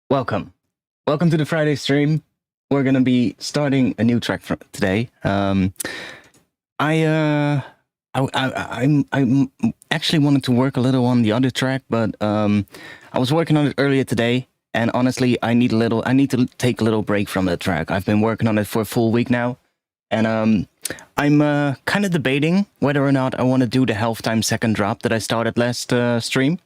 Welcome. Welcome to the Friday stream. We're gonna be starting a new track for today. I'm actually wanted to work a little on the other track, but I was working on it earlier today, and honestly, I need to take a little break from the track. I've been working on it for a full week now, and I'm kind of debating whether or not I want to do the halftime second drop that I started last stream.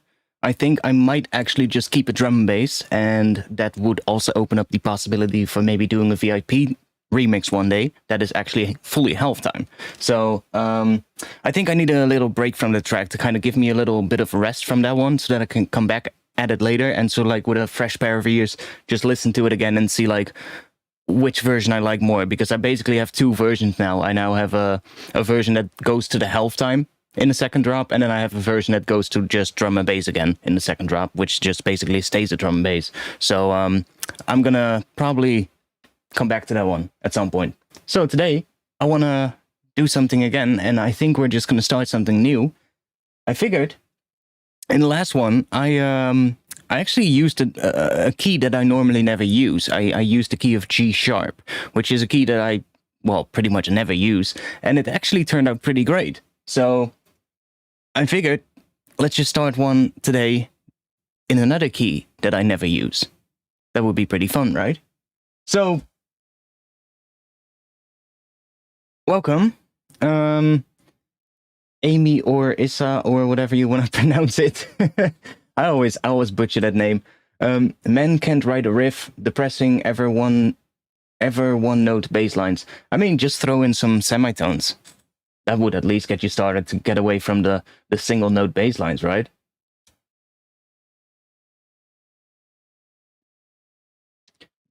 I think I might actually just keep a drum and bass, and that would also open up the possibility for maybe doing a VIP remix one day that is actually fully halftime. So I think I need a little break from the track to kind of give me a little bit of rest from that one so that I can come back at it later, and so like with a fresh pair of ears, just listen to it again and see like which version I like more, because I basically have two versions now. I now have a version that goes to the halftime in the second drop, and then I have a version that goes to just drum and bass again in the second drop, which just basically stays a drum and bass. So I'm gonna probably come back to that one at some point. So today I want to do something again, and I think we're just gonna start something new. I figured in the last one I actually used a key that I normally never use. I used the key of G sharp, which is a key that I, well, pretty much never use, and it actually turned out pretty great. So I figured, let's just start one today in another key that I never use. That would be pretty fun, right? So, welcome, Amy or Issa or whatever you want to pronounce it. I always butcher that name. Men can't write a riff, depressing ever one note bass lines. I mean, just throw in some semitones. That would at least get you started to get away from the single note bass lines, right?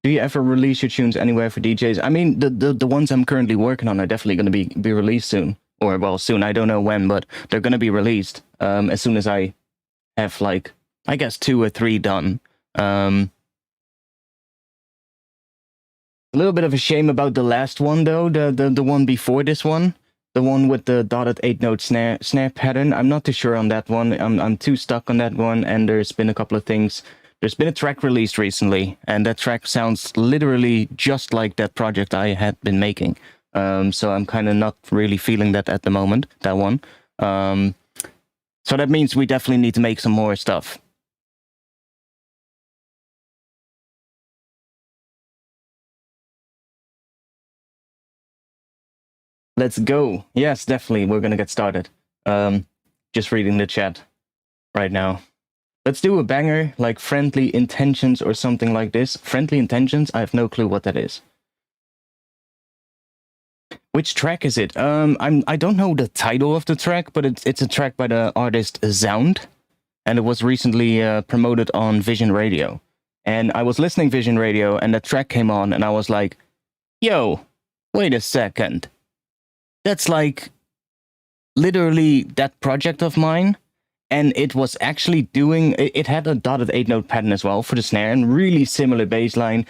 Do you ever release your tunes anywhere for DJs? I mean, the ones I'm currently working on are definitely going to be released soon. Or, well, soon. I don't know when, but they're going to be released as soon as I have, like, I guess 2 or 3 done. A little bit of a shame about the last one, though, the one before this one. The one with the dotted 8-note snare pattern. I'm not too sure on that one. I'm too stuck on that one, and there's been a couple of things. There's been a track released recently, and that track sounds literally just like that project I had been making. So I'm kind of not really feeling that at the moment, that one. So that means we definitely need to make some more stuff. Let's go. Yes, definitely. We're gonna get started. Just reading the chat right now. Let's do a banger like Friendly Intentions or something like this. Friendly Intentions? I have no clue what that is. Which track is it? I don't know the title of the track, but it's a track by the artist Sound, and it was recently promoted on Vision Radio. And I was listening Vision Radio, and that track came on, and I was like, yo, wait a second. That's like literally that project of mine, and it was actually doing, it had a dotted 8-note pattern as well for the snare, and really similar bass line,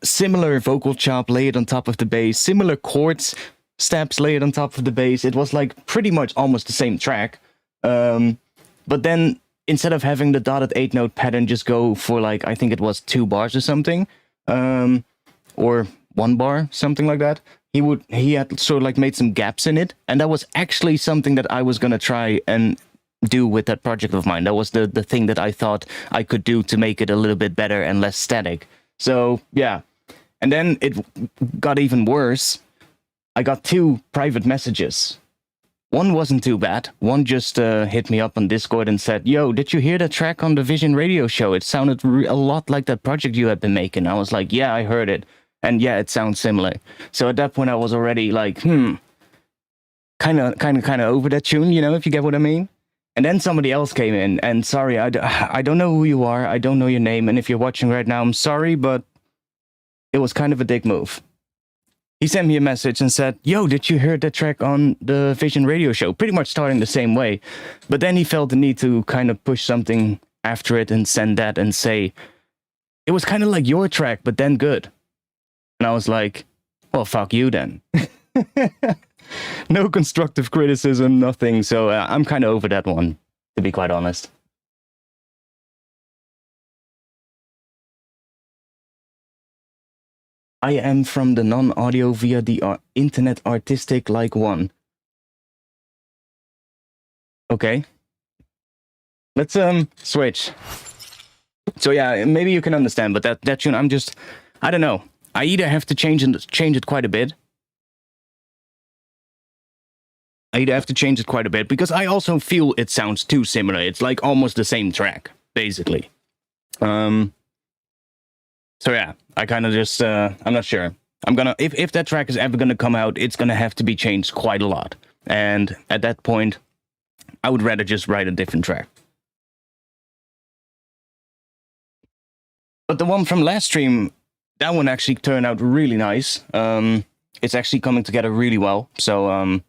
similar vocal chop layered on top of the bass, similar chords steps layered on top of the bass. It was like pretty much almost the same track, but then instead of having the dotted 8-note pattern just go for like, I think it was 2 bars or something, or 1 bar, something like that. He had sort of like made some gaps in it, and that was actually something that I was gonna try and do with that project of mine. That was the thing that I thought I could do to make it a little bit better and less static. So yeah, and then it got even worse. I got 2 private messages. One wasn't too bad. One just hit me up on Discord and said, "Yo, did you hear that track on the Vision Radio show? It sounded a lot like that project you had been making." I was like, "Yeah, I heard it. And yeah, it sounds similar." So at that point, I was already like, kind of over that tune, you know, if you get what I mean. And then somebody else came in, and sorry, I don't know who you are, I don't know your name, and if you're watching right now, I'm sorry, but it was kind of a dick move. He sent me a message and said, "Yo, did you hear that track on the Vision Radio show?" Pretty much starting the same way. But then he felt the need to kind of push something after it and send that and say, "It was kind of like your track, but then good." And I was like, well, fuck you then. No constructive criticism, nothing. So I'm kind of over that one, to be quite honest. I am from the non-audio via the internet artistic like one. Okay. Let's switch. So yeah, maybe you can understand, but that tune, I don't know. I either have to change it quite a bit. Because I also feel it sounds too similar. It's like almost the same track, basically. So yeah, I kind of just I'm not sure. I'm gonna if that track is ever gonna come out, it's gonna have to be changed quite a lot. And at that point, I would rather just write a different track. But the one from last stream, that one actually turned out really nice. It's actually coming together really well. So I'm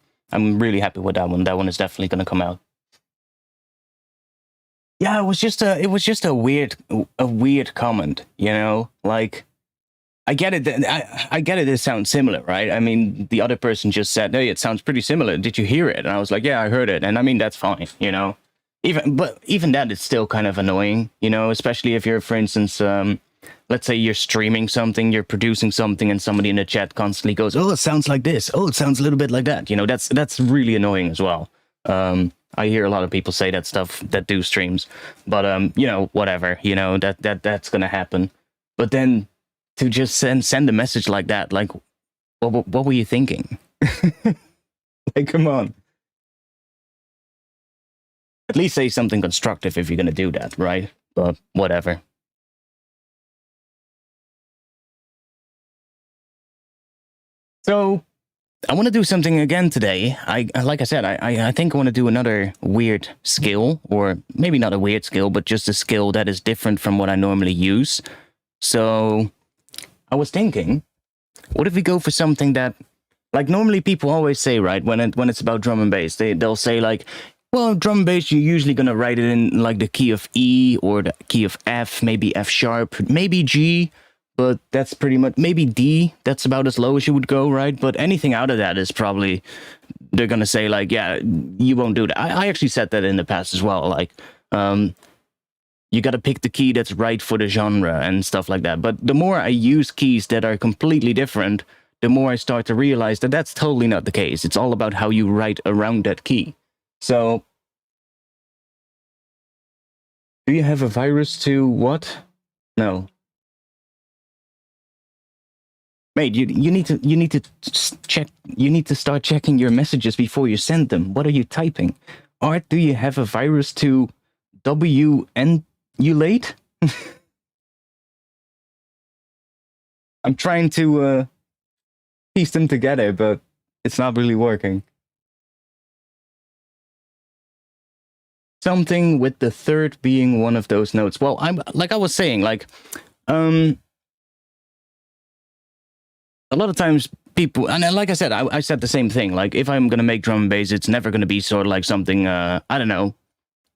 really happy with that one. That one is definitely gonna come out. Yeah, it was just a weird comment, you know? Like, I get it. I get it. It sounds similar, right? I mean, the other person just said, "Hey, it sounds pretty similar. Did you hear it?" And I was like, "Yeah, I heard it." And I mean, that's fine, you know. Even that is still kind of annoying, you know. Especially if you're, for instance, let's say you're streaming something, you're producing something, and somebody in the chat constantly goes, "Oh, it sounds like this. Oh, it sounds a little bit like that." You know, that's really annoying as well. I hear a lot of people say that stuff that do streams, but you know, whatever. You know that's gonna happen. But then to just send a message like that, like, what were you thinking? Like, come on. At least say something constructive if you're gonna do that, right? But whatever. So I want to do something again today. Like I said, I think I want to do another weird skill, or maybe not a weird skill, but just a skill that is different from what I normally use. So I was thinking, what if we go for something that, like, normally people always say, right, when it's about drum and bass, they'll say like, well, drum and bass, you're usually gonna write it in like the key of E or the key of F, maybe F sharp, maybe G, but that's pretty much, maybe D. That's about as low as you would go, right? But anything out of that is probably, they're gonna say like, yeah, you won't do that. I actually said that in the past as well, like, you got to pick the key that's right for the genre and stuff like that. But the more I use keys that are completely different, the more I start to realize that that's totally not the case. It's all about how you write around that key. So, do you have a virus to what? No. Mate, you need to check. You need to start checking your messages before you send them. What are you typing? Art, do you have a virus to WNulate? I'm trying to piece them together, but it's not really working. Something with the third being one of those notes. Well, I was saying, like, a lot of times people, and like I said, I said the same thing. Like, if I'm gonna make drum and bass, it's never gonna be sort of like something, I don't know,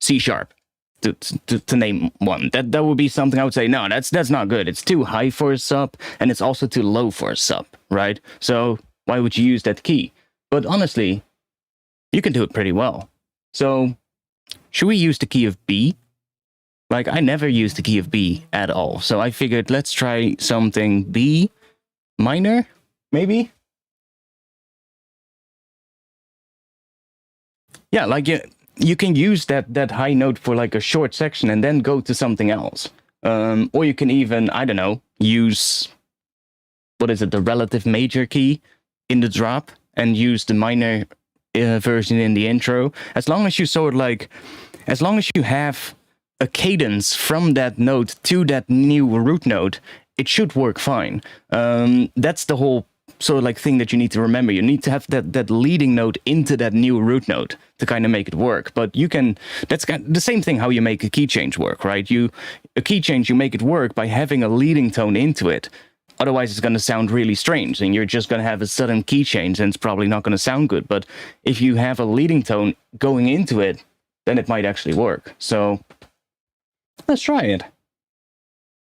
C sharp, to name one. That would be something I would say, no, that's not good. It's too high for a sub, and it's also too low for a sub, right? So why would you use that key? But honestly, you can do it pretty well. So should we use the key of B? Like, I never used the key of B at all. So I figured, let's try something B minor, maybe? Yeah, like you can use that high note for like a short section and then go to something else. Or you can even, I don't know, use, what is it, the relative major key in the drop and use the minor version in the intro. As long as you sort of like, as long as you have a cadence from that note to that new root note, it should work fine. That's the whole sort of like thing that you need to remember. You need to have that leading note into that new root note to kind of make it work. But you can, that's the same thing how you make a key change work, right? A key change, you make it work by having a leading tone into it. Otherwise, it's going to sound really strange, and you're just going to have a sudden key change, and it's probably not going to sound good. But if you have a leading tone going into it, then it might actually work. So let's try it.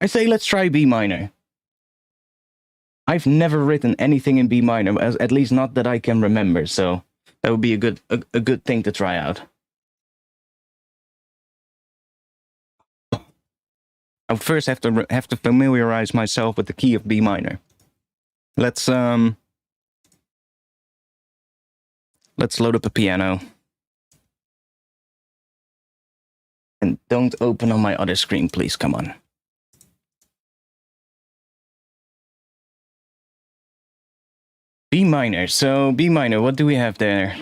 I say let's try B minor. I've never written anything in B minor, at least not that I can remember. So that would be a good thing to try out. I would first have to familiarize myself with the key of B minor. Let's load up a piano. And don't open on my other screen, please. Come on. B minor. So B minor, what do we have there?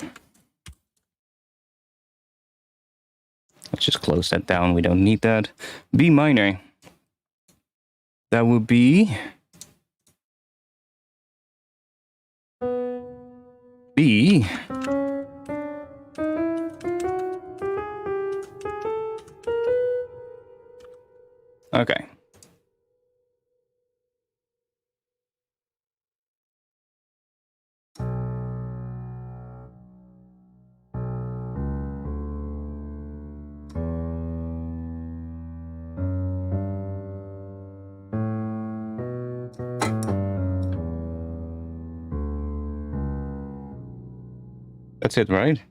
Let's just close that down. We don't need that. B minor. That would be B. Okay. That's it, right?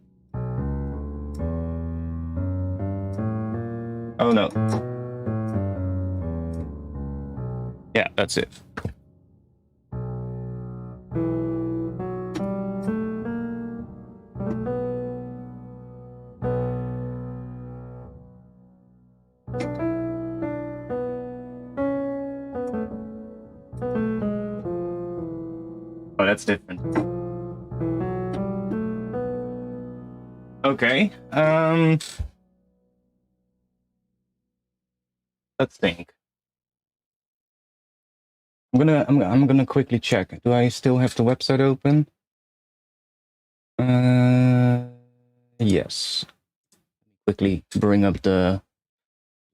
Oh no. Yeah, that's it. Oh, that's different. Okay. Let's think. I'm gonna quickly check. Do I still have the website open? Yes. Quickly bring up the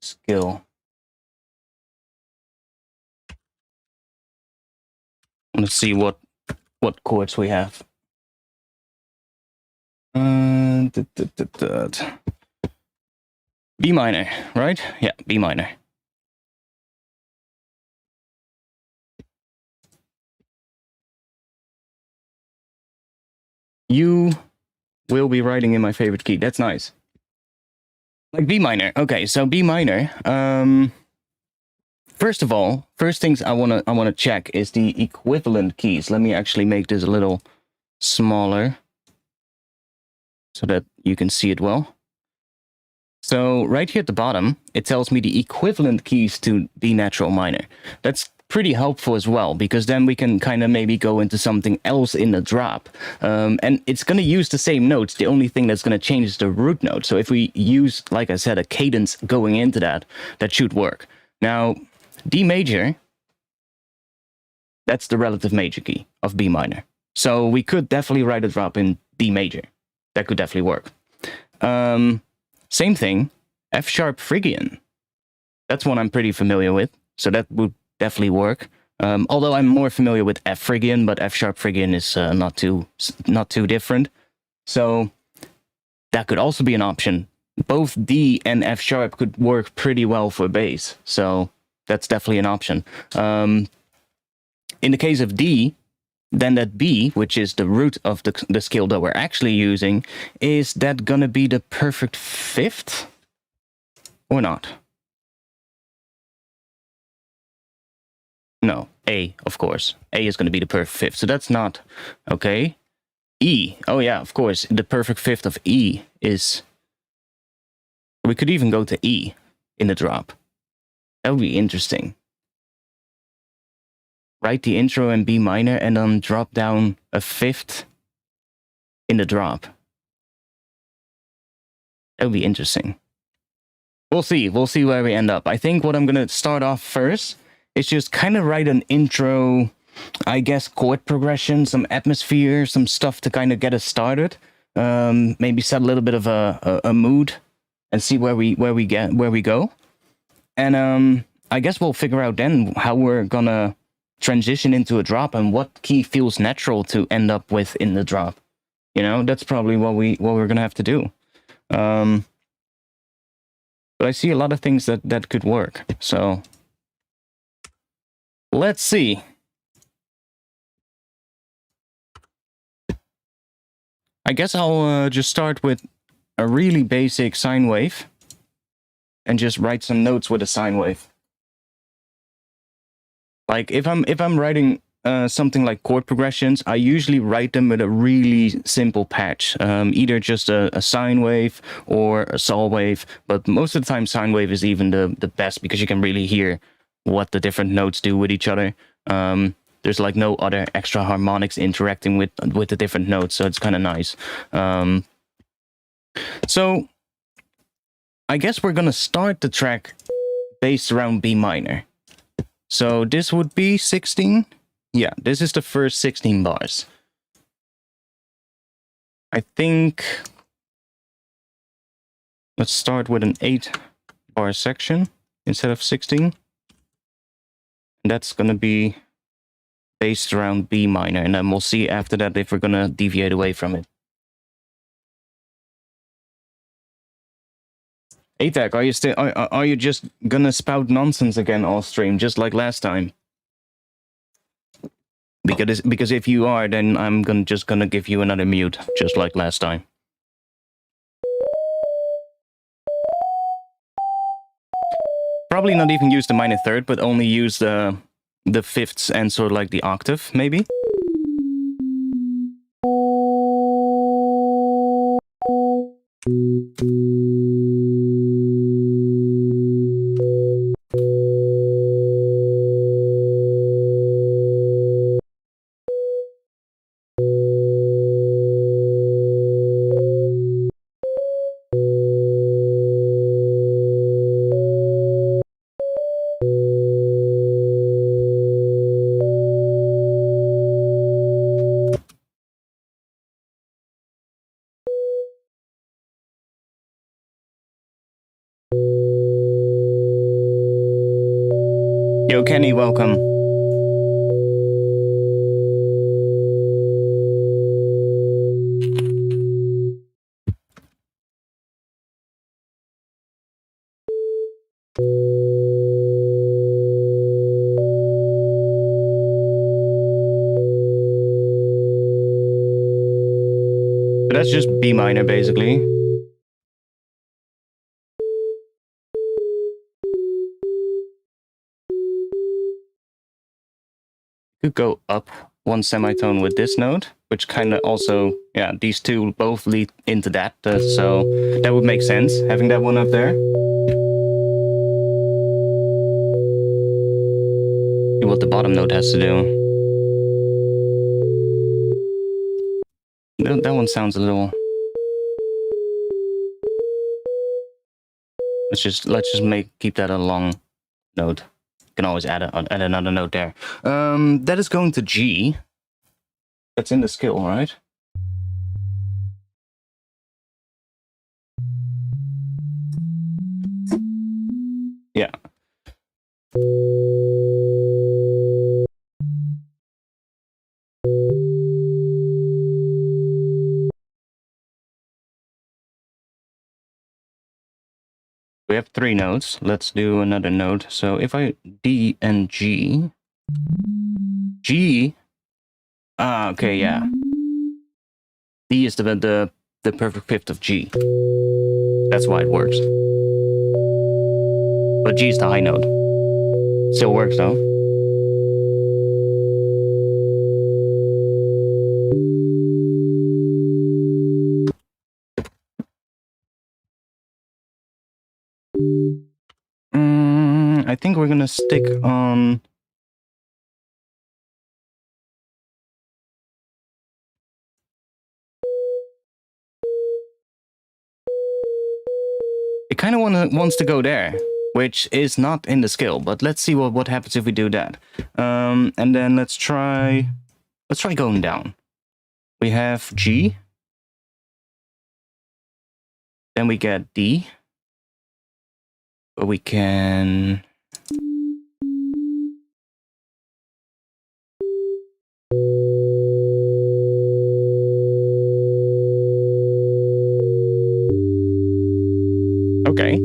skill. Let's see what chords we have. B minor, right? Yeah, B minor. You will be writing in my favorite key. That's nice. Like B minor. Okay, so B minor. First of all, first things I wanna check is the equivalent keys. Let me actually make this a little smaller so that you can see it well. So right here at the bottom, it tells me the equivalent keys to B natural minor. That's pretty helpful as well, because then we can kind of maybe go into something else in the drop. And it's going to use the same notes. The only thing that's going to change is the root note. So if we use, like I said, a cadence going into that, that should work. Now, D major, that's the relative major key of B minor. So we could definitely write a drop in D major. That could definitely work. Same thing, F sharp Phrygian. That's one I'm pretty familiar with, so that would definitely work. Although I'm more familiar with F Phrygian, but F sharp Phrygian is not too different. So that could also be an option. Both D and F sharp could work pretty well for bass, so that's definitely an option. In the case of D, then that B, which is the root of the scale that we're actually using, is that gonna be the perfect fifth? Or not? No, A, of course. A is gonna be the perfect fifth, so that's not... Okay. E, oh yeah, of course, the perfect fifth of E is... We could even go to E in the drop. That would be interesting. Write the intro in B minor and then drop down a fifth in the drop. That would be interesting. We'll see where we end up. I think what I'm going to start off first is just kind of write an intro, I guess, chord progression, some atmosphere, some stuff to kind of get us started. Maybe set a little bit of a mood and see where we go. And I guess we'll figure out then how we're going to transition into a drop and what key feels natural to end up with in the drop. You know, that's probably what we're gonna have to do. But I see a lot of things that could work. So let's see. I guess I'll just start with a really basic sine wave and just write some notes with a sine wave. Like if I'm writing something like chord progressions, I usually write them with a really simple patch, either just a sine wave or a sol wave. But most of the time, sine wave is even the best because you can really hear what the different notes do with each other. There's like no other extra harmonics interacting with the different notes, so it's kind of nice. So I guess we're gonna start the track based around B minor. So this would be 16. Yeah, this is the first 16 bars. I think let's start with an 8-bar section instead of 16. And that's gonna be based around B minor, and then we'll see after that if we're gonna deviate away from it. ATAC, are you still are you just gonna spout nonsense again all stream, just like last time? Because if you are, then I'm just gonna give you another mute, just like last time. Probably not even use the minor third, but only use the fifths and sort of like the octave, maybe. Yo, Kenny, welcome. But that's just B minor, basically. Could go up one semitone with this note, which kind of also, yeah, these two both lead into that, so that would make sense, having that one up there. See what the bottom note has to do. That one sounds a little... Let's just keep that a long note. Can always add another note there. That is going to G. That's in the skill, right? Yeah. We have 3 notes. Let's do another note. So if I D and G. G. Ah, okay, yeah. D is the perfect fifth of G. That's why it works. But G is the high note. Still works though. I think we're gonna stick on... It kind of wants to go there, which is not in the skill, but let's see what happens if we do that. And then let's try going down. We have G. Then we get D. But we can... Okay.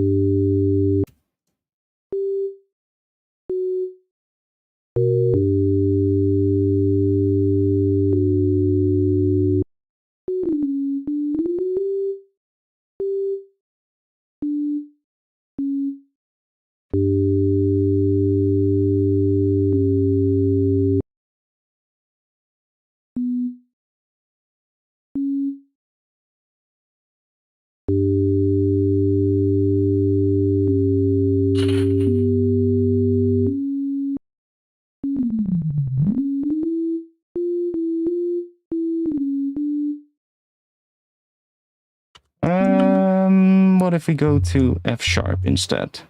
about if we go to F sharp instead?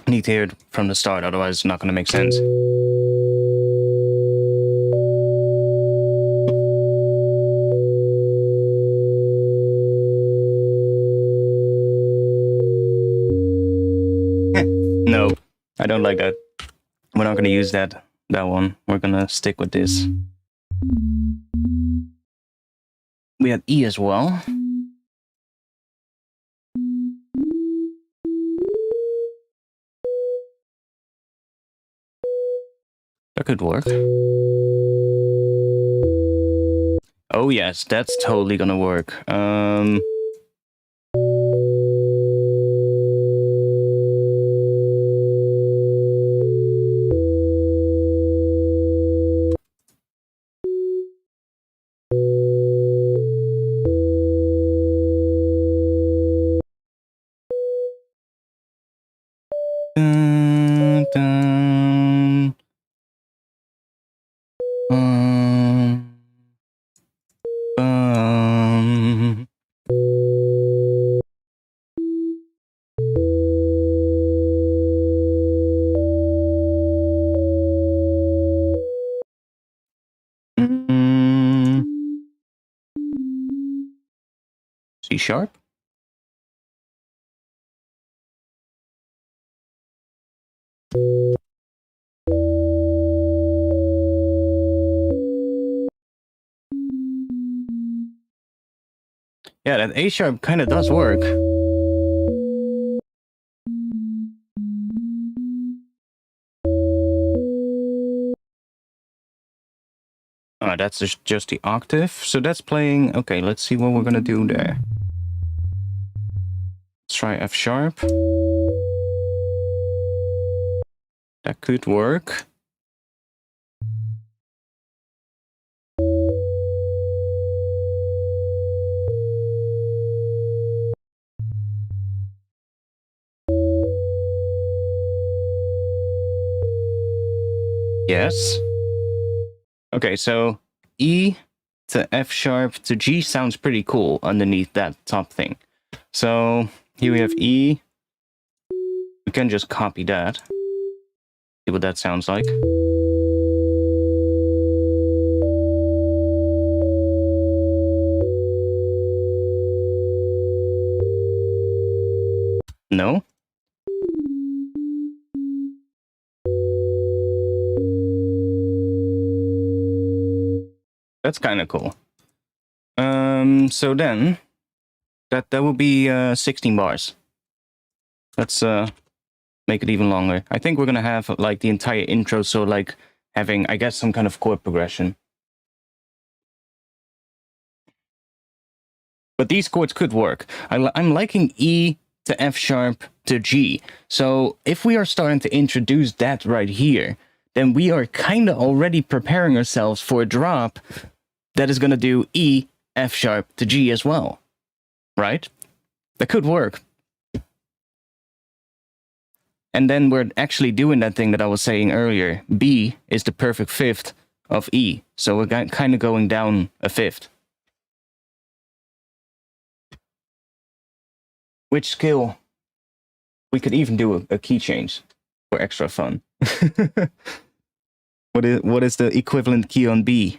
I need to hear it from the start, otherwise it's not going to make sense. No, I don't like that. We're not going to use that one. We're going to stick with this. We have E as well. That could work. Oh yes, that's totally gonna work. Dun, dun. Um. Mm. C sharp? Yeah, that A sharp kind of does work. Oh, that's just the octave. So that's playing... Okay, let's see what we're gonna do there. Let's try F sharp. That could work. Yes. Okay, so E to F sharp to G sounds pretty cool underneath that top thing. So here we have E. We can just copy that. See what that sounds like. No? That's kind of cool. So then that will be 16 bars. Let's make it even longer. I think we're gonna have like the entire intro, so like having, I guess, some kind of chord progression. But these chords could work. I'm liking E to F sharp to G. So if we are starting to introduce that right here, then we are kind of already preparing ourselves for a drop that is going to do E, F sharp to G as well. Right? That could work. And then we're actually doing that thing that I was saying earlier. B is the perfect fifth of E. So we're kind of going down a fifth. Which scale? We could even do a key change for extra fun. What is the equivalent key on B?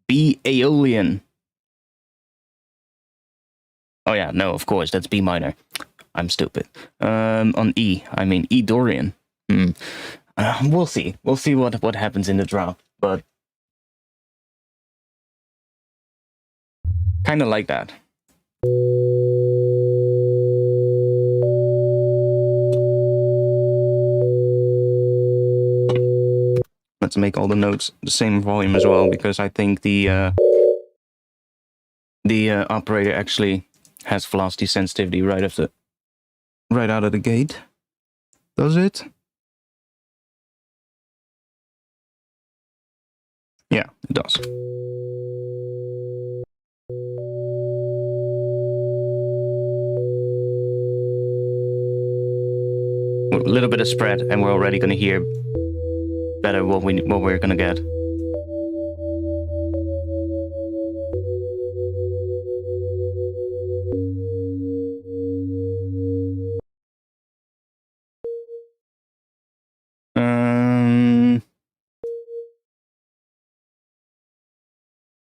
B Aeolian. Oh yeah, no, of course, that's B minor. I'm stupid. On E, I mean E Dorian. We'll see. We'll see what happens in the drop, but kind of like that. Let's make all the notes the same volume as well, because I think the operator actually has velocity sensitivity right out of the gate. Does it? Yeah, it does. little bit of spread, and we're already gonna hear better what we're gonna get.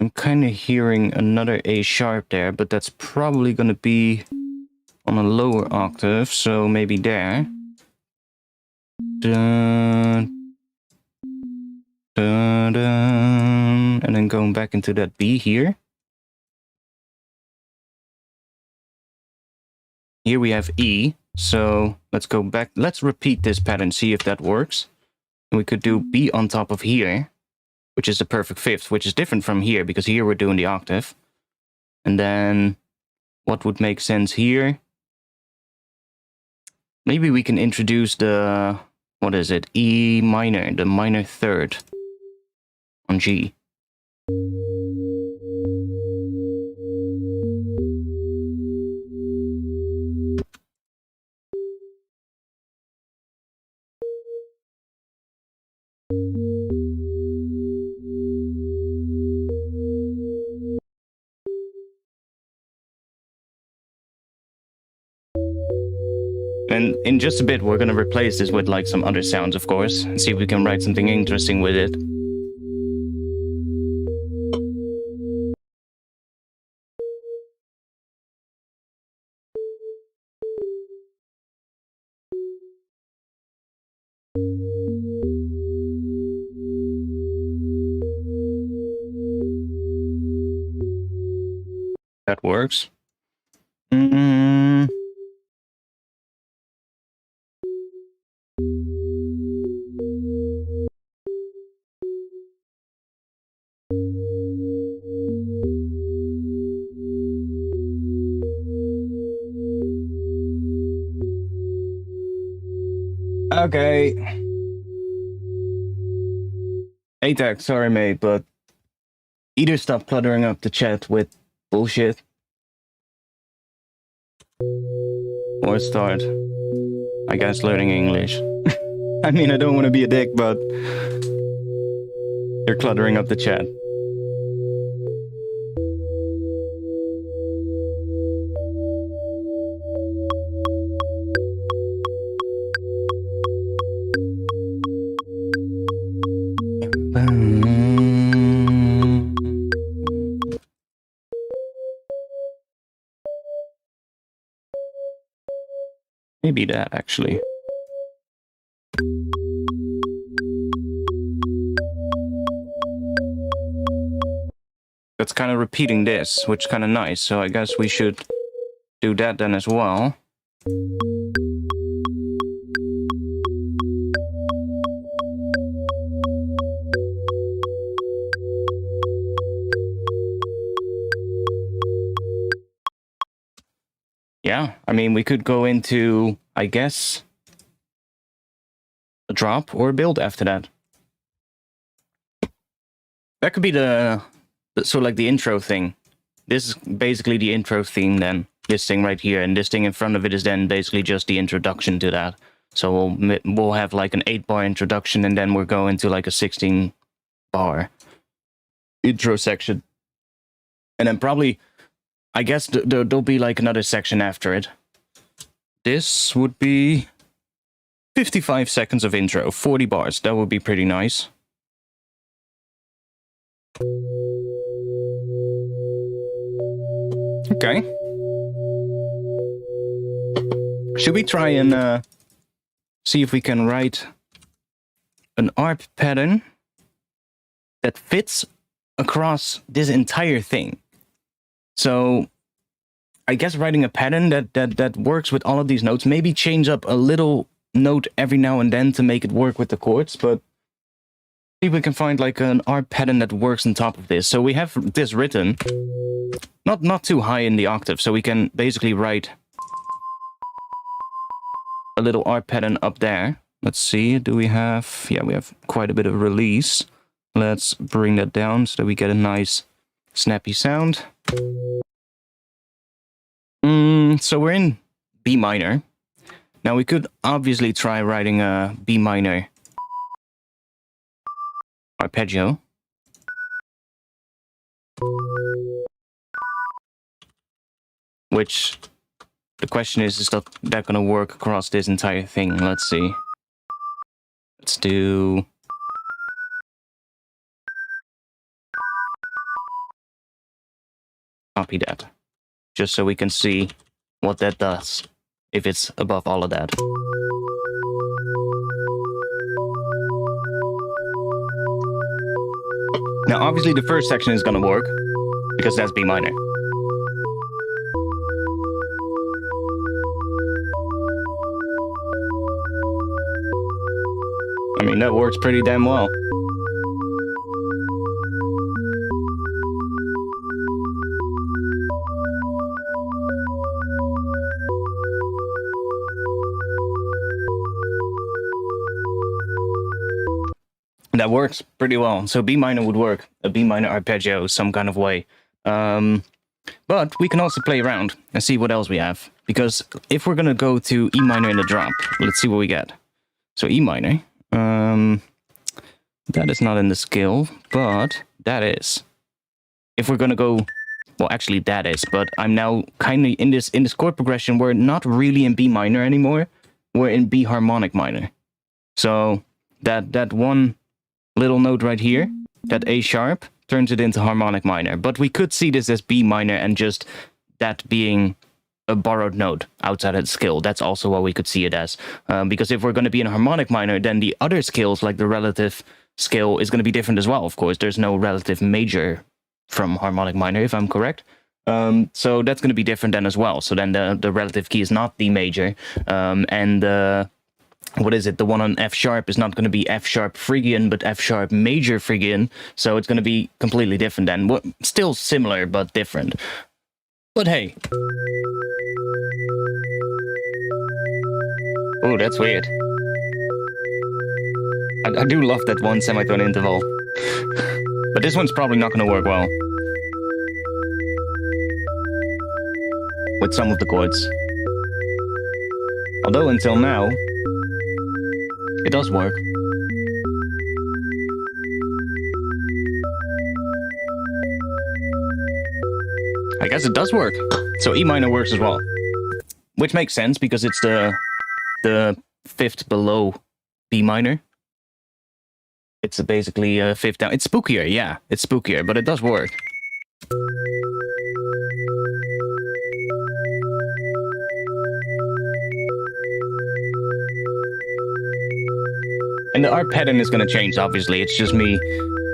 I'm kind of hearing another A sharp there, but that's probably going to be on a lower octave, so maybe there. Dun, dun, dun, and then going back into that B here. Here we have E, so let's go back. Let's repeat this pattern, see if that works. We could do B on top of here, which is the perfect fifth, which is different from here, because here we're doing the octave. And then what would make sense here? Maybe we can introduce the, what is it? E minor, the minor third on G. And in just a bit, we're going to replace this with like some other sounds, of course, and see if we can write something interesting with it. That works. Okay. ATAC, sorry mate, but either stop cluttering up the chat with bullshit, or start, I guess, learning English. I mean, I don't want to be a dick, but you're cluttering up the chat. Maybe that, actually. That's kind of repeating this, which is kind of nice, so I guess we should do that then as well. Yeah, I mean, we could go into, I guess, a drop or a build after that. That could be the sort of like the intro thing. This is basically the intro theme then. This thing right here, and this thing in front of it is then basically just the introduction to that. So we'll have like an 8-bar introduction, and then we're going to like a 16-bar intro section. And then probably, I guess there'll be like another section after it. This would be 55 seconds of intro, 40 bars. That would be pretty nice. Okay. Should we try and see if we can write an ARP pattern that fits across this entire thing? So I guess writing a pattern that works with all of these notes, maybe change up a little note every now and then to make it work with the chords, but see if we can find like an ARP pattern that works on top of this. So we have this written, not too high in the octave, so we can basically write a little ARP pattern up there. Let's see, do we have, yeah, we have quite a bit of release. Let's bring that down so that we get a nice snappy sound. So we're in B minor. Now we could obviously try writing a B minor arpeggio. Which, the question is that gonna work across this entire thing? Let's see. Let's do... Copy that. Just so we can see what that does, if it's above all of that. Now, obviously the first section is gonna work, because that's B minor. I mean, that works pretty damn well. That works pretty well. So B minor would work. A B minor arpeggio, some kind of way. But we can also play around and see what else we have. Because if we're going to go to E minor in the drop, let's see what we get. So E minor. That is not in the scale, but that is. If we're going to go... Well, actually that is. But I'm now kind of in this chord progression. We're not really in B minor anymore. We're in B harmonic minor. So that one... little note right here, that A sharp, turns it into harmonic minor. But we could see this as B minor and just that being a borrowed note outside of the scale. That's also what we could see it as. Because if we're going to be in harmonic minor, then the other scales, like the relative scale, is going to be different as well, of course. There's no relative major from harmonic minor, if I'm correct. So that's going to be different then as well. So then the relative key is not D major, and what is it? The one on F sharp is not going to be F sharp Phrygian, but F sharp major Phrygian. So it's going to be completely different then. Still similar, but different. But hey. Oh, that's weird. I do love that one semitone interval. But this one's probably not going to work well. With some of the chords. Although until now... it does work. I guess it does work. So E minor works as well. Which makes sense because it's the fifth below B minor. It's basically a fifth down. It's spookier, yeah. It's spookier, but it does work. And the arp pattern is going to change, obviously. It's just me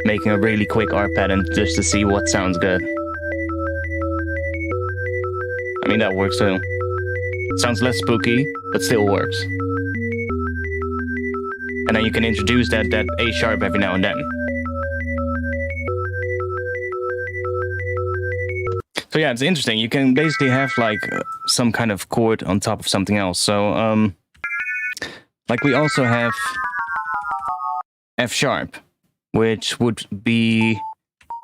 making a really quick arp pattern just to see what sounds good. I mean, that works too. Sounds less spooky, but still works. And then you can introduce that A sharp every now and then. So yeah, it's interesting. You can basically have like some kind of chord on top of something else. So, like we also have F sharp, which would be,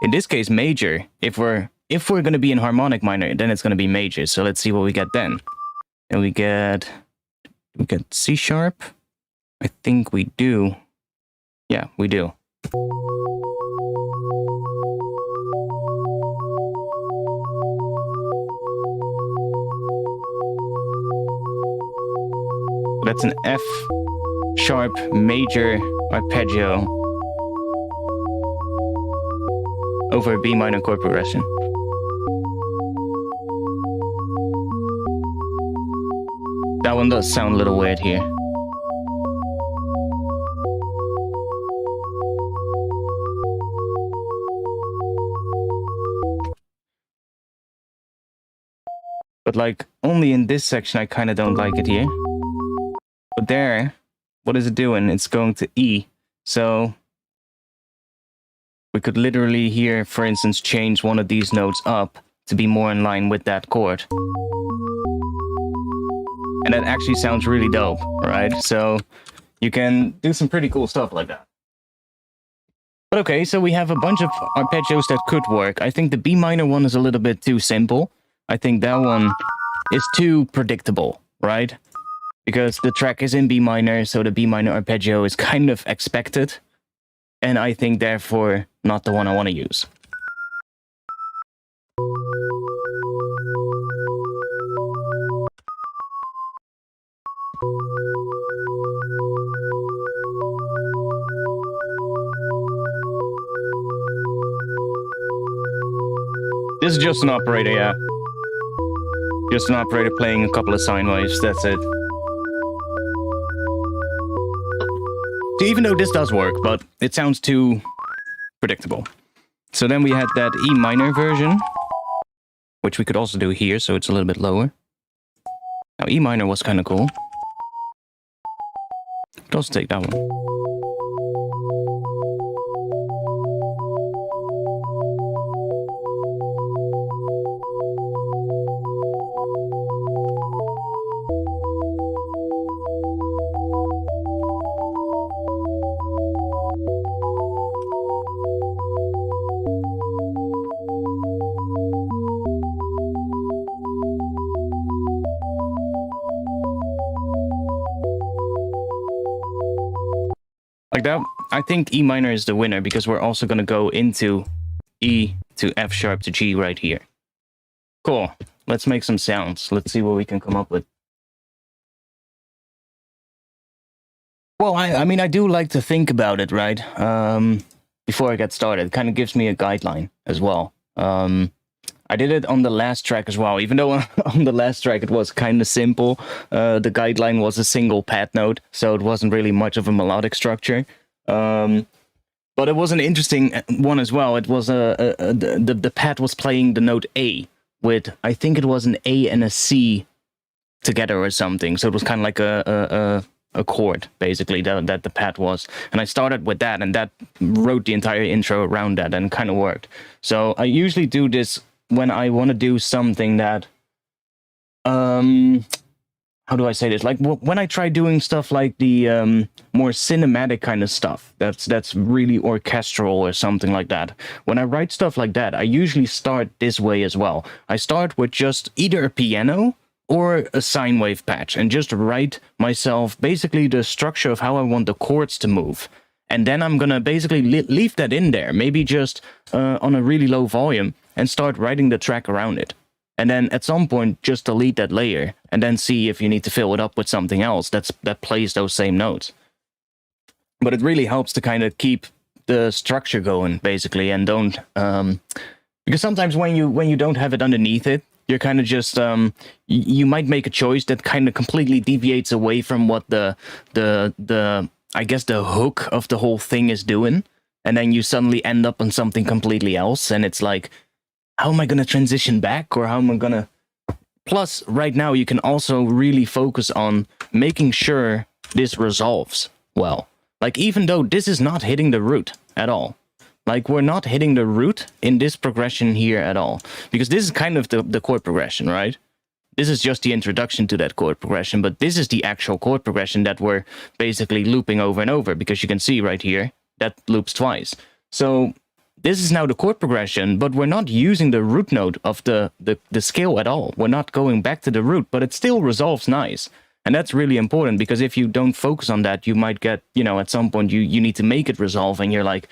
in this case, major. If we're going to be in harmonic minor, then it's going to be major. So let's see what we get then. And we get C sharp. I think we do. Yeah, we do. That's an F sharp major arpeggio over a B minor chord progression. That one does sound a little weird here. But like, only in this section I kind of don't like it here. But there, what is it doing? It's going to E. So we could literally here, for instance, change one of these notes up to be more in line with that chord. And that actually sounds really dope, right? So you can do some pretty cool stuff like that. But okay, so we have a bunch of arpeggios that could work. I think the B minor one is a little bit too simple. I think that one is too predictable, right? because the track is in B minor, so the B minor arpeggio is kind of expected, and I think therefore not the one I want to use. This is just an operator, yeah. Just an operator playing a couple of sine waves, that's it. So even though this does work, but it sounds too predictable. So then we had that E minor version, which we could also do here, so it's a little bit lower. Now E minor was kind of cool. Could also take that one. Like that, I think E minor is the winner because we're also going to go into E to F sharp to G right here. Cool. Let's make some sounds. Let's see what we can come up with. Well, I mean, I do like to think about it, right? Before I get started. It kind of gives me a guideline as well. I did it on the last track as well, even though on the last track it was kind of simple. The guideline was a single pad note, so it wasn't really much of a melodic structure. But it was an interesting one as well. It was the pad was playing the note A with, I think it was an A and a C together or something. So it was kind of like a chord, basically, that the pad was. And I started with that, and that wrote the entire intro around that, and kind of worked. So I usually do this when I want to do something that, how do I say this? Like when I try doing stuff like the more cinematic kind of stuff, that's really orchestral or something like that. When I write stuff like that, I usually start this way as well. I start with just either a piano or a sine wave patch and just write myself basically the structure of how I want the chords to move. And then I'm gonna basically leave that in there, maybe just on a really low volume, and start writing the track around it. And then at some point, just delete that layer, and then see if you need to fill it up with something else that plays those same notes. But it really helps to kind of keep the structure going, basically, and don't... because sometimes when you don't have it underneath it, you're kind of just... you might make a choice that kind of completely deviates away from what the I guess the hook of the whole thing is doing, and then you suddenly end up on something completely else, and it's like, how am I going to transition back, or how am I going to... Plus, right now, you can also really focus on making sure this resolves well. Like, even though this is not hitting the root at all. Like, we're not hitting the root in this progression here at all, because this is kind of the chord progression, right? This is just the introduction to that chord progression, but this is the actual chord progression that we're basically looping over and over, because you can see right here, that loops twice. So this is now the chord progression, but we're not using the root note of the scale at all. We're not going back to the root, but it still resolves nice. And that's really important, because if you don't focus on that, you might get, you know, at some point you need to make it resolve, and you're like,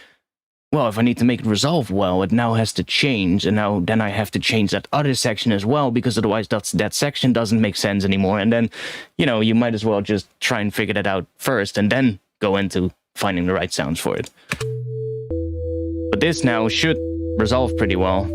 well, if I need to make it resolve well, it now has to change, and now then I have to change that other section as well, because otherwise that section doesn't make sense anymore. And then, you know, you might as well just try and figure that out first, and then go into finding the right sounds for it. But this now should resolve pretty well.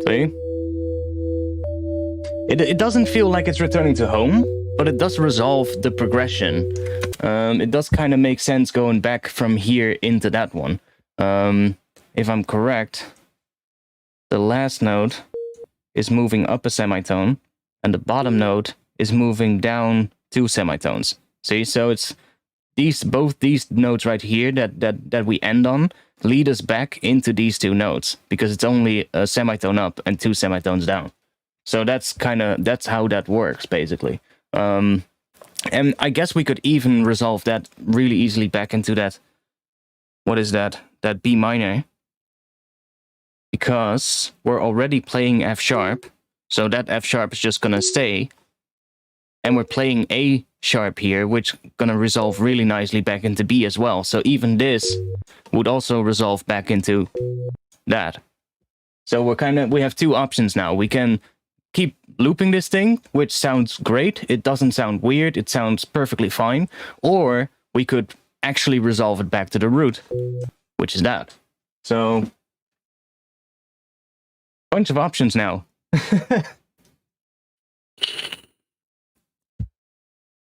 See? It doesn't feel like it's returning to home, but it does resolve the progression. It does kind of make sense going back from here into that one. If I'm correct, the last note is moving up a semitone, and the bottom note is moving down 2 semitones. See, so it's both these notes right here that we end on, lead us back into these two notes because it's only a semitone up and two semitones down. So that's how that works basically. And I guess we could even resolve that really easily back into that. What is that? That B minor. Because we're already playing F sharp, so that F sharp is just gonna stay. And we're playing A sharp here, which gonna resolve really nicely back into B as well. So even this would also resolve back into that. So we have two options now. We can keep looping this thing, which sounds great. It doesn't sound weird. It sounds perfectly fine. Or we could actually resolve it back to the root, which is that. So, bunch of options now.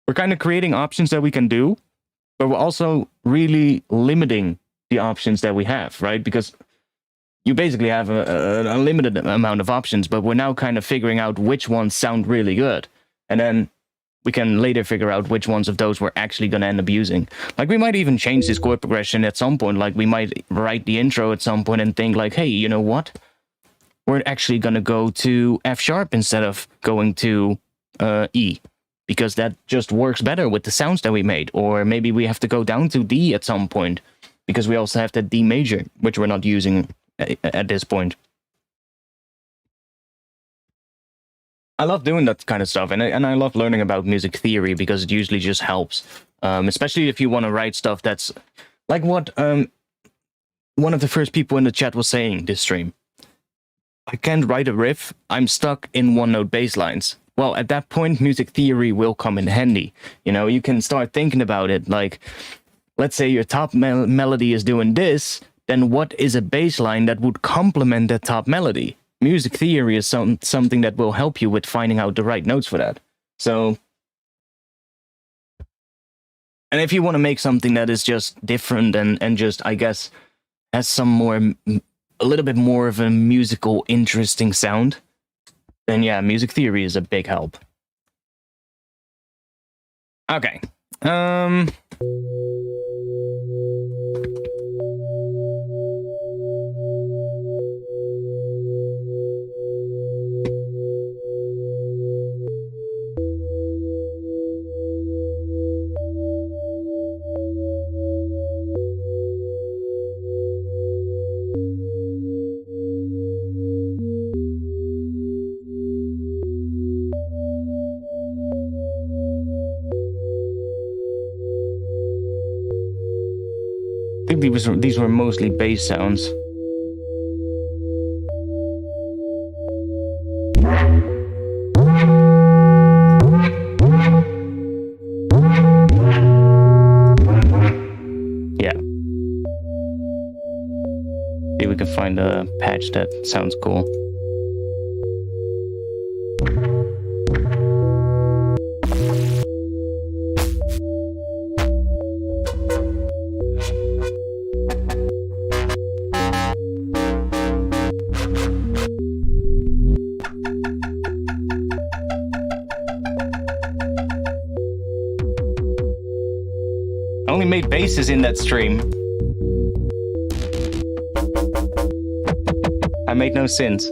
We're kind of creating options that we can do, but we're also really limiting the options that we have, right? Because you basically have a limited amount of options, but we're now kind of figuring out which ones sound really good. And then we can later figure out which ones of those we're actually going to end up using. Like, we might even change this chord progression at some point. Like, we might write the intro at some point and think like, hey, you know what? We're actually going to go to F sharp instead of going to E. Because that just works better with the sounds that we made. Or maybe we have to go down to D at some point, because we also have that D major, which we're not using at this point. I love doing that kind of stuff, and I love learning about music theory, because it usually just helps. Especially if you want to write stuff that's like what one of the first people in the chat was saying this stream. I can't write a riff, I'm stuck in one-note bass lines. Well, at that point, music theory will come in handy. You know, you can start thinking about it. Like, let's say your top melody is doing this, then what is a bass line that would complement that top melody? Music theory is something that will help you with finding out the right notes for that. So, and if you want to make something that is just different and just, I guess, has some more, a little bit more of a musical, interesting sound, then yeah, music theory is a big help. Okay. I think these were mostly bass sounds. Yeah. See if we can find a patch that sounds cool. Only made basses in that stream. I made no synths.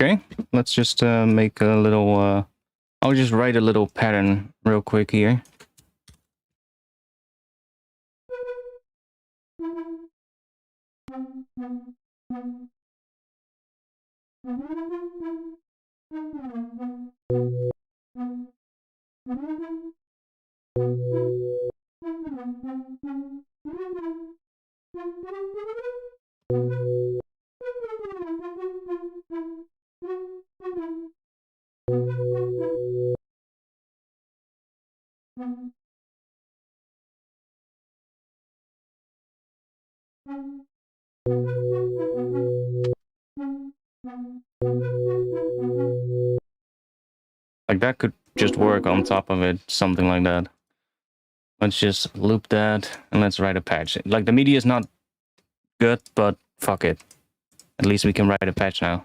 Okay, let's just make a little... I'll just write a little pattern real quick here. Like that could just work on top of it, something like that. Let's just loop that and let's write a patch. Like the MIDI is not good, but fuck it. At least we can write a patch now.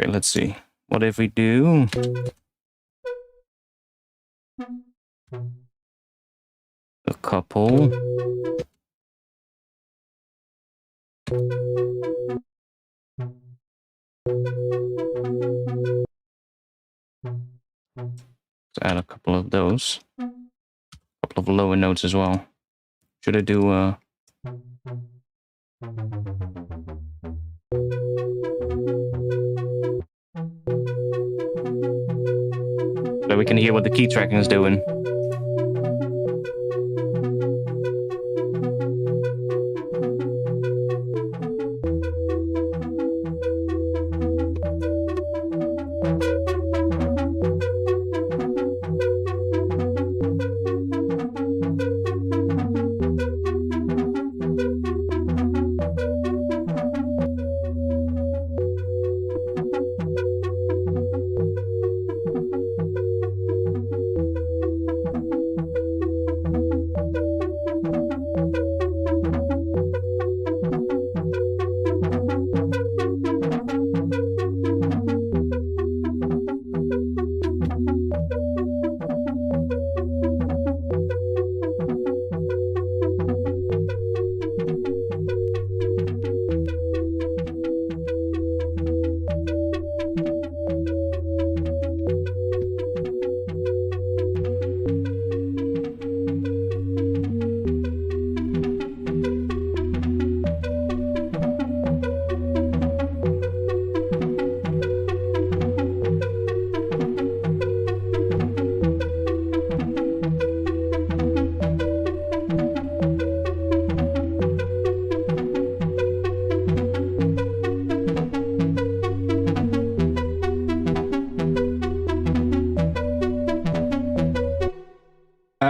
Okay, let's see. What if we do... a couple... Let's add a couple of those. A couple of lower notes as well. Should I do so we can hear what the key tracking is doing.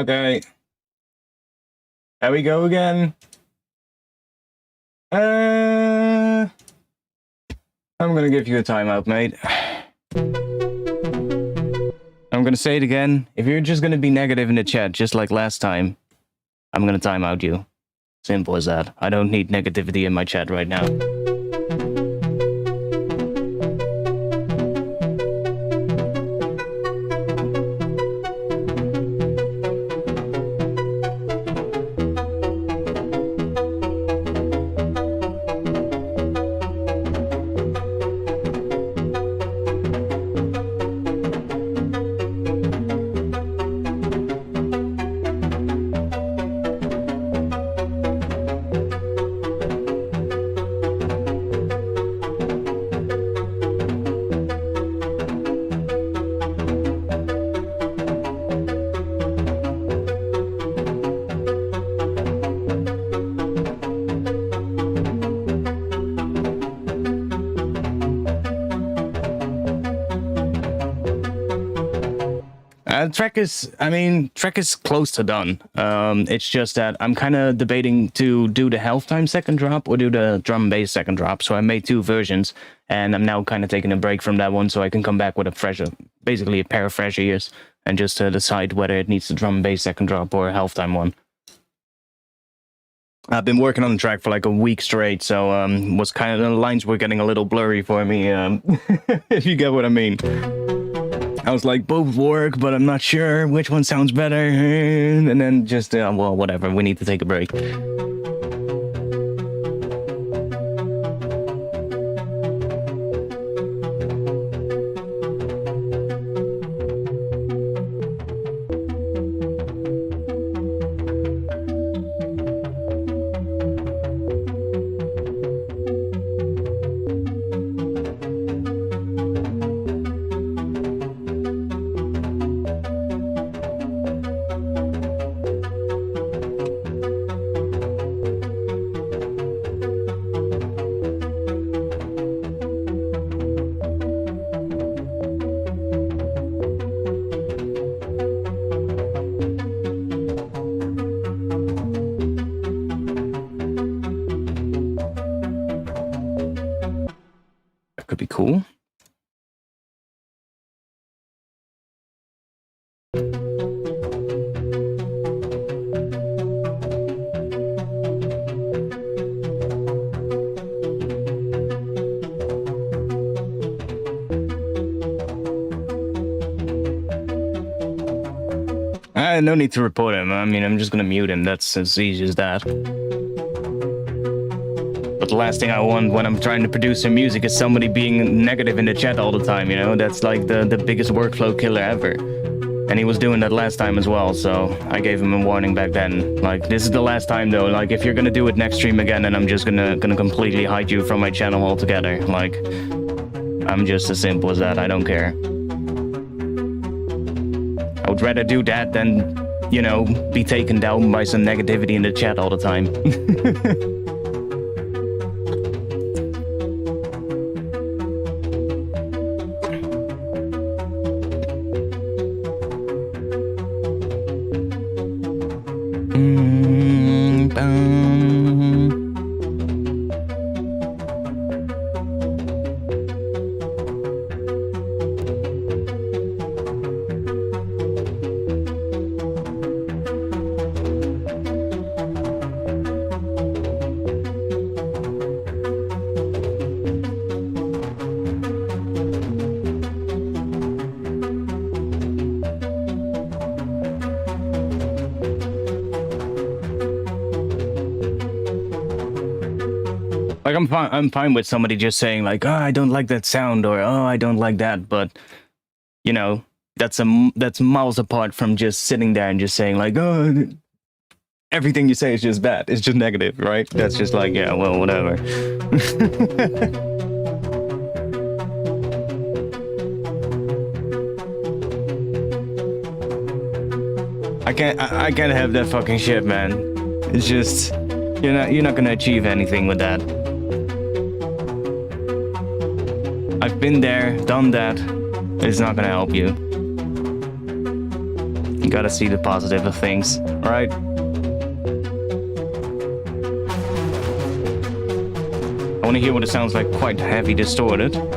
Okay. There we go again. I'm gonna give you a timeout, mate. I'm gonna say it again. If you're just gonna be negative in the chat, just like last time, I'm gonna time out you. Simple as that. I don't need negativity in my chat right now. Track is close to done. It's just that I'm kind of debating to do the halftime second drop or do the drum and bass second drop. So I made two versions, and I'm now kind of taking a break from that one so I can come back with a fresher, basically a pair of fresh ears. and just decide whether it needs a drum and bass second drop or a halftime one. I've been working on the track for like a week straight, so was kind of the lines were getting a little blurry for me, if you get what I mean. I was like, both work, but I'm not sure which one sounds better, and then just well, whatever. We need to take a break. Could be cool. No need to report him. I mean, I'm just gonna mute him. That's as easy as that. But the last thing I want when I'm trying to produce some music is somebody being negative in the chat all the time, you know? That's like the biggest workflow killer ever. And he was doing that last time as well, so I gave him a warning back then. Like, this is the last time though. Like, if you're gonna do it next stream again, then I'm just gonna completely hide you from my channel altogether. Like, I'm just as simple as that. I don't care. I would rather do that than, you know, be taken down by some negativity in the chat all the time. Like, I'm fine with somebody just saying like, oh, I don't like that sound, or oh, I don't like that, but you know, that's miles apart from just sitting there and just saying like, oh, everything you say is just bad. It's just negative, right? That's just like, yeah, well, whatever. I can't have that fucking shit, man. It's just, you're not gonna achieve anything with that. I've been there, done that. It's not gonna help you. You gotta see the positive of things, right? I wanna hear what it sounds like, quite heavy distorted. Ooh.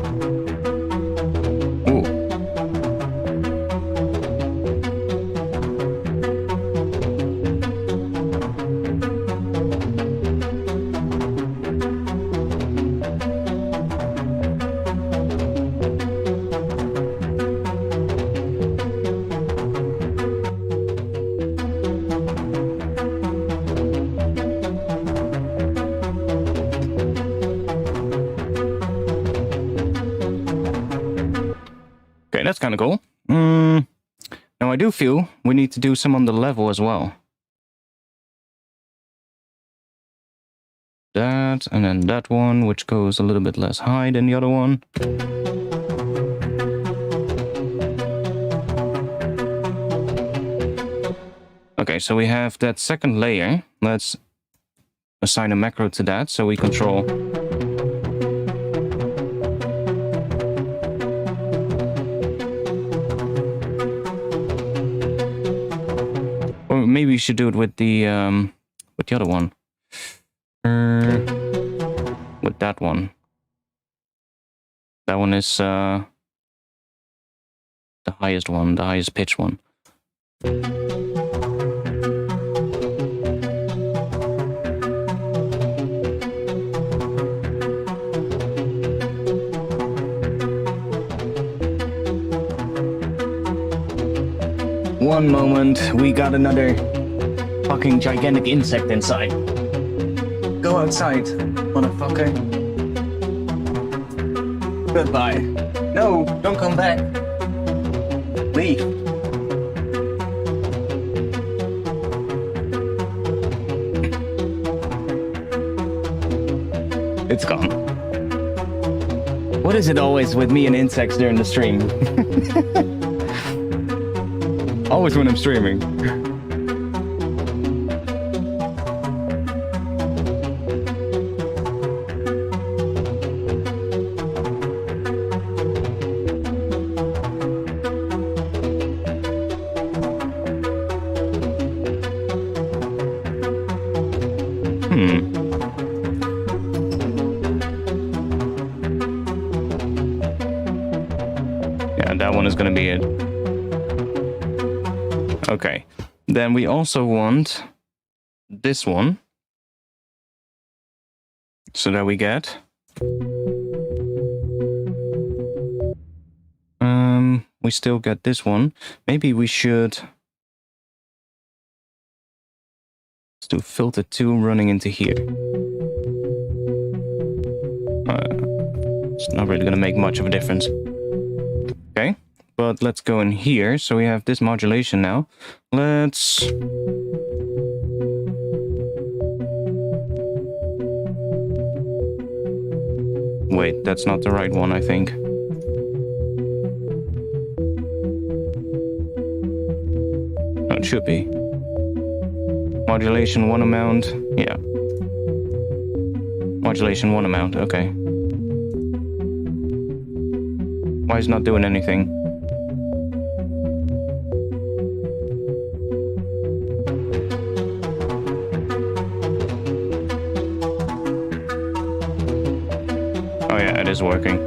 That's kind of cool. Now I do feel we need to do some on the level as well. That, and then that one, which goes a little bit less high than the other one. Okay, so we have that second layer. Let's assign a macro to that so we control. Maybe we should do it with the other one. With that one. That one is the highest one, the highest pitch one. One moment, we got another fucking gigantic insect inside. Go outside, motherfucker. Goodbye. No, don't come back. Leave. It's gone. What is it always with me and insects during the stream? Always when I'm streaming. Yeah, that one is gonna be it. Okay, then we also want this one, so that we get we still get this one. Maybe we should let's do filter 2 running into here. It's not really gonna make much of a difference. Okay. But let's go in here. So we have this modulation now. Let's... Wait, that's not the right one, I think. Oh, it should be. Modulation 1 amount. Yeah. Modulation 1 amount, okay. Why is it not doing anything? Oh yeah, it is working.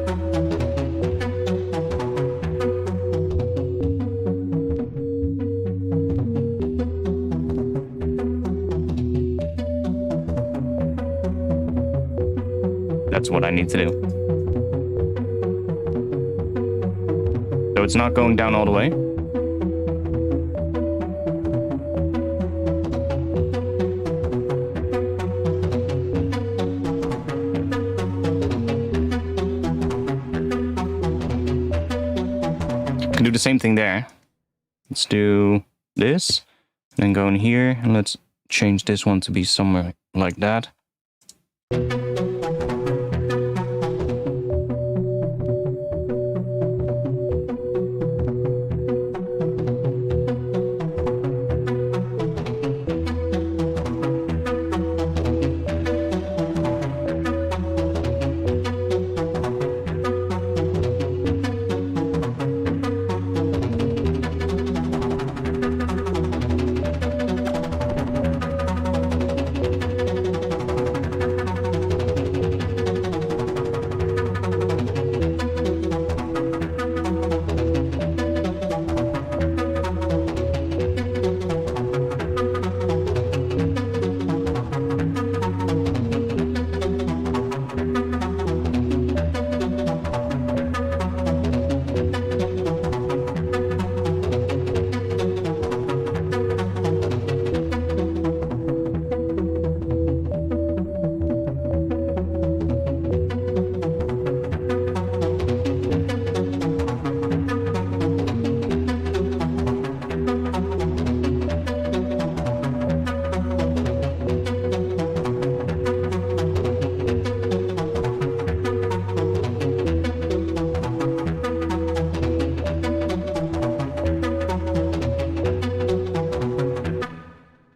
That's what I need to do. So it's not going down all the way. Can do the same thing there. Let's do this, and then go in here, and let's change this one to be somewhere like that.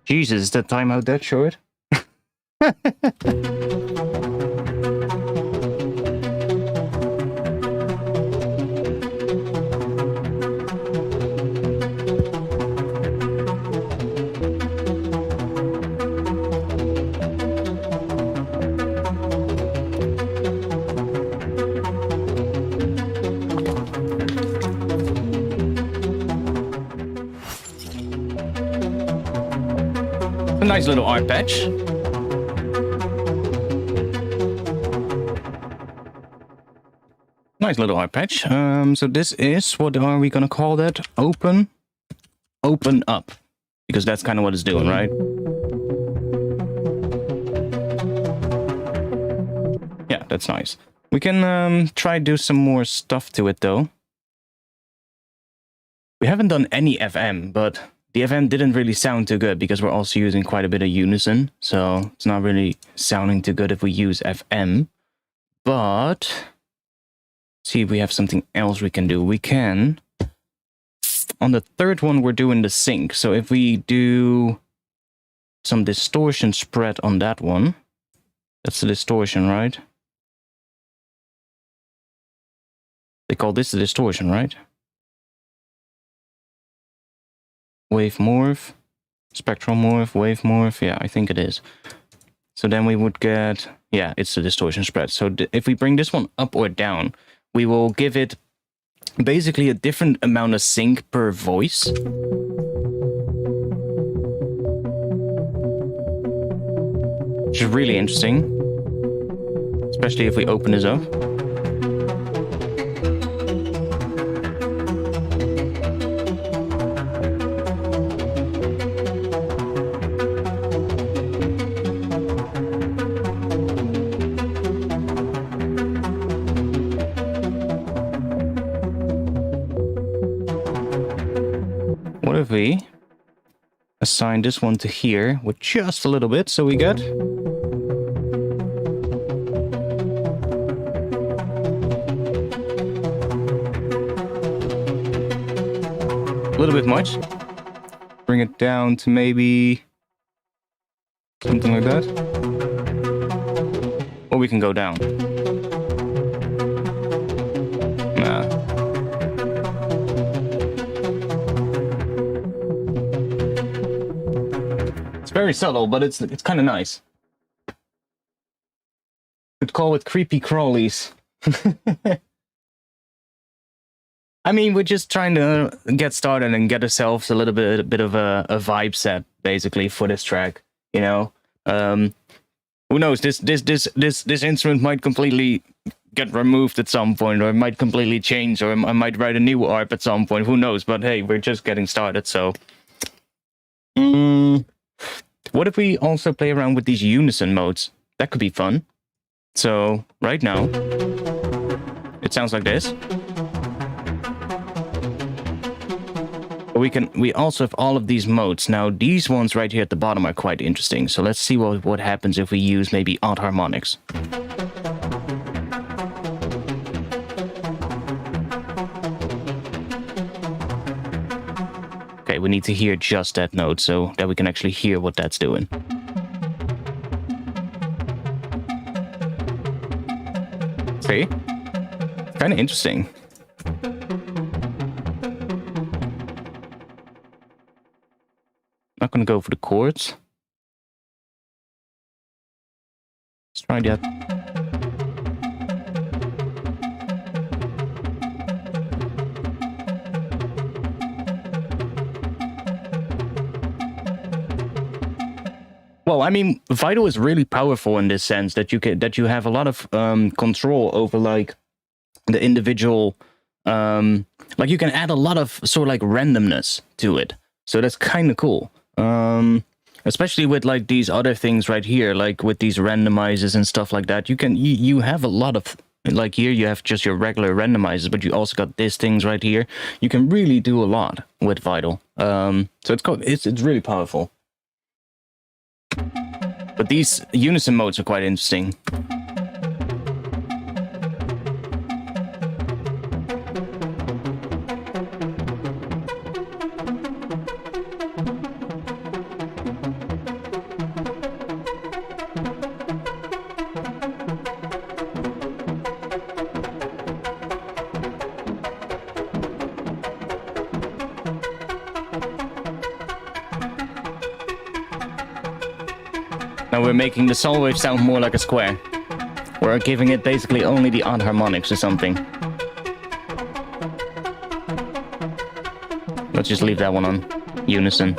Jesus, is the timeout that short? A nice little arpegg. Nice little arpegg. So this is, what are we gonna call that? Open up. Because that's kind of what it's doing, right? Yeah, that's nice. We can try do some more stuff to it though. We haven't done any FM, but the FM didn't really sound too good because we're also using quite a bit of unison. So it's not really sounding too good if we use FM. But see if we have something else we can do. We can, on the third one, we're doing the sync. So if we do some distortion spread on that one, that's the distortion, right? They call this the distortion, right? Wave morph, spectral morph, wave morph. Yeah, I think it is. So then we would get, yeah, it's the distortion spread. So if we bring this one up or down, we will give it basically a different amount of sync per voice. Which is really interesting. Especially if we open this up. What if we assign this one to here with just a little bit, so we get a little bit much. Bring it down to maybe something like that. Or we can go down. Very subtle, but it's kind of nice. Could call it creepy crawlies. I mean, we're just trying to get started and get ourselves a little bit of a vibe set, basically, for this track. You know, who knows? This instrument might completely get removed at some point, or it might completely change, or I might write a new ARP at some point. Who knows? But hey, we're just getting started, so. What if we also play around with these unison modes? That could be fun. So, right now, it sounds like this. But we also have all of these modes. Now, these ones right here at the bottom are quite interesting. So let's see what happens if we use maybe odd harmonics. Okay, we need to hear just that note so that we can actually hear what that's doing. See? Kind of interesting. Not gonna go for the chords. Let's try that. Well, I mean, Vital is really powerful in this sense that you have a lot of control over like the individual, like you can add a lot of sort of like randomness to it. So that's kind of cool. Especially with like these other things right here, like with these randomizers and stuff like that. You have a lot of, like here you have just your regular randomizers, but you also got these things right here. You can really do a lot with Vital. So it's really powerful. But these unison modes are quite interesting. Now we're making the sol wave sound more like a square. We're giving it basically only the odd harmonics or something. Let's just leave that one on unison.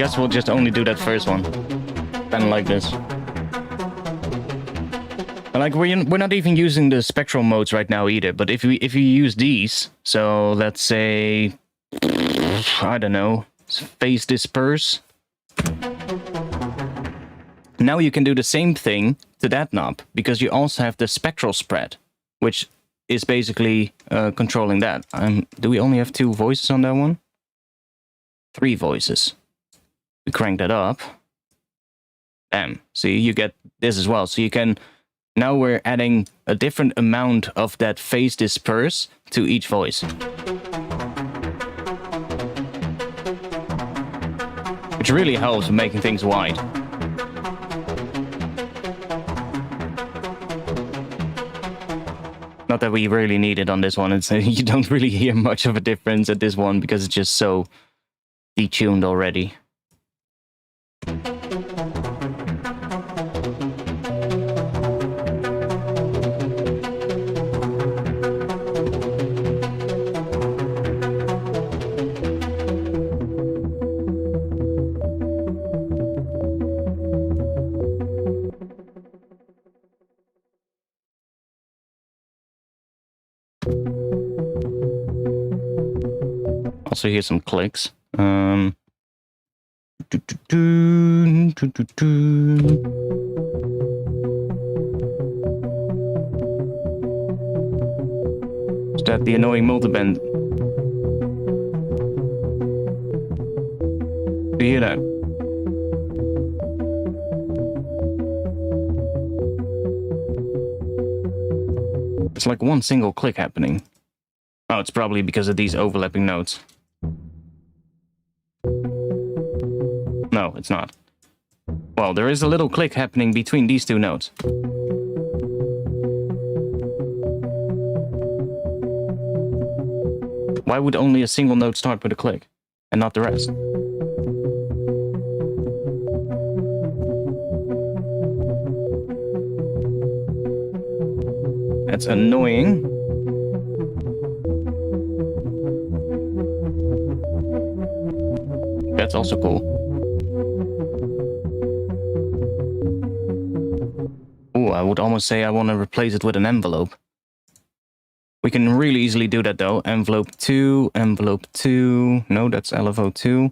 guess we'll just only do that first one. Kind of like this. Like we're not even using the spectral modes right now either. But if you use these, so let's say, I don't know, phase disperse. Now you can do the same thing to that knob because you also have the spectral spread, which is basically controlling that. Do we only have 2 voices on that one? 3 voices. We crank that up. Bam. See, you get this as well. So you can... Now we're adding a different amount of that phase disperse to each voice. Which really helps with making things wide. Not that we really need it on this one. It's, you don't really hear much of a difference at this one because it's just so detuned already. Also hear some clicks. Is that the annoying multiband? Do you hear that? It's like one single click happening. Oh, it's probably because of these overlapping notes. No, it's not. Well, there is a little click happening between these 2 notes. Why would only a single note start with a click and not the rest? That's annoying. That's also cool. Ooh, I would almost say I want to replace it with an envelope. We can really easily do that though. Envelope 2, envelope 2. No, that's LFO 2.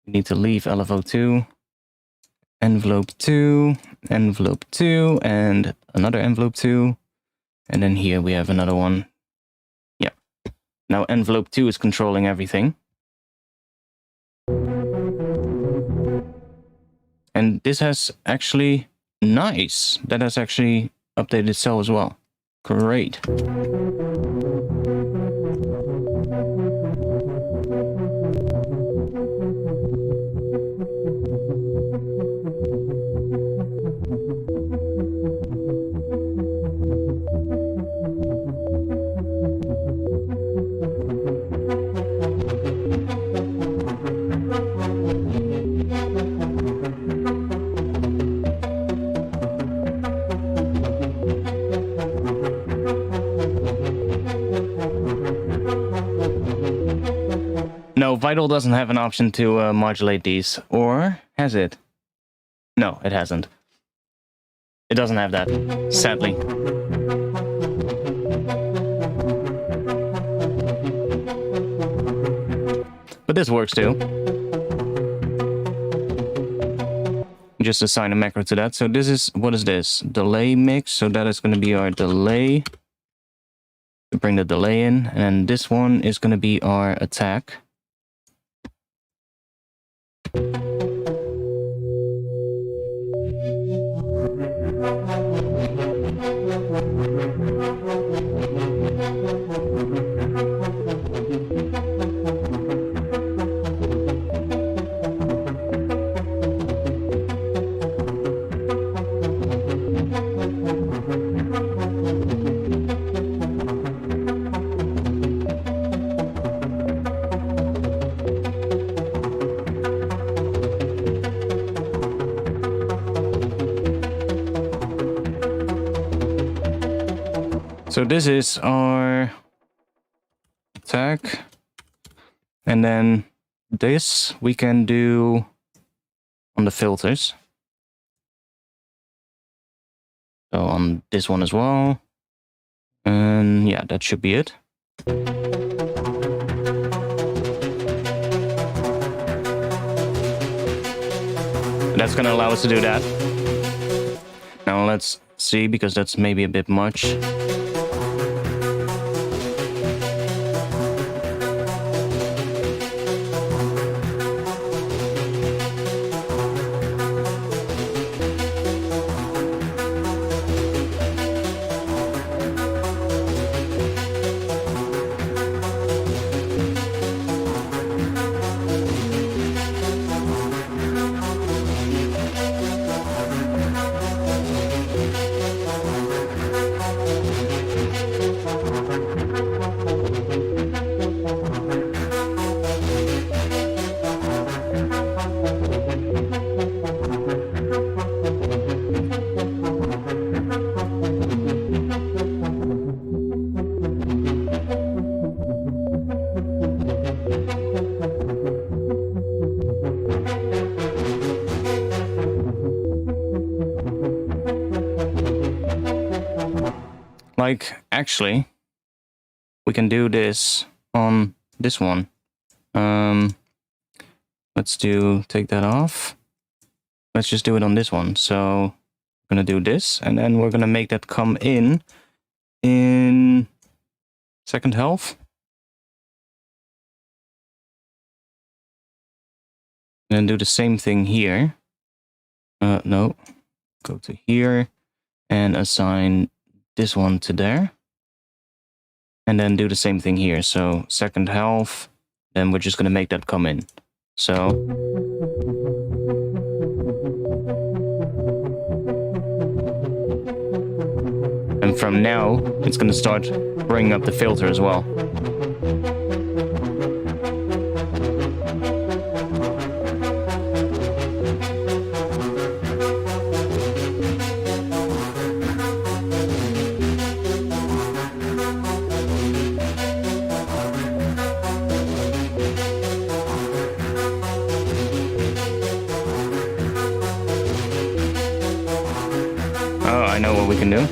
We need to leave LFO 2. Envelope 2, envelope 2, and another envelope 2. And then here we have another one. Yeah. Now envelope 2 is controlling everything. And this has actually... Nice! That has actually updated itself as well. Great. No, Vital doesn't have an option to modulate these. Or has it? No, it hasn't. It doesn't have that, sadly. But this works too. Just assign a macro to that. So this is, what is this? Delay mix. So that is going to be our delay. To bring the delay in. And this one is going to be our attack. So this is our attack. And then this we can do on the filters. So on this one as well. And yeah, that should be it. That's going to allow us to do that. Now let's see, because that's maybe a bit much. Like, actually, we can do this on this one. Let's take that off. Let's just do it on this one. So we're gonna do this, and then we're gonna make that come in second half. And then do the same thing here. No, go to here and assign this one to there. And then do the same thing here. So second half, then we're just going to make that come in. So and from now, it's going to start bringing up the filter as well. Oh, I know what we can do.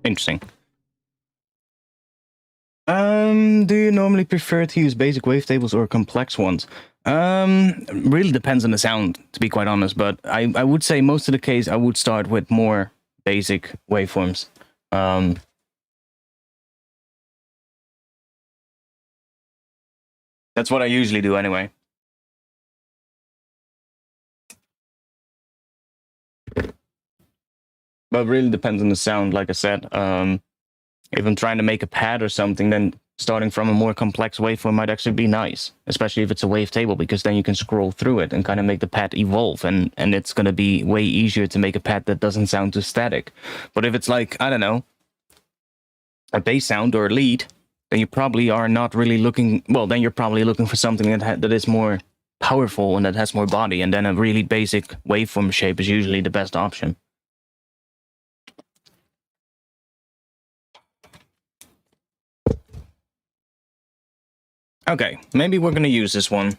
Interesting. Do you normally prefer to use basic wavetables or complex ones? Really depends on the sound, to be quite honest, but I would say most of the case I would start with more basic waveforms. That's what I usually do anyway. But it really depends on the sound, like I said. If I'm trying to make a pad or something, then starting from a more complex waveform might actually be nice, especially if it's a wavetable, because then you can scroll through it and kind of make the pad evolve, and it's going to be way easier to make a pad that doesn't sound too static. But if it's like, I don't know, a bass sound or a lead, then you probably are not really looking, well, then you're probably looking for something that is more powerful and that has more body, and then a really basic waveform shape is usually the best option. Okay, maybe we're gonna use this one.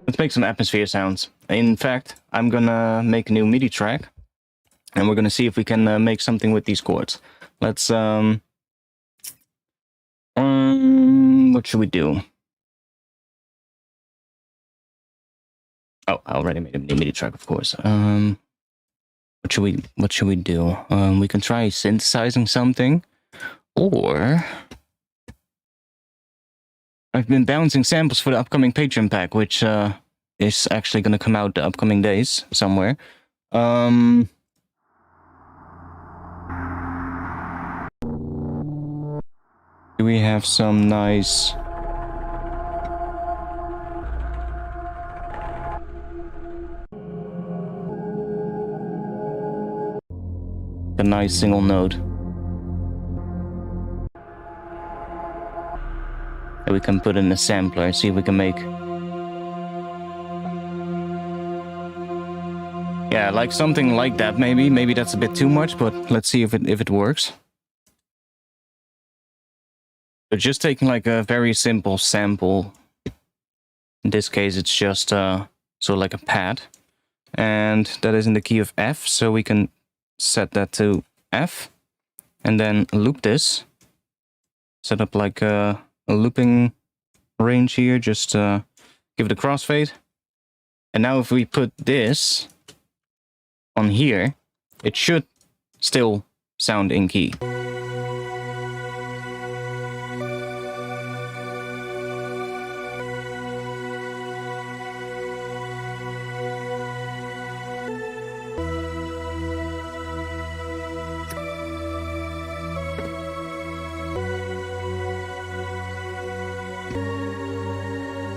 Let's make some atmosphere sounds. In fact, I'm gonna make a new MIDI track, and we're gonna see if we can make something with these chords. Let's what should we do? Oh, I already made a new MIDI track, of course. What should we do? We can try synthesizing something, or I've been bouncing samples for the upcoming Patreon pack, which is actually going to come out the upcoming days somewhere. Do we have some nice... a nice single note that we can put in a sampler, see if we can make... Yeah, like something like that, maybe. Maybe that's a bit too much, but let's see if it works. So just taking like a very simple sample. In this case, it's just sort of like a pad. And that is in the key of F, so we can set that to F. And then loop this. Set up like a looping range here, just give it a crossfade. And now if we put this on here, it should still sound in key.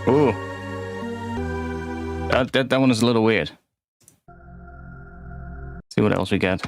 Ooh. That one is a little weird. See what else we get.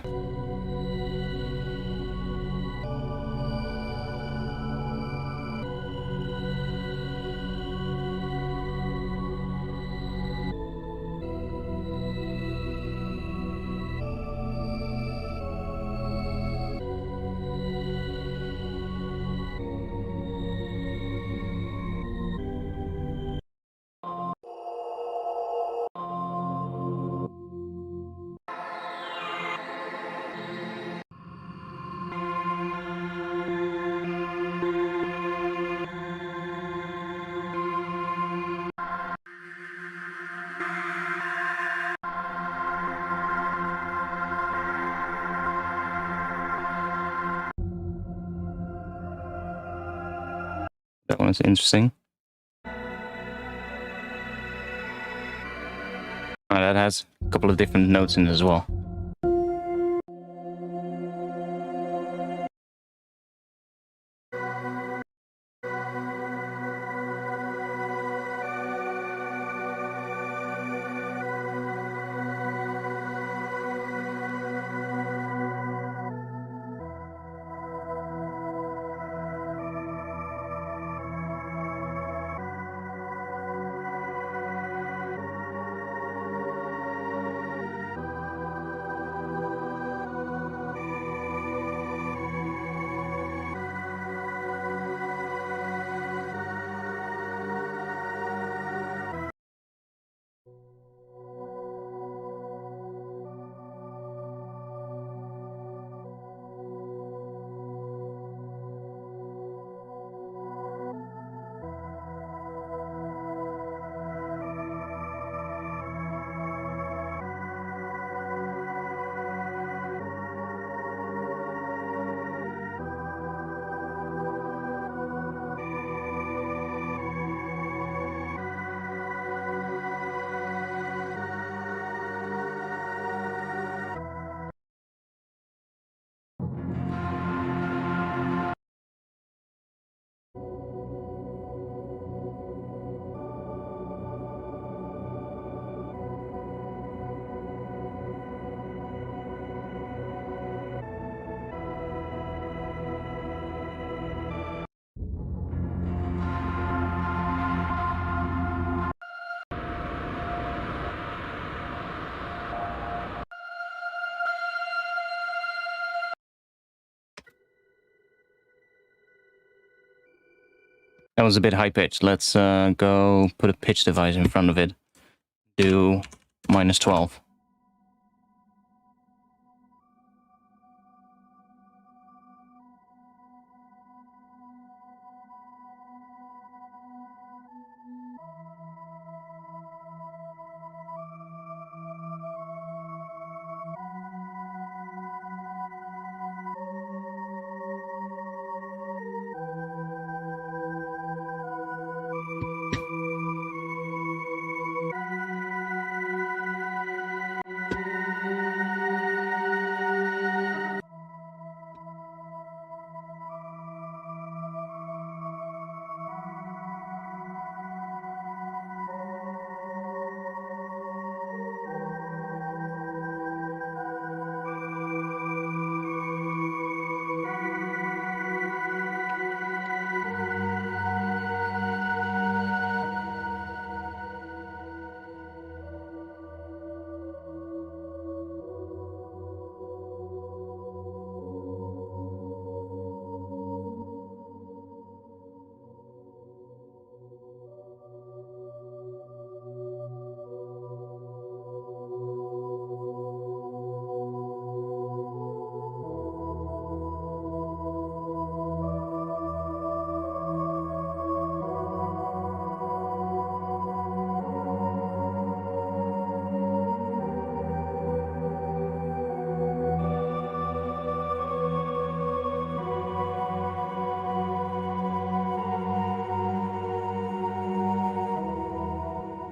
That one is interesting. That has a couple of different notes in it as well. was a bit high pitched. Let's go put a pitch device in front of it. Do -12.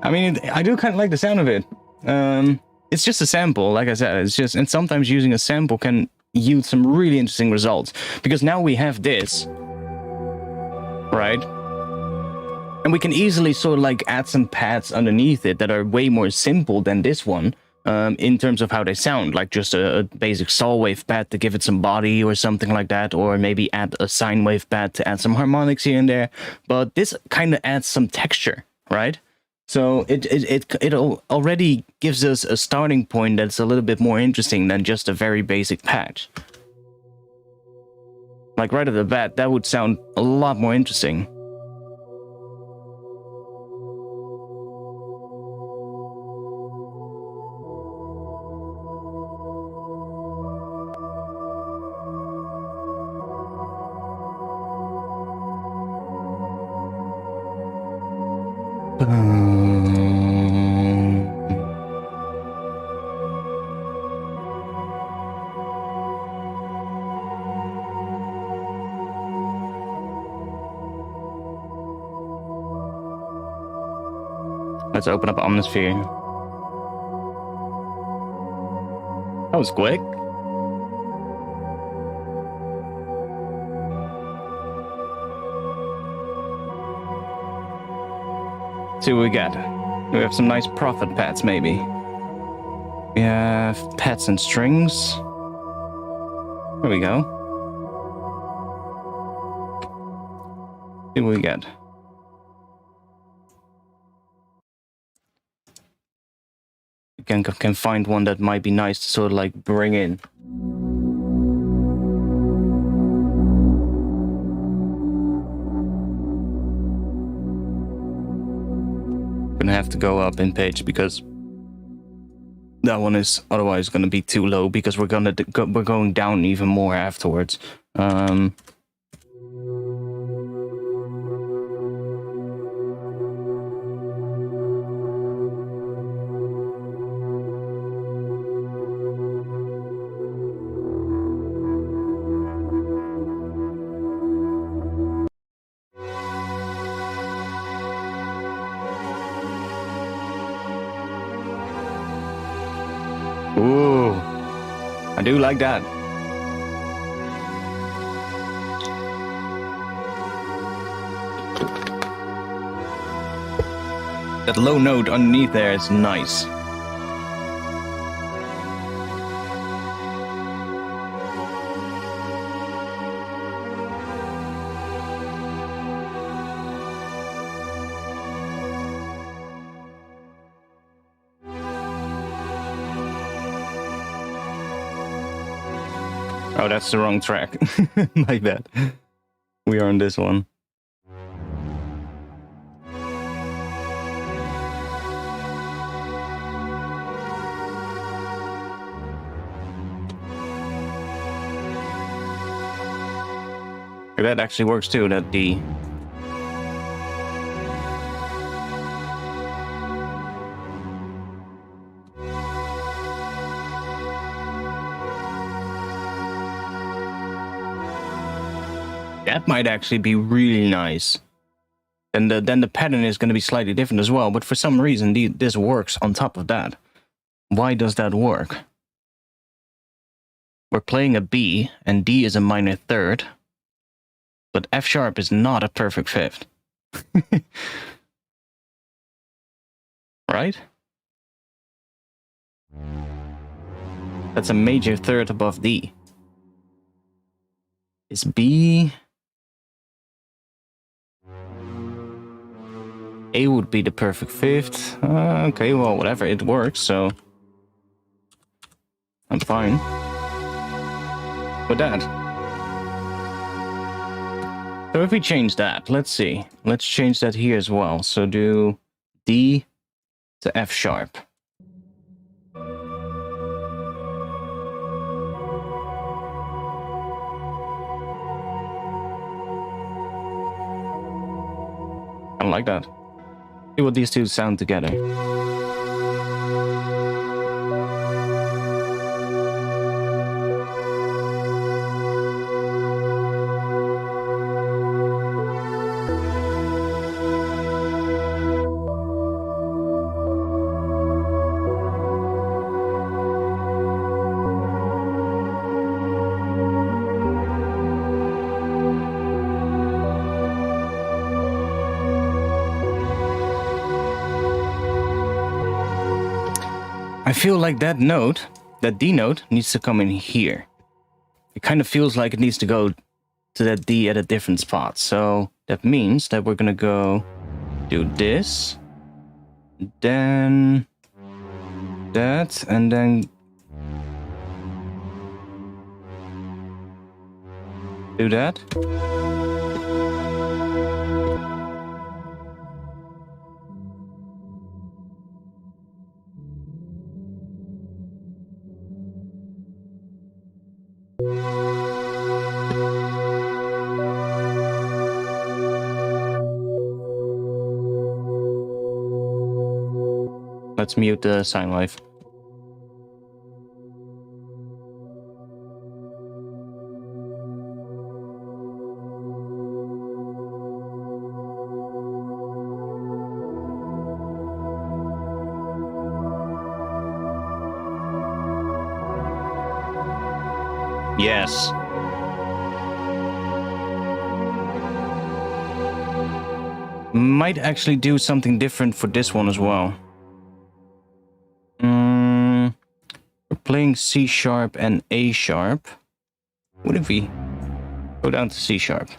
I mean, I do kind of like the sound of it. It's just a sample, like I said. It's just, and sometimes using a sample can yield some really interesting results. Because now we have this, right? And we can easily sort of like add some pads underneath it that are way more simple than this one. In terms of how they sound, like just a basic saw wave pad to give it some body or something like that, or maybe add a sine wave pad to add some harmonics here and there. But this kind of adds some texture, right? So it already gives us a starting point that's a little bit more interesting than just a very basic patch. Like right off the bat, that would sound a lot more interesting. Let's open up Omnisphere. That was quick. See what we got. We have some nice profit pads, maybe. We have pads and strings. There we go. See what we got. Can find one that might be nice to sort of like bring in. Gonna have to go up in pitch because that one is otherwise gonna be too low because we're going down even more afterwards. Ooh, I do like that. That low note underneath there is nice. Oh, that's the wrong track. Like that. We are on this one. that actually works too, that D. That might actually be really nice. And then the pattern is going to be slightly different as well, but for some reason this works on top of that. Why does that work? We're playing a B, and D is a minor third, but F sharp is not a perfect fifth. Right? That's a major third above D. Is B... A would be the perfect fifth. Okay, well, whatever, it works, so... I'm fine with that. So if we change that, let's see. Let's change that here as well. So do D to F sharp. I like that. See what these two sound together. I feel like that note, that D note, needs to come in here. It kind of feels like it needs to go to that D at a different spot. So that means that we're gonna go do this, then that, and then do that. Let's mute the sine wave. Yes. Might actually do something different for this one as well. We're playing C sharp and A sharp. What if we go down to C sharp?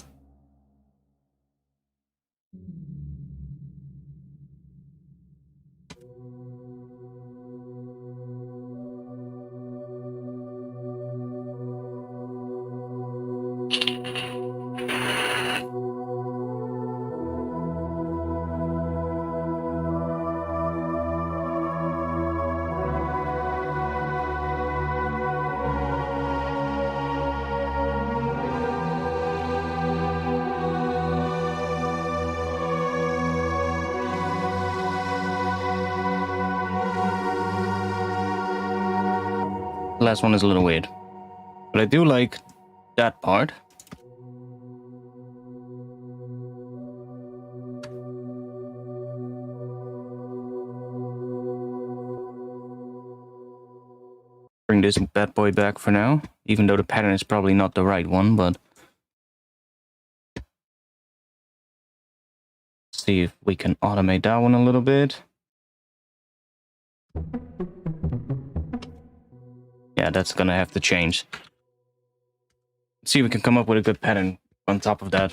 The last one is a little weird, but I do like that part. Bring this bad boy back for now, even though the pattern is probably not the right one, but see if we can automate that one a little bit. Yeah, that's gonna have to change. Let's see if we can come up with a good pattern on top of that.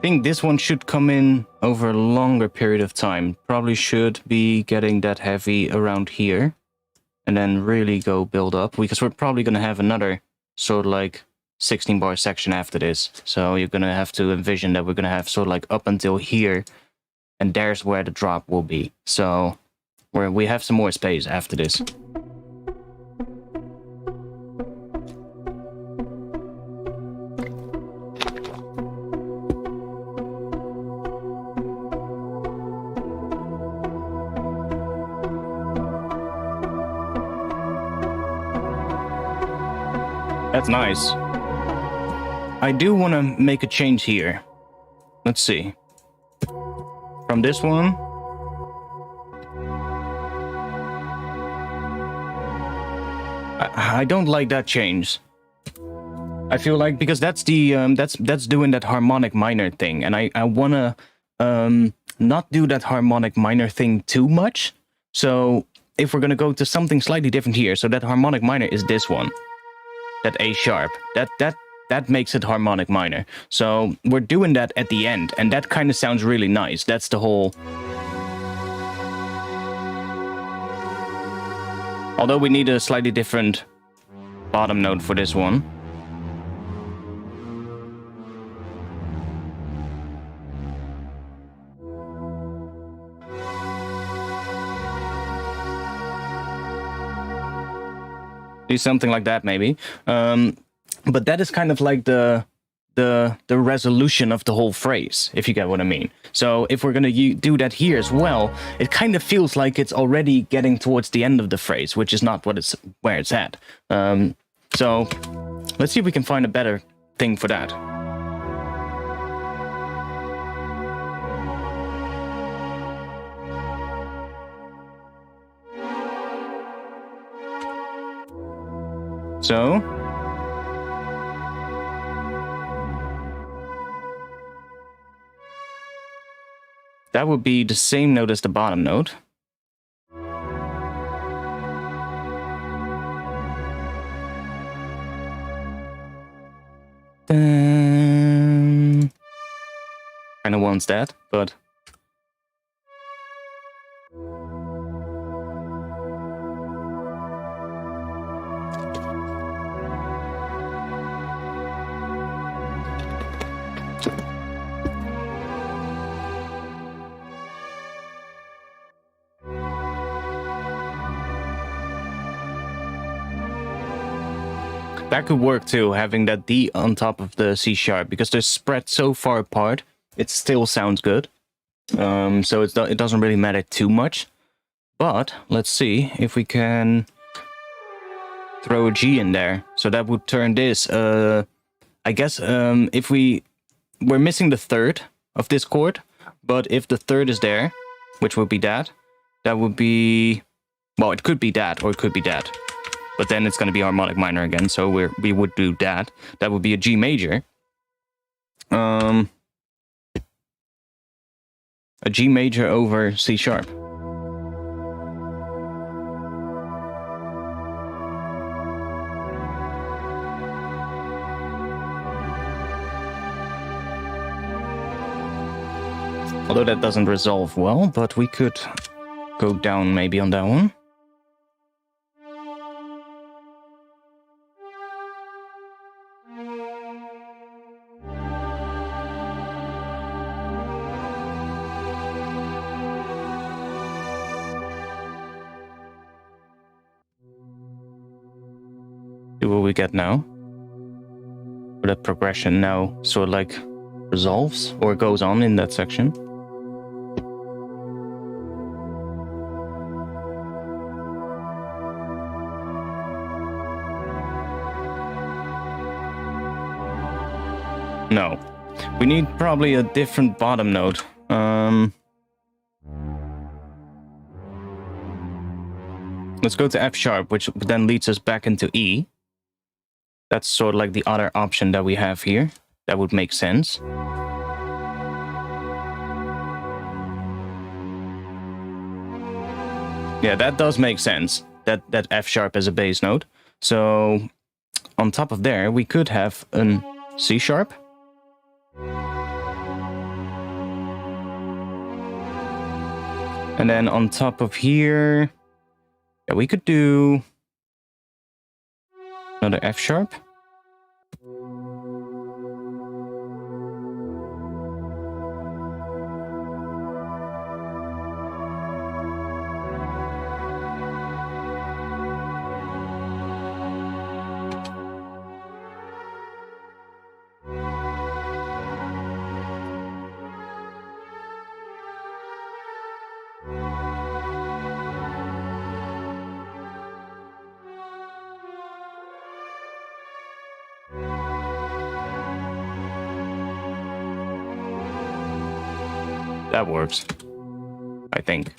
think this one should come in over a longer period of time. Probably should be getting that heavy around here. And then really go build up. Because we're probably going to have another sort of like 16 bar section after this. So you're going to have to envision that we're going to have sort of like up until here. And there's where the drop will be. So we have some more space after this. That's nice. I do want to make a change here. Let's see. From this one. I don't like that change. I feel like because that's the that's doing that harmonic minor thing, and I wanna not do that harmonic minor thing too much. So if we're gonna go to something slightly different here, so that harmonic minor is this one. That A sharp, that makes it harmonic minor. So we're doing that at the end, and that kind of sounds really nice. That's the whole. Although we need a slightly different bottom note for this one. Do something like that, maybe. But that is kind of like the resolution of the whole phrase, if you get what I mean. So if we're going to do that here as well, it kind of feels like it's already getting towards the end of the phrase, which is not where it's at. So let's see if we can find a better thing for that. So that would be the same note as the bottom note. Kind of wants that, but that could work too, having that D on top of the C sharp, because they're spread so far apart, it still sounds good. So it doesn't really matter too much. But let's see if we can throw a G in there. So that would turn this, I guess, if we're missing the third of this chord, but if the third is there, which would be that would be, well, it could be that, or it could be that. But then it's going to be harmonic minor again, so we would do that. That would be a G major. A G major over C sharp. Although that doesn't resolve well, but we could go down maybe on that one. See what we get now. Where that progression now sort of like resolves or goes on in that section. No. We need probably a different bottom note. Let's go to F sharp, which then leads us back into E. That's sort of like the other option that we have here. That would make sense. Yeah, that does make sense. That F sharp as a bass note. So on top of there, we could have an C sharp. And then on top of here, yeah, we could do another F sharp. That works, I think.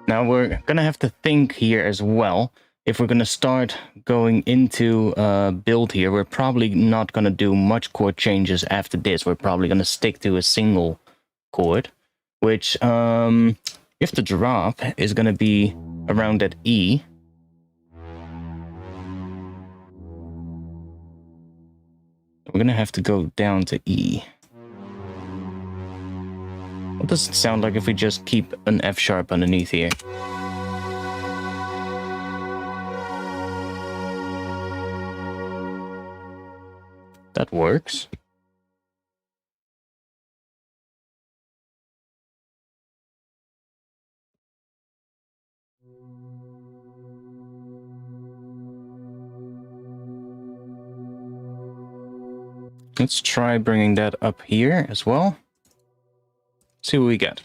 Now we're gonna have to think here as well. If we're gonna start going into build here, we're probably not gonna do much chord changes after this. We're probably gonna stick to a single chord, which if the drop is gonna be around at E, we're gonna have to go down to E. What does it sound like if we just keep an F sharp underneath here? That works. Let's try bringing that up here as well. See what we get.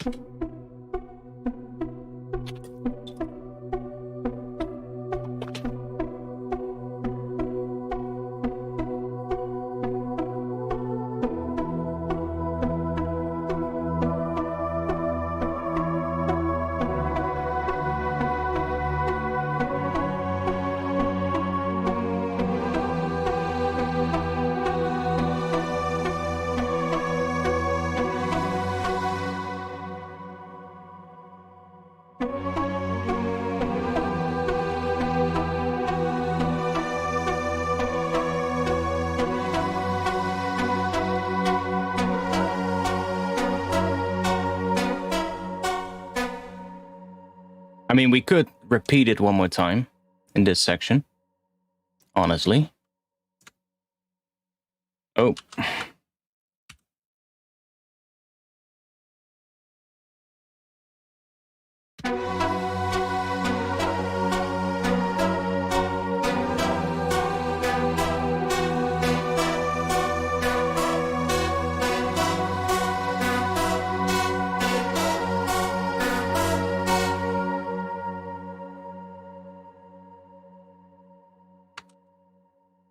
I mean, we could repeat it one more time in this section, honestly. Oh.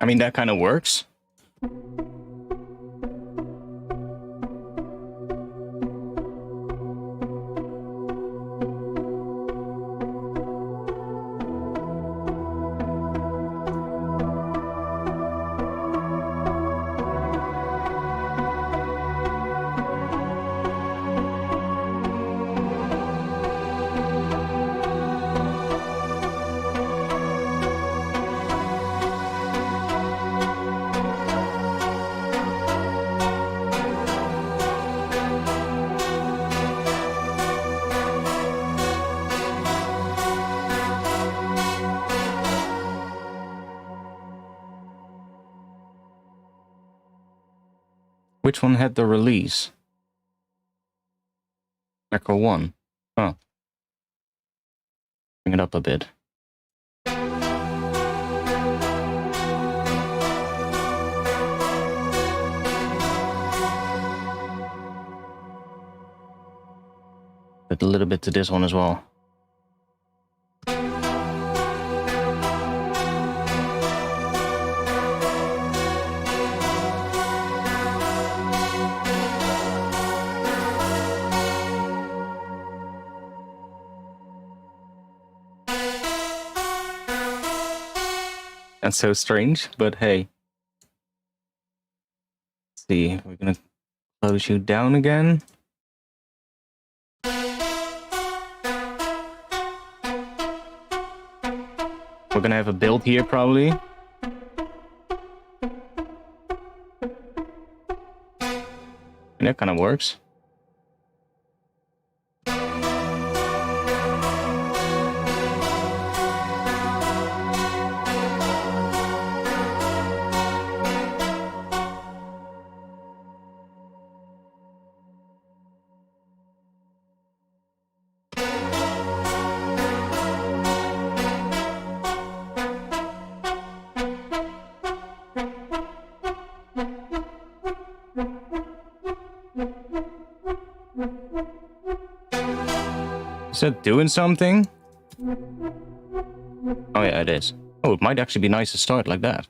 I mean, that kind of works. Which one had the release? Echo 1. Oh. Bring it up a bit. Add a little bit to this one as well. That's so strange, but hey. Let's see, we're gonna close you down again. We're gonna have a build here probably. And that kind of works. Is that doing something? Oh yeah, it is. Oh, it might actually be nice to start like that.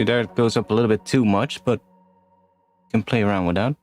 There it goes up a little bit too much, but you can play around with that.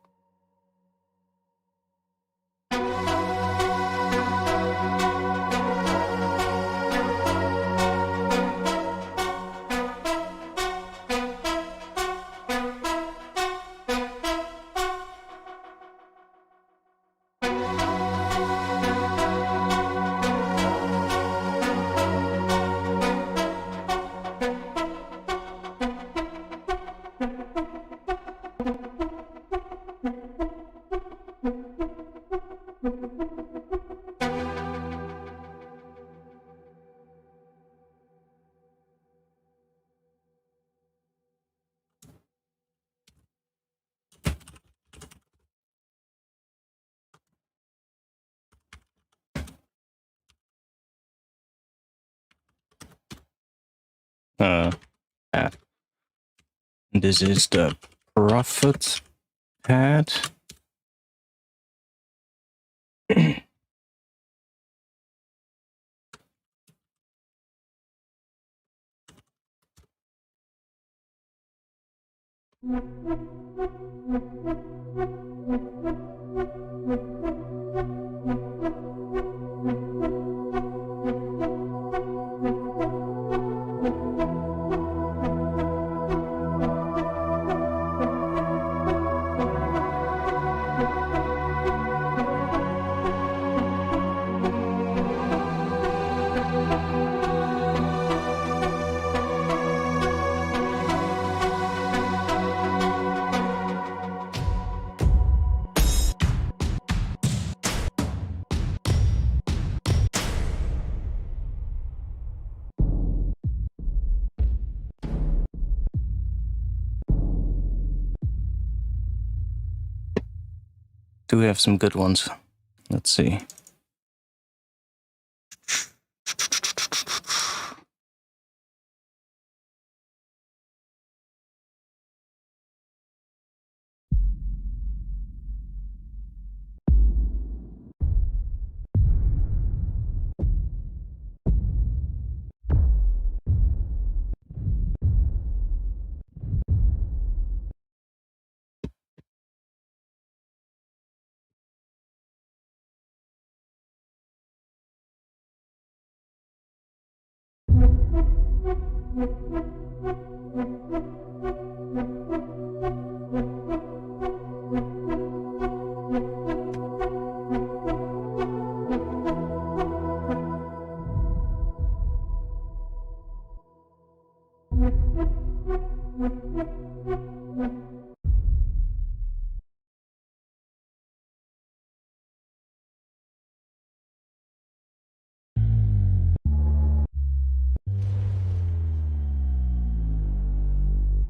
Yeah. This is the Prophet pad. Do we have some good ones? Let's see.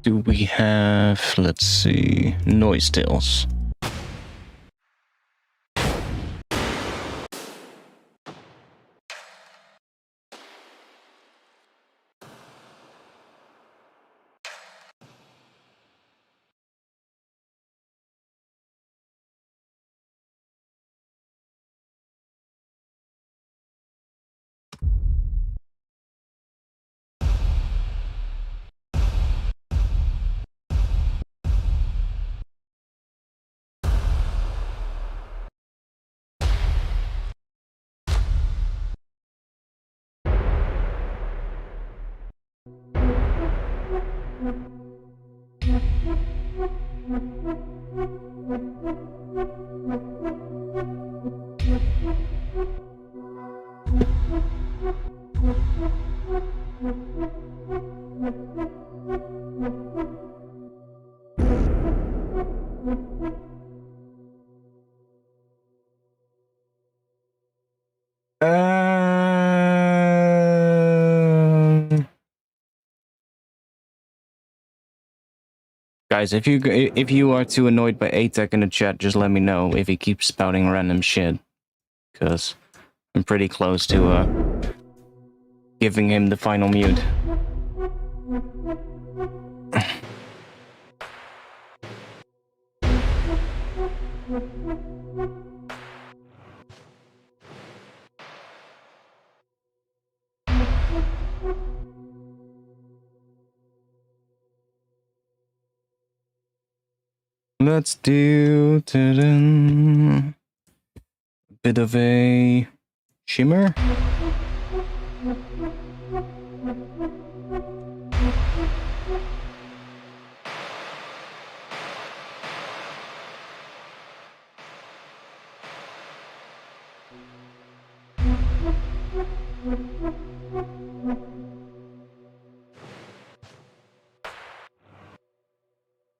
Do we have, let's see, noise tails? Guys, if you are too annoyed by ATEC in the chat, just let me know if he keeps spouting random shit, because I'm pretty close to giving him the final mute. Let's do a bit of a shimmer.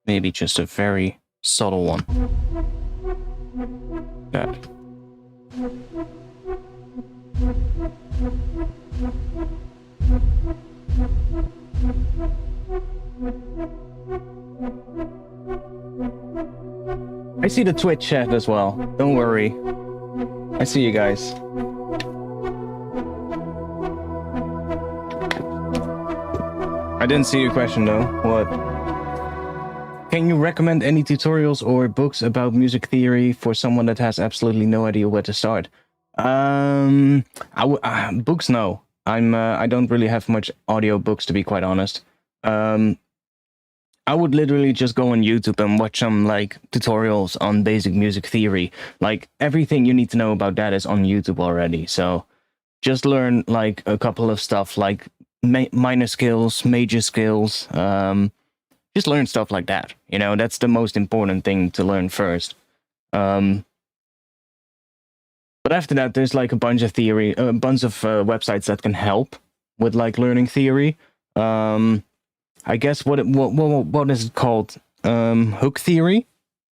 Maybe just a very subtle one. That. I see the Twitch chat as well. Don't worry. I see you guys. I didn't see your question though. What? Can you recommend any tutorials or books about music theory for someone that has absolutely no idea where to start? Books, no. I don't really have much audio books, to be quite honest. I would literally just go on YouTube and watch some like tutorials on basic music theory. Like everything you need to know about that is on YouTube already. So just learn like a couple of stuff like minor scales, major scales. Just learn stuff like that. You know, that's the most important thing to learn first. But after that, there's like a bunch of websites that can help with like learning theory. I guess what is it called? Hook theory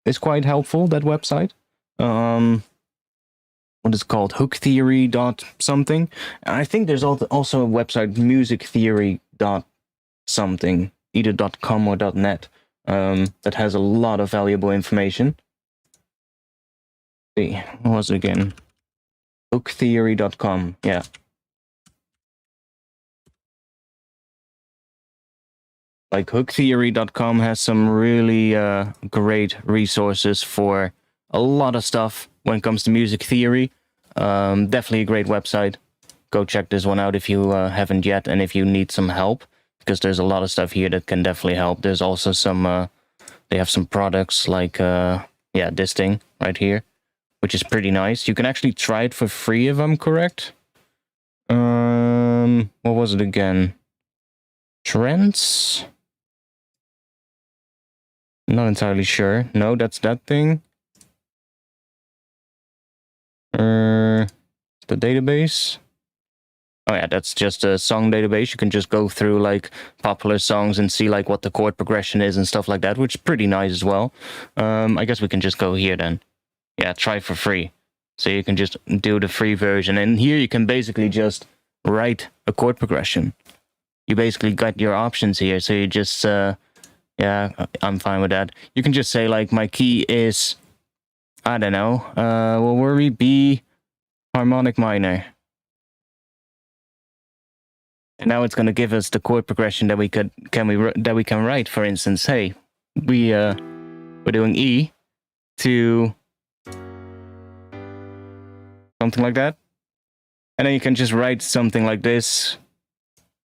is quite helpful. That website. What is it called? Hook theory dot something. I think there's also a website, music theory dot something, either .com or .net, that has a lot of valuable information. See, what was it again? Booktheory.com. Yeah. Like hooktheory.com has some really great resources for a lot of stuff when it comes to music theory. Definitely a great website. Go check this one out if you haven't yet, and if you need some help, because there's a lot of stuff here that can definitely help. There's also some, they have some products like, yeah, this thing right here, which is pretty nice. You can actually try it for free if I'm correct. What was it again? Trends? Not entirely sure. No, that's that thing. The database. Oh yeah, that's just a song database. You can just go through like popular songs and see like what the chord progression is and stuff like that, which is pretty nice as well. I guess we can just go here then. Yeah, try for free. So you can just do the free version. And here you can basically just write a chord progression. You basically got your options here. So you just, yeah, I'm fine with that. You can just say like my key is, I don't know, will worry B harmonic minor. And now it's going to give us the chord progression that we can write. For instance, hey, we're doing E to something like that, and then you can just write something like this,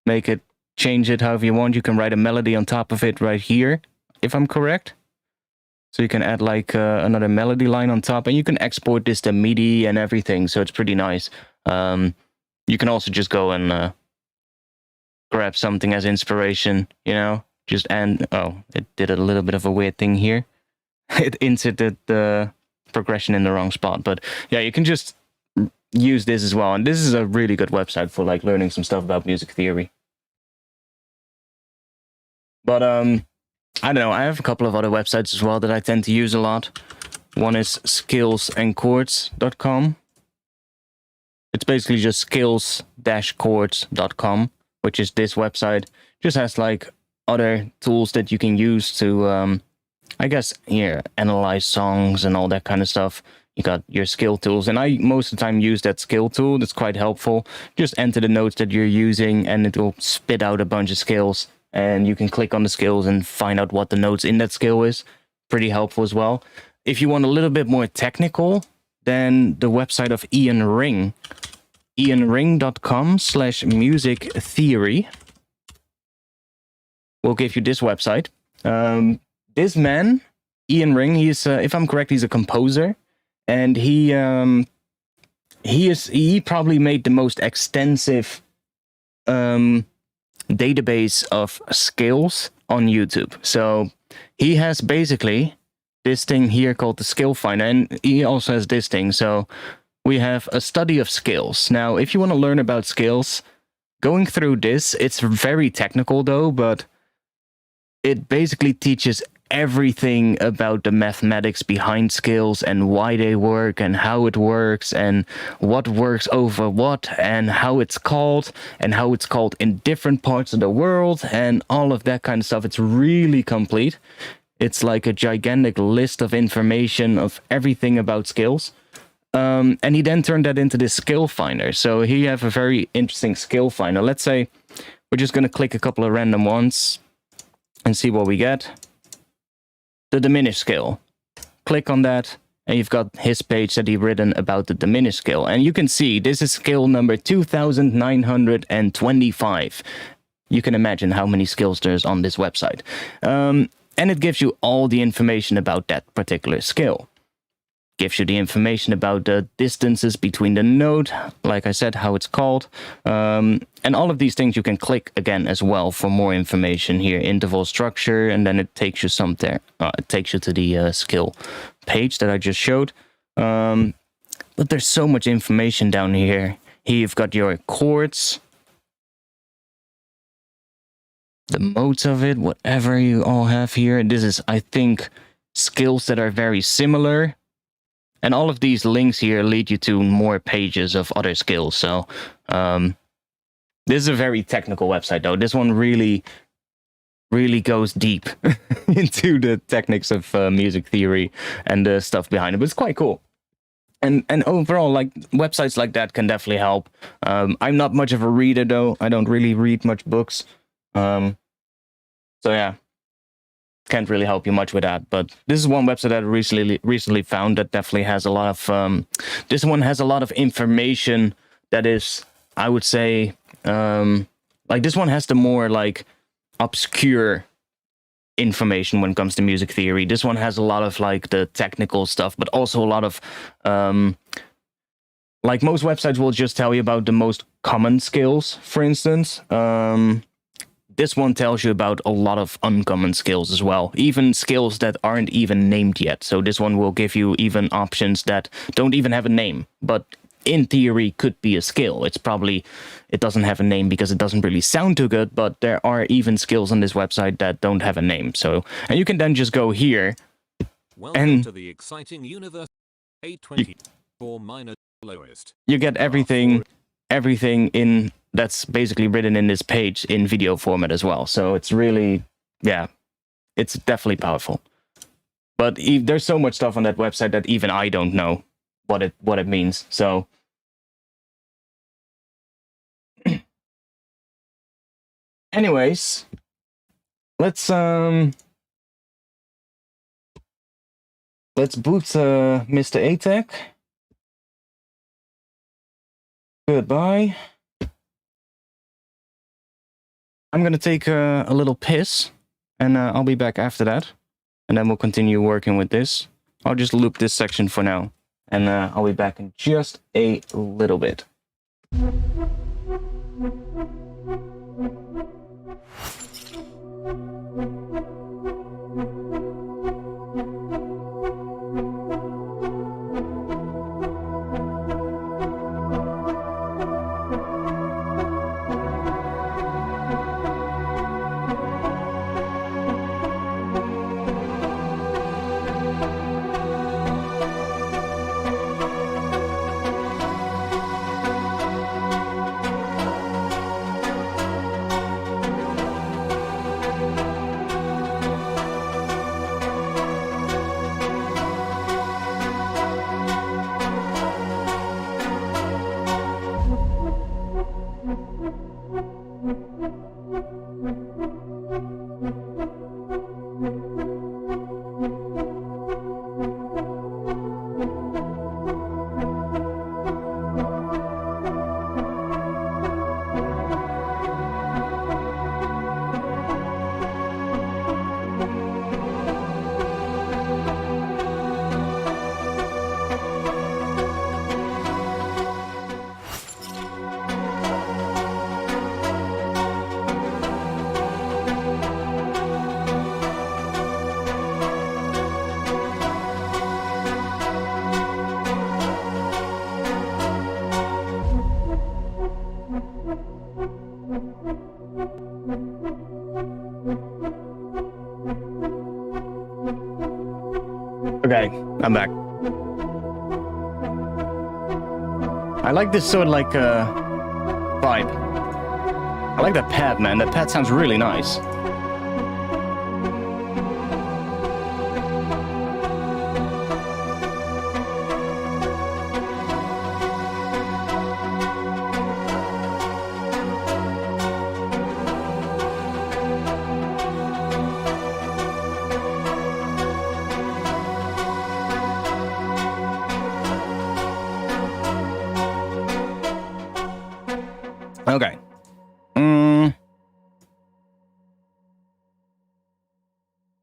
make it, change it however you want. You can write a melody on top of it right here, if I'm correct. So you can add like another melody line on top, and you can export this to MIDI and everything. So it's pretty nice. You can also just go and grab something as inspiration, you know, just oh, it did a little bit of a weird thing here. It inserted the progression in the wrong spot, but yeah, you can just use this as well. And this is a really good website for like learning some stuff about music theory. But I don't know, I have a couple of other websites as well that I tend to use a lot. One is skillsandchords.com. It's basically just skills-chords.com, which is this website. Just has like other tools that you can use to, I guess, here, analyze songs and all that kind of stuff. You got your skill tools, and I most of the time use that skill tool. That's quite helpful. Just enter the notes that you're using, and it will spit out a bunch of skills, and you can click on the skills and find out what the notes in that skill is. Pretty helpful as well. If you want a little bit more technical, then the website of Ian Ring, ianring.com/music theory, will give you this website. This man, Ian Ring, he's, if I'm correct, he's a composer, and he probably made the most extensive database of skills on YouTube. So he has basically this thing here called the skill finder, and he also has this thing. So we have a study of skills. Now, if you want to learn about skills, going through this, it's very technical though, but it basically teaches everything about the mathematics behind skills and why they work and how it works and what works over what and how it's called in different parts of the world and all of that kind of stuff. It's really complete. It's like a gigantic list of information of everything about skills. And he then turned that into this skill finder. So he have a very interesting skill finder. Let's say we're just going to click a couple of random ones and see what we get. The diminished scale. Click on that, and you've got his page that he written about the diminished scale. And you can see this is scale number 2925. You can imagine how many skills there's on this website. And it gives you all the information about that particular scale. Gives you the information about the distances between the note, like I said, how it's called. And all of these things you can click again as well for more information here. Interval structure, and then it takes you somewhere. It takes you to the skill page that I just showed. But there's so much information down here. Here you've got your chords, the modes of it, whatever you all have here. This is, I think, skills that are very similar. And all of these links here lead you to more pages of other skills. So this is a very technical website, though. This one really, really goes deep into the techniques of music theory and the stuff behind it. But it's quite cool. And overall, like, websites like that can definitely help. I'm not much of a reader though. I don't really read much books. So yeah, can't really help you much with that. But this is one website that I recently found that definitely has a lot of this one has a lot of information that is, I would say, like, this one has the more like obscure information when it comes to music theory. This one has a lot of like the technical stuff, but also a lot of like, most websites will just tell you about the most common skills, for instance. This one tells you about a lot of uncommon skills as well, even skills that aren't even named yet. So this one will give you even options that don't even have a name, but in theory could be a skill. It doesn't have a name because it doesn't really sound too good, but there are even skills on this website that don't have a name. So, and you can then just go here. Welcome to the exciting universe. 824 minor lowest. You get everything in that's basically written in this page in video format as well. So it's really, yeah, it's definitely powerful. But there's so much stuff on that website that even I don't know what it means. So anyways, let's boot Mr. A-Tech. Goodbye. I'm gonna take a little piss, and I'll be back after that, and then we'll continue working with this. I'll just loop this section for now, and I'll be back in just a little bit. Okay, I'm back. I like this sort of like vibe. I like that pad, man. That pad sounds really nice. Okay.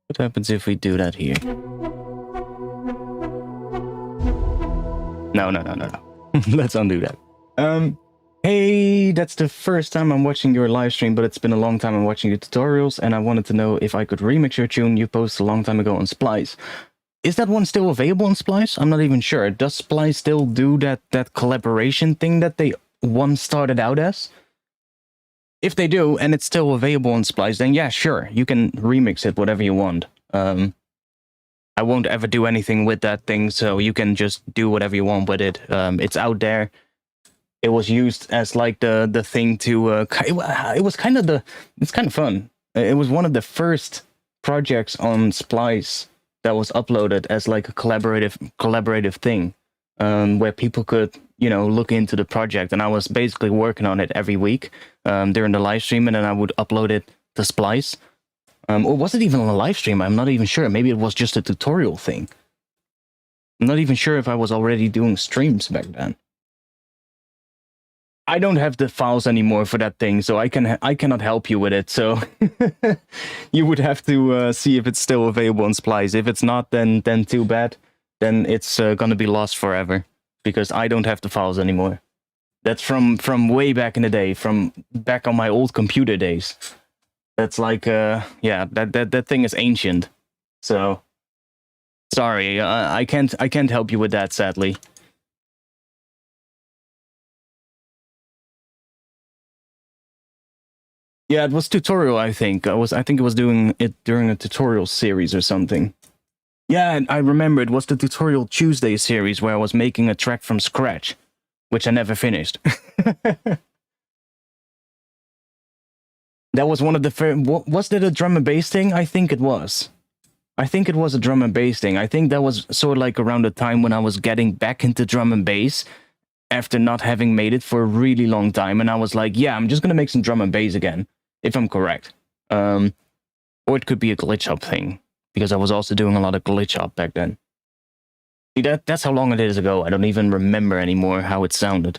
What happens if we do that here? No. Let's undo that. Hey, that's the first time I'm watching your live stream, but it's been a long time I'm watching your tutorials, and I wanted to know if I could remix your tune you posted a long time ago on Splice. Is that one still available on Splice? I'm not even sure. Does Splice still do that collaboration thing that they once started out as? If they do, and it's still available on Splice, then yeah, sure, you can remix it whatever you want. I won't ever do anything with that thing, so you can just do whatever you want with it. It's out there. It was used as like the thing to. It was kind of it's kind of fun. It was one of the first projects on Splice that was uploaded as like a collaborative thing. where people could, you know, look into the project. And I was basically working on it every week during the live stream, and then I would upload it to Splice. Or was it even on a live stream? I'm not even sure. Maybe it was just a tutorial thing. I'm not even sure if I was already doing streams back then. I don't have the files anymore for that thing, so I cannot help you with it. So you would have to see if it's still available on Splice. If it's not, then too bad. Then it's gonna be lost forever because I don't have the files anymore. That's from way back in the day, from back on my old computer days. That's like yeah, that thing is ancient. So sorry, I can't help you with that, sadly. Yeah, it was tutorial, I think. I think it was doing it during a tutorial series or something. Yeah, I remember it was the Tutorial Tuesday series where I was making a track from scratch, which I never finished. That was one of the first... Was that a drum and bass thing? I think it was. I think it was a drum and bass thing. I think that was sort of like around the time when I was getting back into drum and bass after not having made it for a really long time. And I was like, yeah, I'm just going to make some drum and bass again, if I'm correct. Or it could be a glitch up thing, because I was also doing a lot of glitch up back then. See, that's how long it is ago. I don't even remember anymore how it sounded.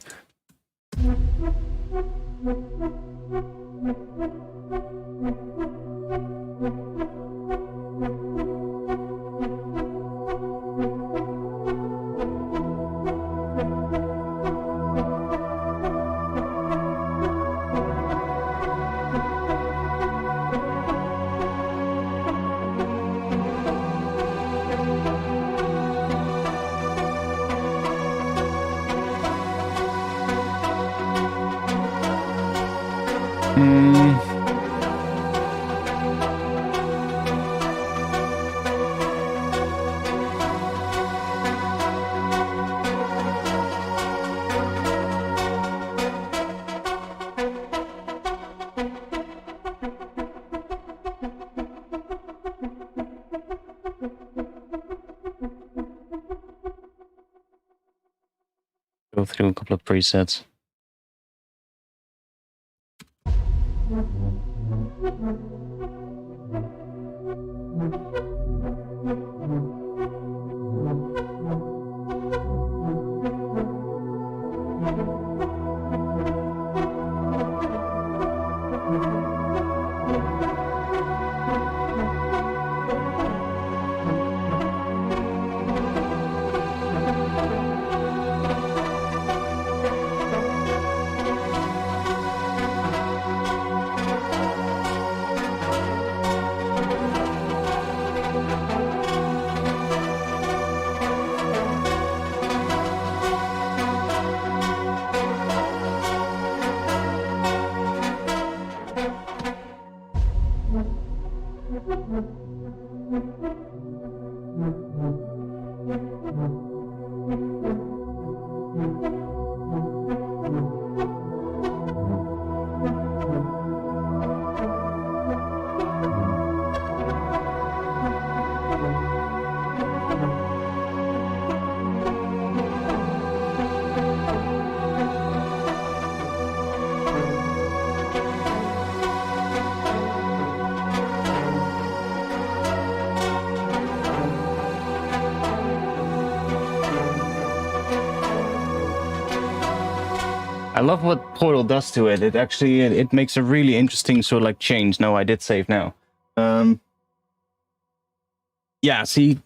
Go through a couple of presets. I love what Portal does to it. It actually it makes a really interesting sort of like change. No, I did save now. Yeah, see,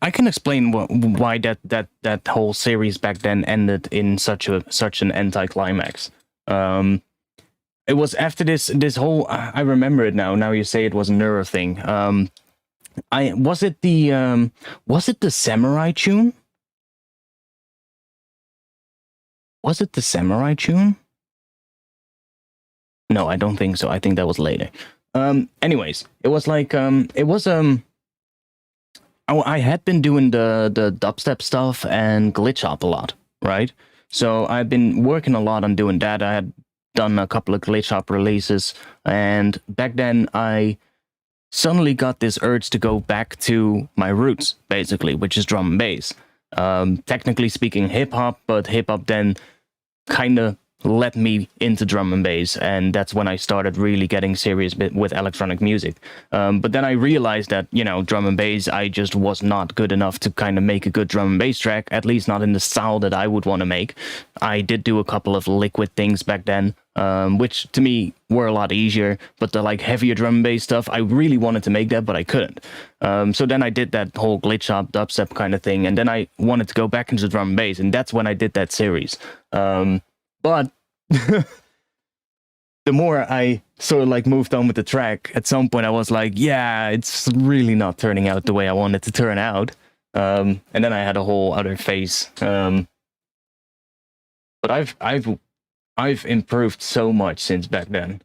I can explain why that whole series back then ended in such an anticlimax. It was after this whole. I remember it now. Now you say it was a Neuro thing. Was it the Samurai tune? Was it the Samurai tune? No, I don't think so. I think that was later. Anyways, it was like I had been doing the dubstep stuff and glitch up a lot, right? So I've been working a lot on doing that. I had done a couple of glitch up releases, and back then I suddenly got this urge to go back to my roots, basically, which is drum and bass. technically speaking hip hop, but hip hop then kind of led me into drum and bass, and that's when I started really getting serious with electronic music. But then I realized that, you know, drum and bass, I just was not good enough to kind of make a good drum and bass track, at least not in the style that I would want to make. I did do a couple of liquid things back then, which to me were a lot easier, but the like heavier drum and bass stuff, I really wanted to make that, but I couldn't. So then I did that whole glitch hop dubstep kind of thing, and then I wanted to go back into drum and bass, and that's when I did that series. But the more I sort of like moved on with the track, at some point I was like, yeah, it's really not turning out the way I wanted to turn out. And then I had a whole other phase. But I've improved so much since back then.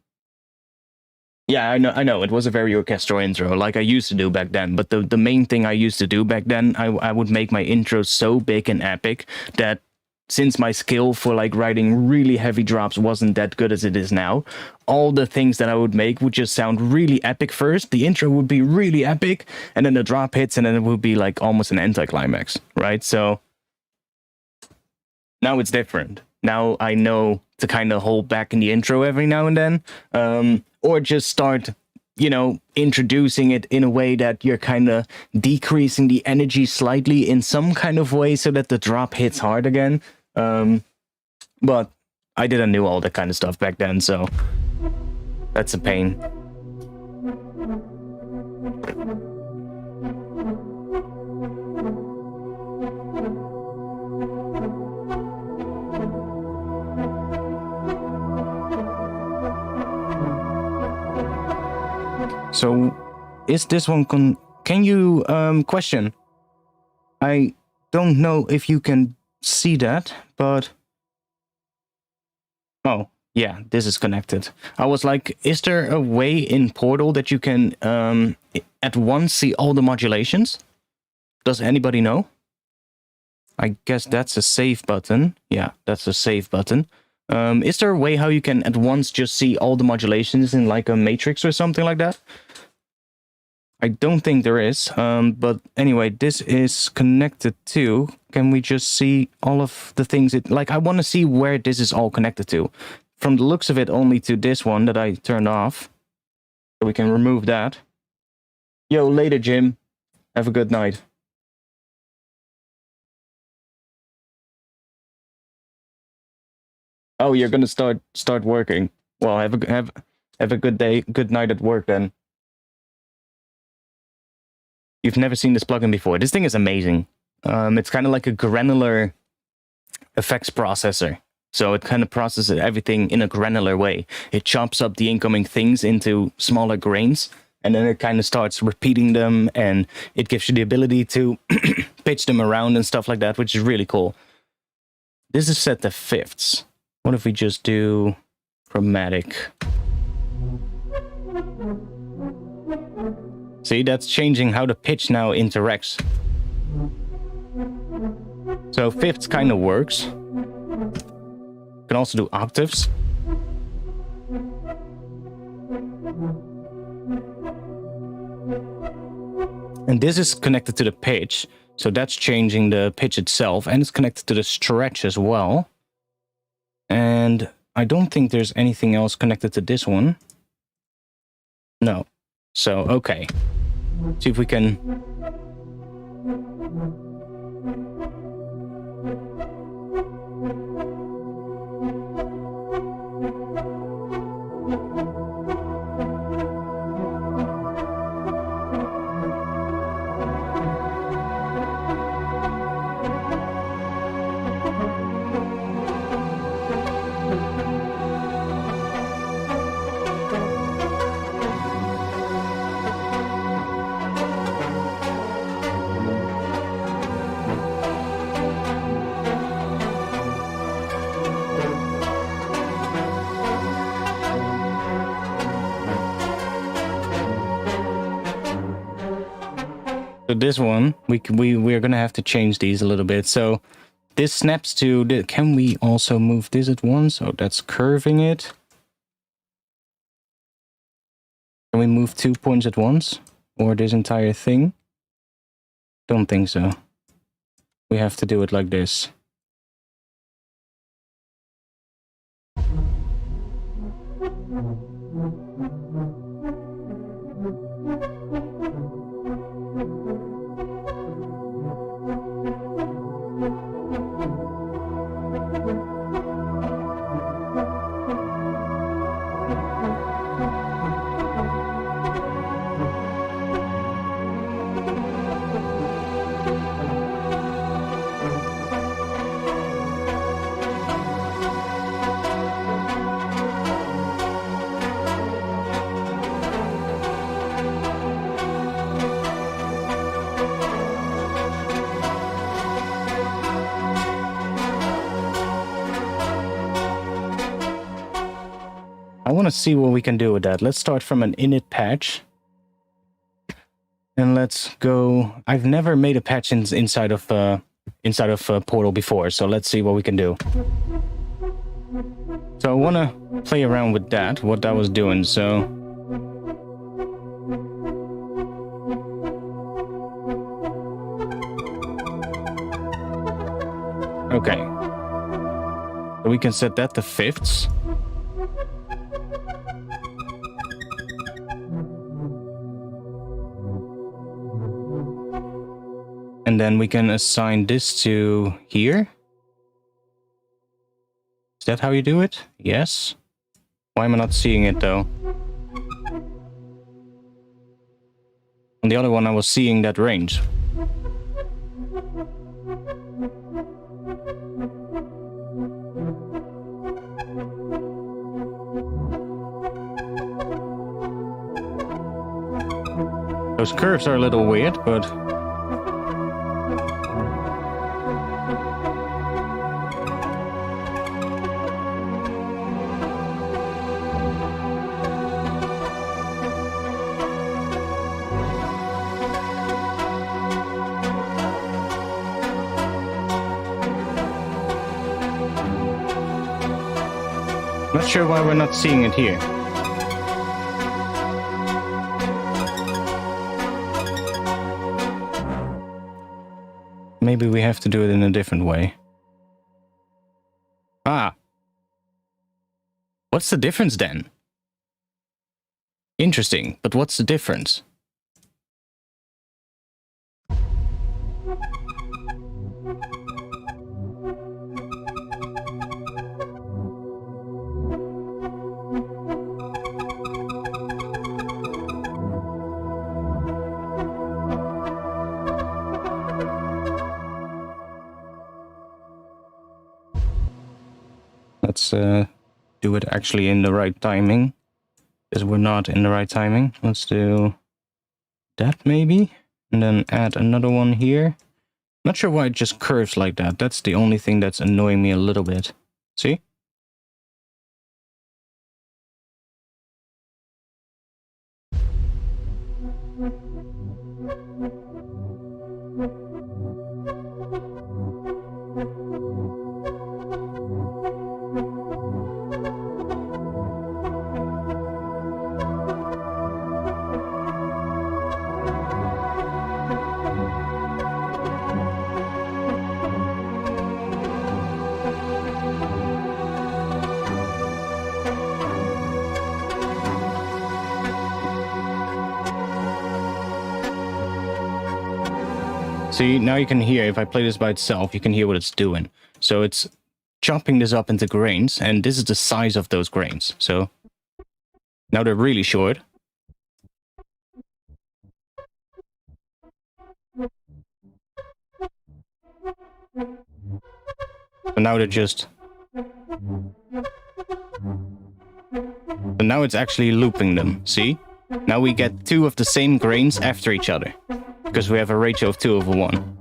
Yeah, I know. It was a very orchestral intro, like I used to do back then. But the main thing I used to do back then, I would make my intros so big and epic that, since my skill for like writing really heavy drops wasn't that good as it is now, all the things that I would make would just sound really epic first. The intro would be really epic, and then the drop hits, and then it would be like almost an anticlimax, right? So now it's different. Now I know to kind of hold back in the intro every now and then, or just start, you know, introducing it in a way that you're kind of decreasing the energy slightly in some kind of way so that the drop hits hard again. But I didn't do all that kind of stuff back then, so that's a pain. So, is this one can you question? I don't know if you can see that, but oh yeah, this is connected. I was like, is there a way in Portal that you can at once see all the modulations? Does anybody know? I guess that's a save button. Yeah, that's a save button. Is there a way how you can at once just see all the modulations in like a matrix or something like that? I don't think there is, but anyway, this is connected to, can we just see all of the things like, I want to see where this is all connected to. From the looks of it, only to this one that I turned off. So we can remove that. Yo, later, Jim. Have a good night. Oh, you're gonna start working. Well, have a good day, good night at work then. You've never seen this plugin before. This thing is amazing. It's kind of like a granular effects processor. So it kind of processes everything in a granular way. It chops up the incoming things into smaller grains, and then it kind of starts repeating them, and it gives you the ability to pitch them around and stuff like that, which is really cool. This is set to fifths. What if we just do chromatic? See, that's changing how the pitch now interacts. So fifths kind of works. You can also do octaves. And this is connected to the pitch, so that's changing the pitch itself, and it's connected to the stretch as well. And I don't think there's anything else connected to this one. No. So, okay. See if we can... So this one, we're gonna have to change these a little bit. So this snaps to the, can we also move this at once? Oh, that's curving it. Can we move 2 points at once? Or this entire thing? Don't think so. we have to do it like this. I want to see what we can do with that. Let's start from an init patch. And let's go... I've never made a patch inside of Portal before, so let's see what we can do. So I want to play around with that, what that was doing, so... Okay. So we can set that to fifths. And then we can assign this to here. Is that how you do it? Yes. Why am I not seeing it though? On the other one I was seeing that range. Those curves are a little weird, but... Not sure why we're not seeing it here. Maybe we have to do it in a different way. Ah. What's the difference then? Interesting, but what's the difference? Let's do it actually in the right timing, because we're not in the right timing. Let's do that maybe, and then add another one here. Not sure why it just curves like that. That's the only thing that's annoying me a little bit. See? See, now you can hear, if I play this by itself, you can hear what it's doing. So it's chopping this up into grains, and this is the size of those grains. So now they're really short. So now they're just... So now it's actually looping them, see? Now we get two of the same grains after each other, because we have a ratio of 2/1.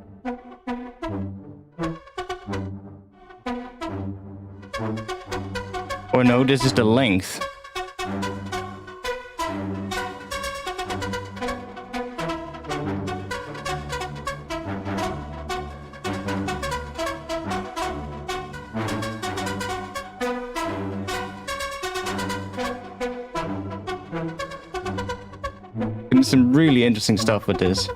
Or no, this is the length. Some really interesting stuff with this.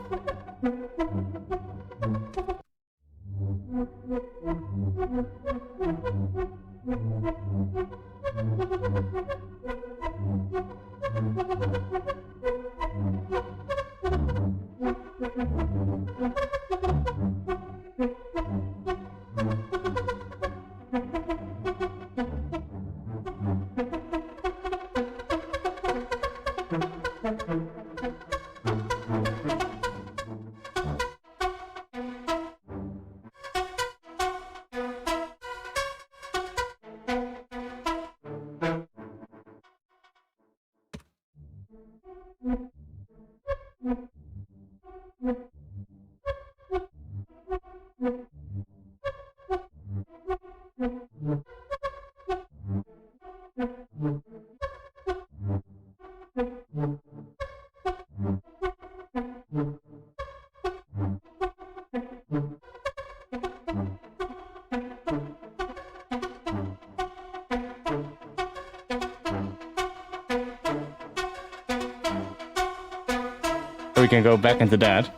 we can go back into that.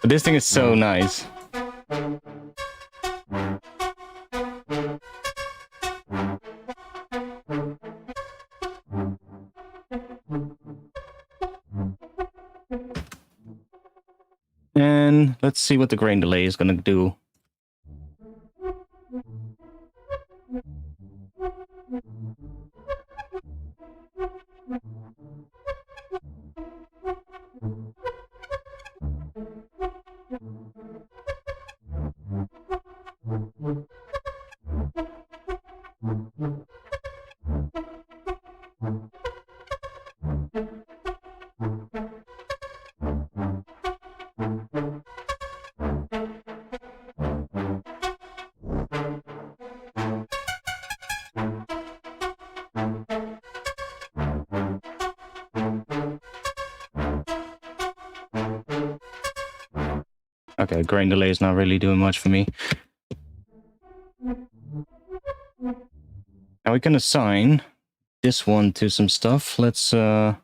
But this thing is so nice. And let's see what the grain delay is gonna do. Okay, grain delay is not really doing much for me. Now we can assign this one to some stuff. Let's do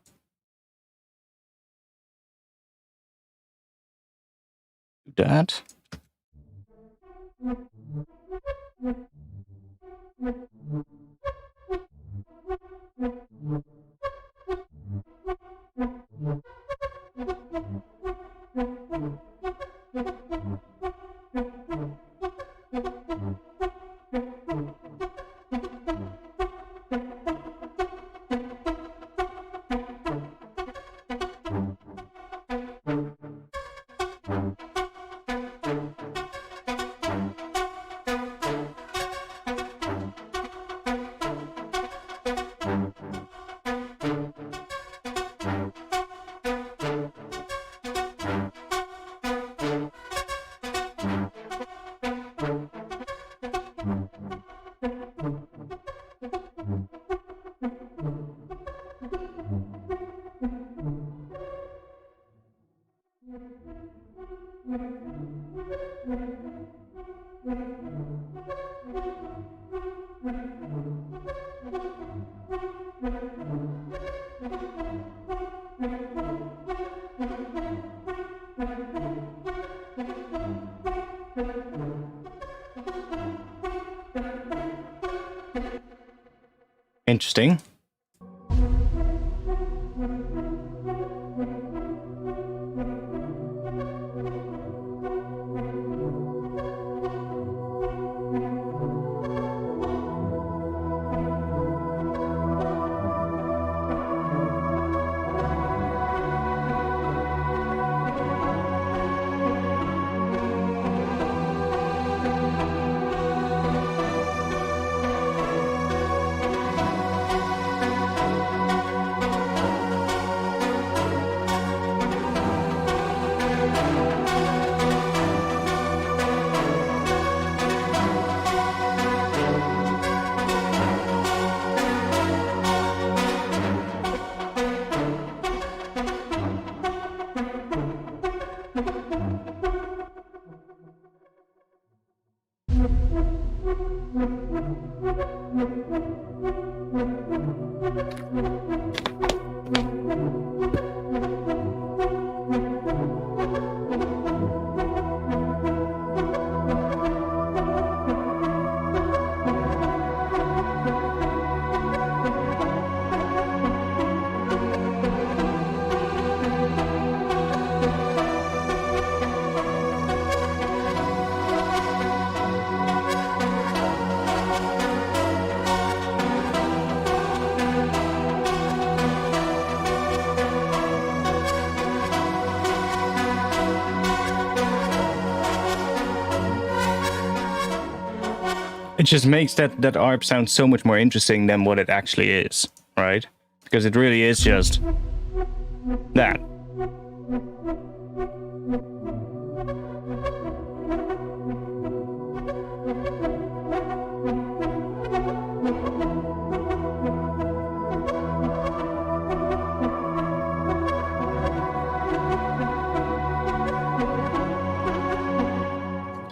that. Interesting. It just makes that ARP sound so much more interesting than what it actually is, right? Because it really is just that.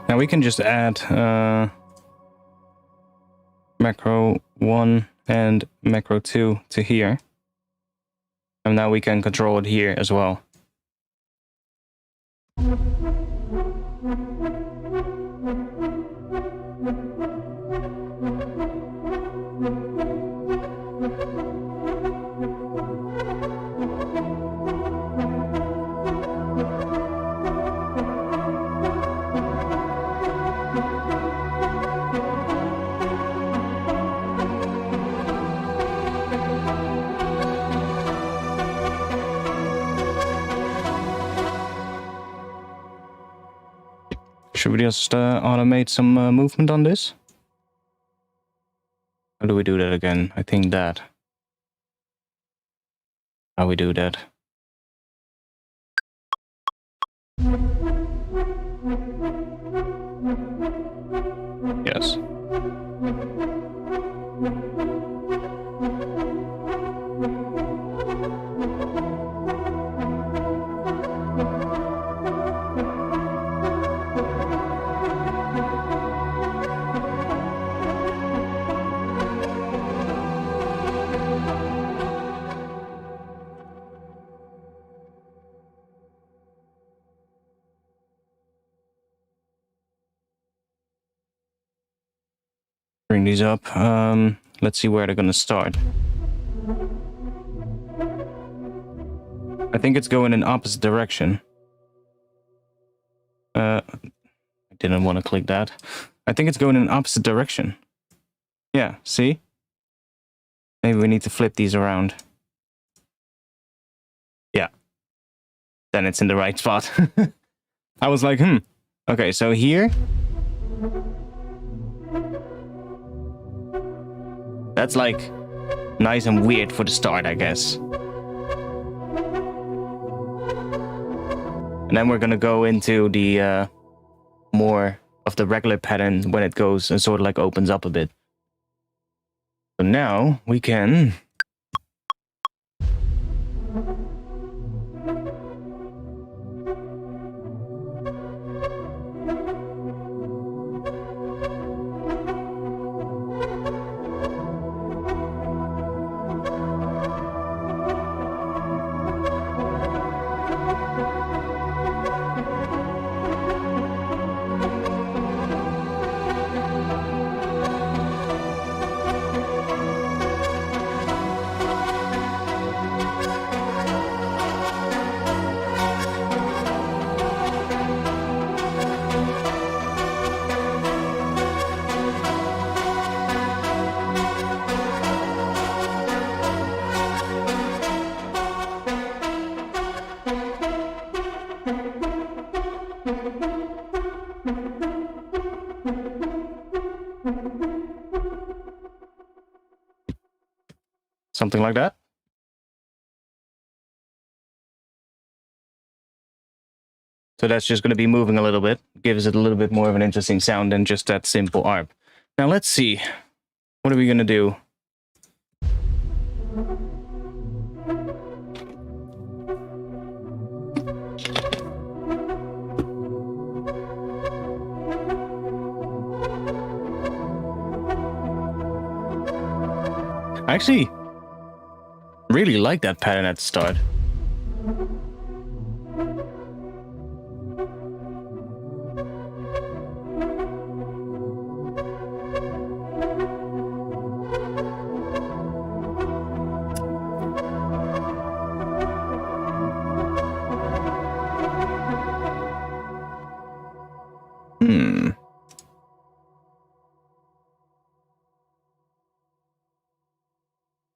Now we can just add macro 1 and macro 2 to here. And now we can control it here as well. Should we just automate some movement on this? How do we do that again? I think that. How we do that? Yes. Bring these up. Let's see where they're gonna start. I think it's going in opposite direction. I didn't want to click that. I think it's going in opposite direction. Yeah, see? Maybe we need to flip these around. Yeah. Then it's in the right spot. I was like, Okay, so here. That's like nice and weird for the start, I guess. And then we're gonna go into the more of the regular pattern when it goes and sort of like opens up a bit. So now we can something like that. So that's just going to be moving a little bit, gives it a little bit more of an interesting sound than just that simple arp. Now let's see, what are we going to do? I actually really like that pattern at the start.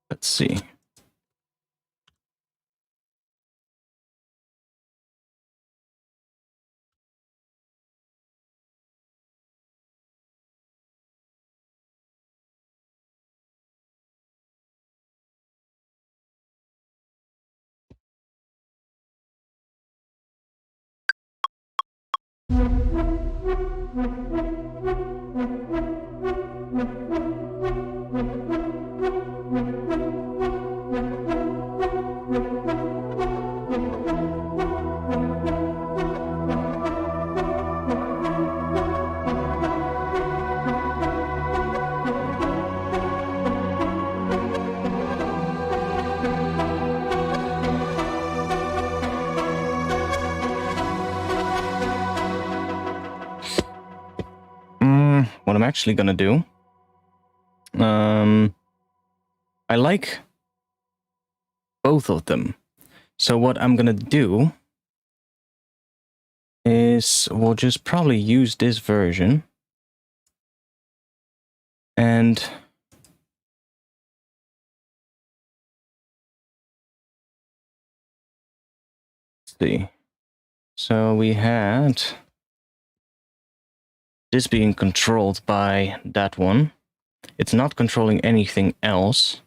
Let's see. what I'm actually gonna do, I like both of them. So what I'm gonna do is we'll just probably use this version. And let's see. So we had this being controlled by that one. It's not controlling anything else.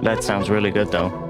That sounds really good though.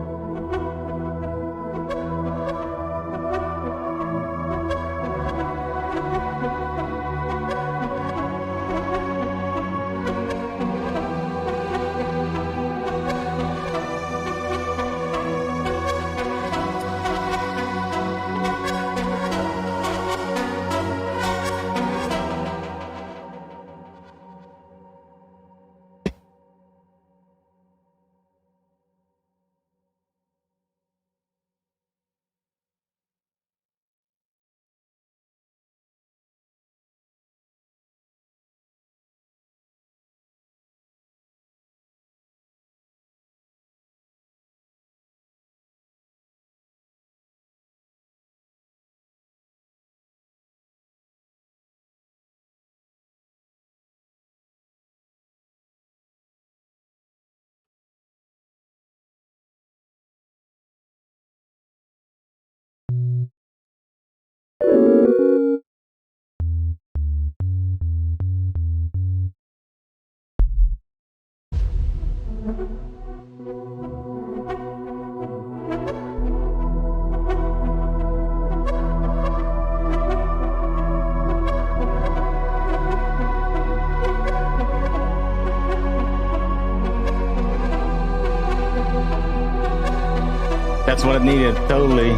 That's what it needed, totally.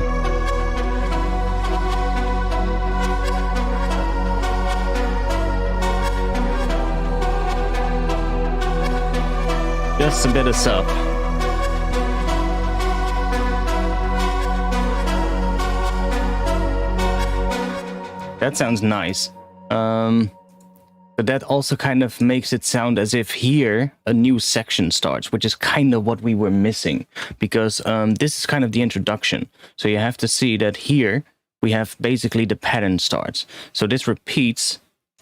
Just a bit of sub. That sounds nice. But that also kind of makes it sound as if here a new section starts, which is kind of what we were missing, because this is kind of the introduction. So you have to see that here we have basically the pattern starts. So this repeats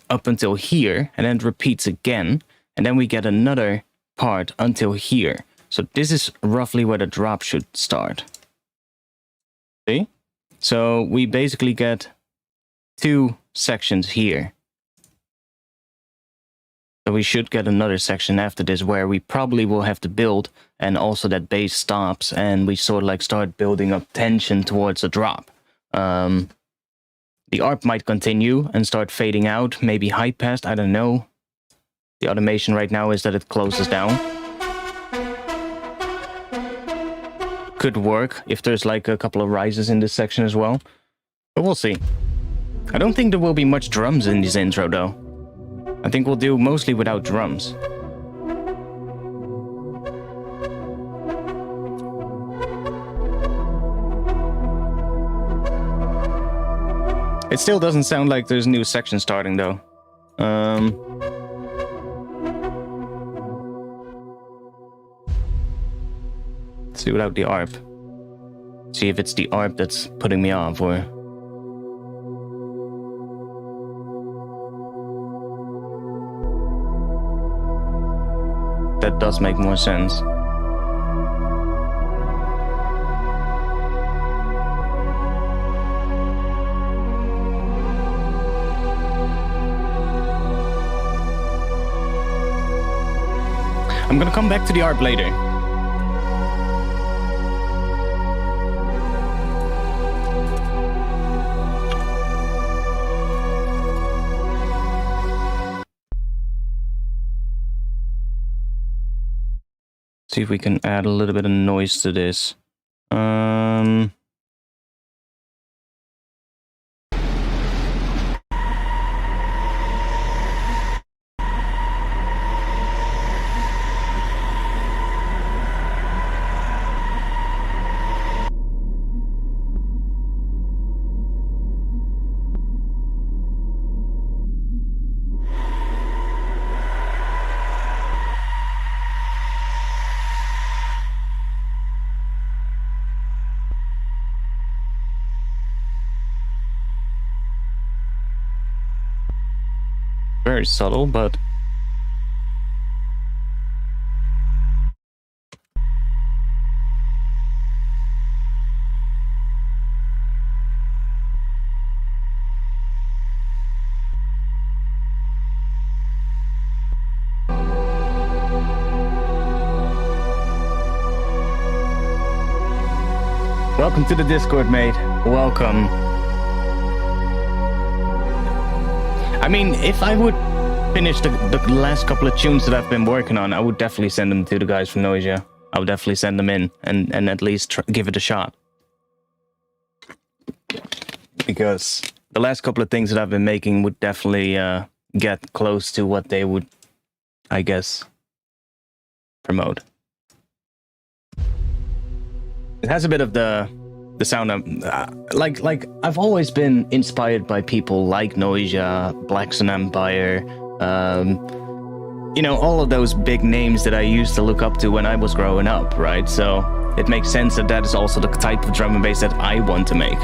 up until here, and then it repeats again, and then we get another part until here. So this is roughly where the drop should start. See? So we basically get two sections here. So we should get another section after this where we probably will have to build, and also that bass stops and we sort of like start building up tension towards a drop. The ARP might continue and start fading out, maybe high passed, I don't know. The automation right now is that it closes down. Could work if there's like a couple of rises in this section as well, but we'll see. I don't think there will be much drums in this intro though. I think we'll do mostly without drums. It still doesn't sound like there's a new section starting though. Let's see without the ARP. See if it's the ARP that's putting me off or... That does make more sense. I'm gonna come back to the ARP later. See if we can add a little bit of noise to this. very subtle, but welcome to the Discord, mate. Welcome. I mean, if I would finish the last couple of tunes that I've been working on, I would definitely send them to the guys from Noisia. I would definitely send them in and at least give it a shot. Because the last couple of things that I've been making would definitely get close to what they would, I guess, promote. It has a bit of the sound of like I've always been inspired by people like Noisia, Blackstone Empire, you know, all of those big names that I used to look up to when I was growing up, right? So it makes sense that that is also the type of drum and bass that I want to make,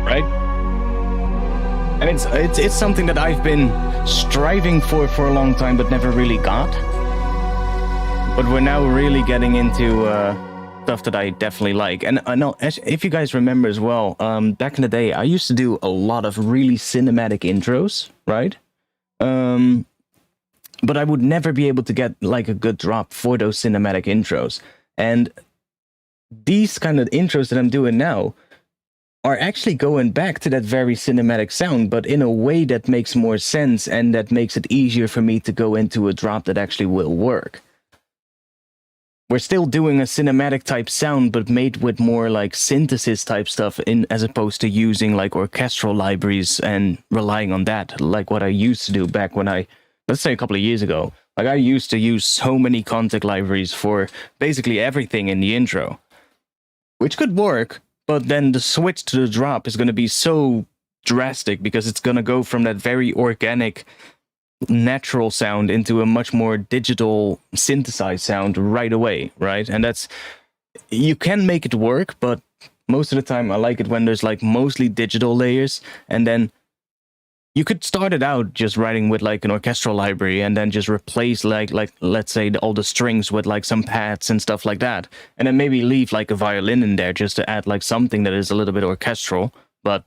right? And it's something that I've been striving for a long time, but never really got. But we're now really getting into stuff that I definitely like. And I know, if you guys remember as well, back in the day, I used to do a lot of really cinematic intros, right? But I would never be able to get like a good drop for those cinematic intros. And these kind of intros that I'm doing now are actually going back to that very cinematic sound, but in a way that makes more sense and that makes it easier for me to go into a drop that actually will work. We're still doing a cinematic type sound, but made with more like synthesis type stuff in, as opposed to using like orchestral libraries and relying on that, like what I used to do back when let's say a couple of years ago. Like I used to use so many contact libraries for basically everything in the intro, which could work, but then the switch to the drop is going to be so drastic because it's going to go from that very organic natural sound into a much more digital synthesized sound right away, right? And that's, you can make it work, but most of the time I like it when there's like mostly digital layers, and then you could start it out just writing with like an orchestral library and then just replace like let's say all the strings with like some pads and stuff like that, and then maybe leave like a violin in there just to add like something that is a little bit orchestral, but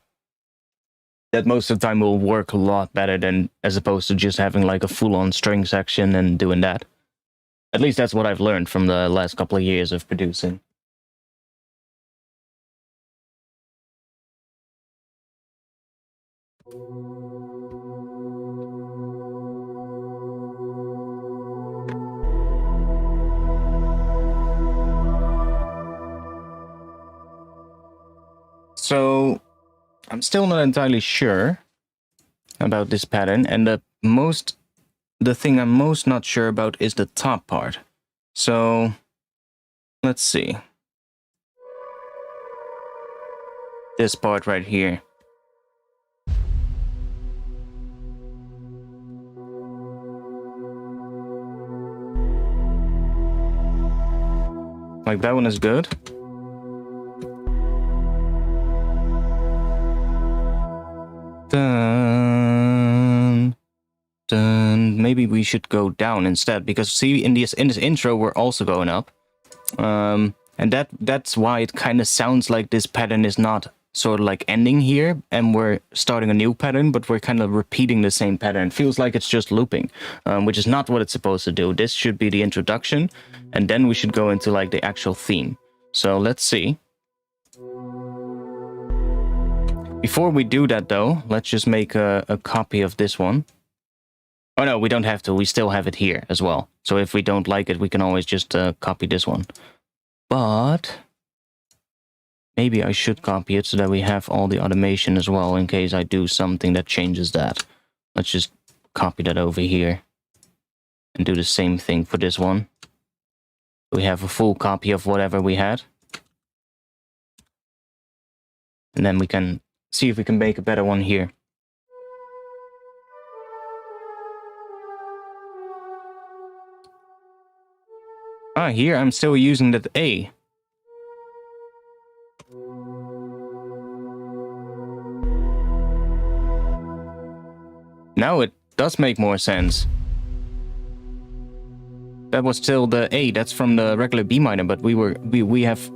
that most of the time will work a lot better than as opposed to just having like a full-on string section and doing that. At least that's what I've learned from the last couple of years of producing. So I'm still not entirely sure about this pattern, and the thing I'm most not sure about is the top part. So let's see. This part right here. Like that one is good. Dun, dun. Maybe we should go down instead, because see, in this intro we're also going up, and that's why it kind of sounds like this pattern is not sort of like ending here and we're starting a new pattern, but we're kind of repeating the same pattern. It feels like it's just looping, which is not what it's supposed to do. This should be the introduction, and then we should go into like the actual theme. So let's see. Before we do that, though, let's just make a copy of this one. Oh, no, we don't have to. We still have it here as well. So if we don't like it, we can always just copy this one. But maybe I should copy it so that we have all the automation as well in case I do something that changes that. Let's just copy that over here and do the same thing for this one. We have a full copy of whatever we had. And then we can see if we can make a better one here. Ah, here I'm still using that A. Now it does make more sense. That was still the A. That's from the regular B minor, but we have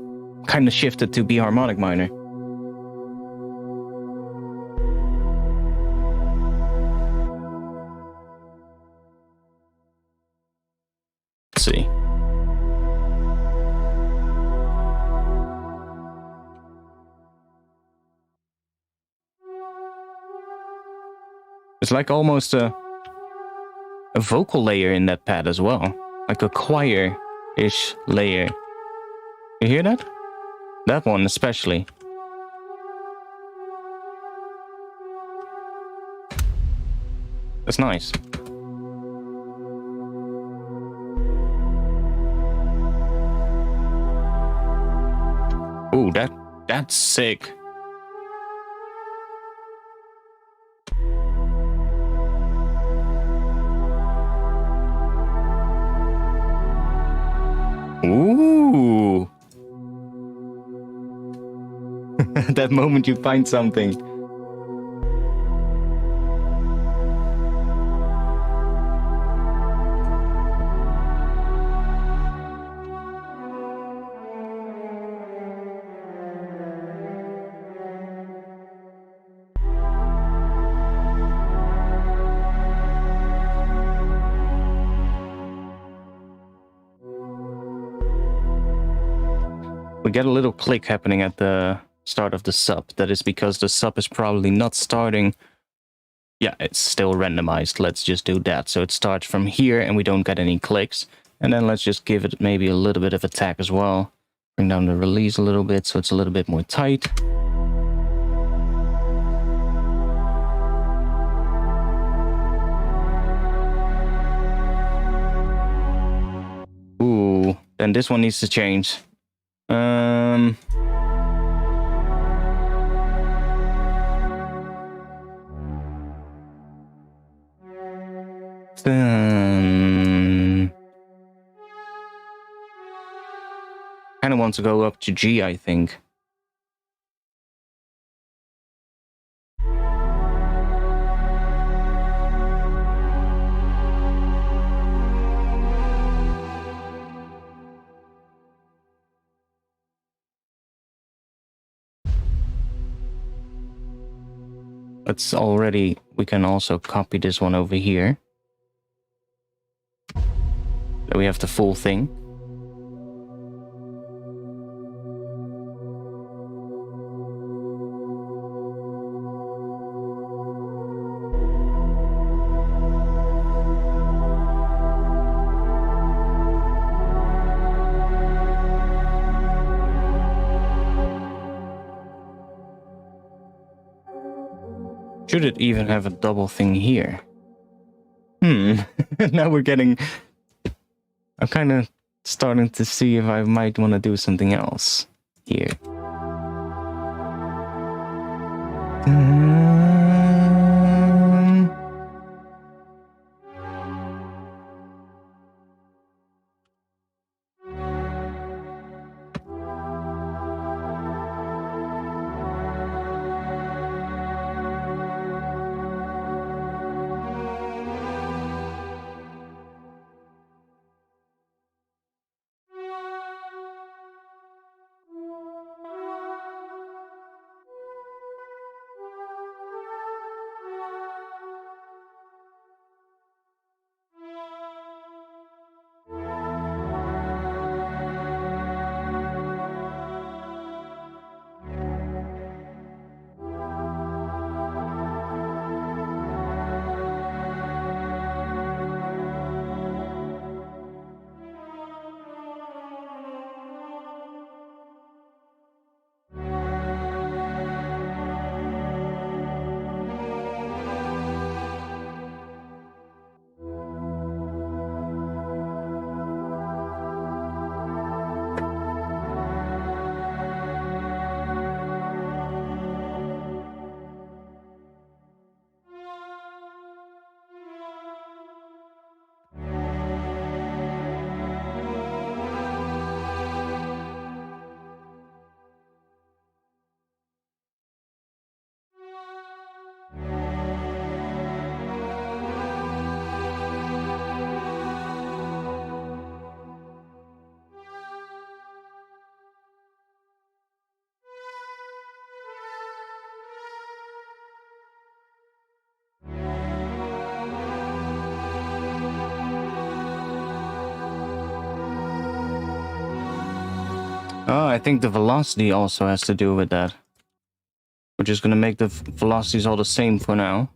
kind of shifted to B harmonic minor. Let's see. It's like almost a vocal layer in that pad as well. Like a choir-ish layer. You hear that? That one especially. That's nice. Ooh, that's sick. Ooh. That moment you find something. We get a little click happening at the start of the sub. That is because the sub is probably not starting. Yeah, it's still randomized. Let's just do that. So it starts from here and we don't get any clicks. And then let's just give it maybe a little bit of attack as well. Bring down the release a little bit so it's a little bit more tight. Ooh, then this one needs to change. Kind of want to go up to G, I think. It's already, we can also copy this one over here. So we have the full thing. Should it even have a double thing here? Now we're getting... I'm kind of starting to see if I might want to do something else here. Oh, I think the velocity also has to do with that. We're just gonna make the velocities all the same for now.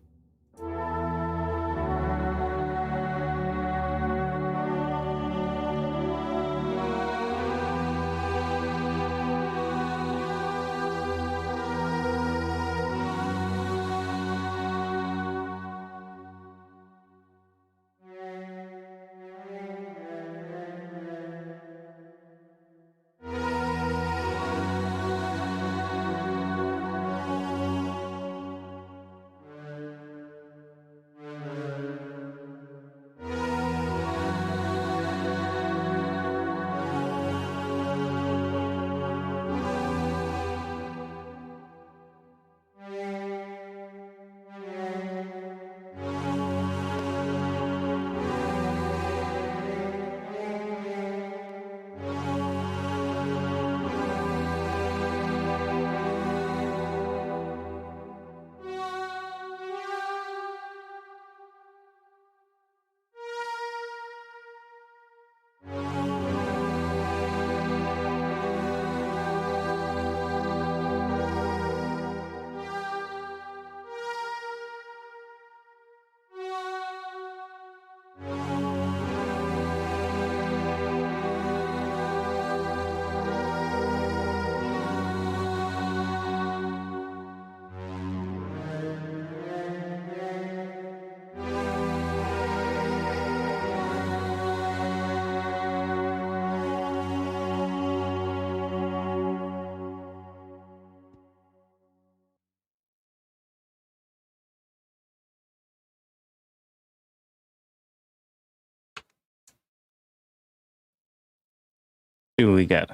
See what we get.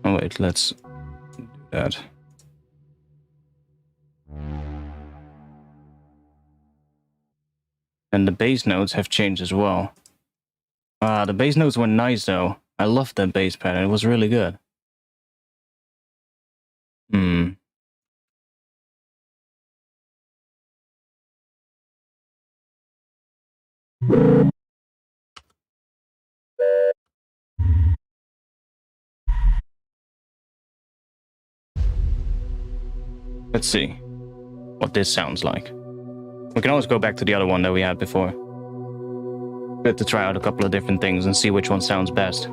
Oh wait, let's do that. And the bass notes have changed as well. The bass notes were nice though. I loved that bass pattern. It was really good. Let's see what this sounds like. We can always go back to the other one that we had before. Good to try out a couple of different things and see which one sounds best.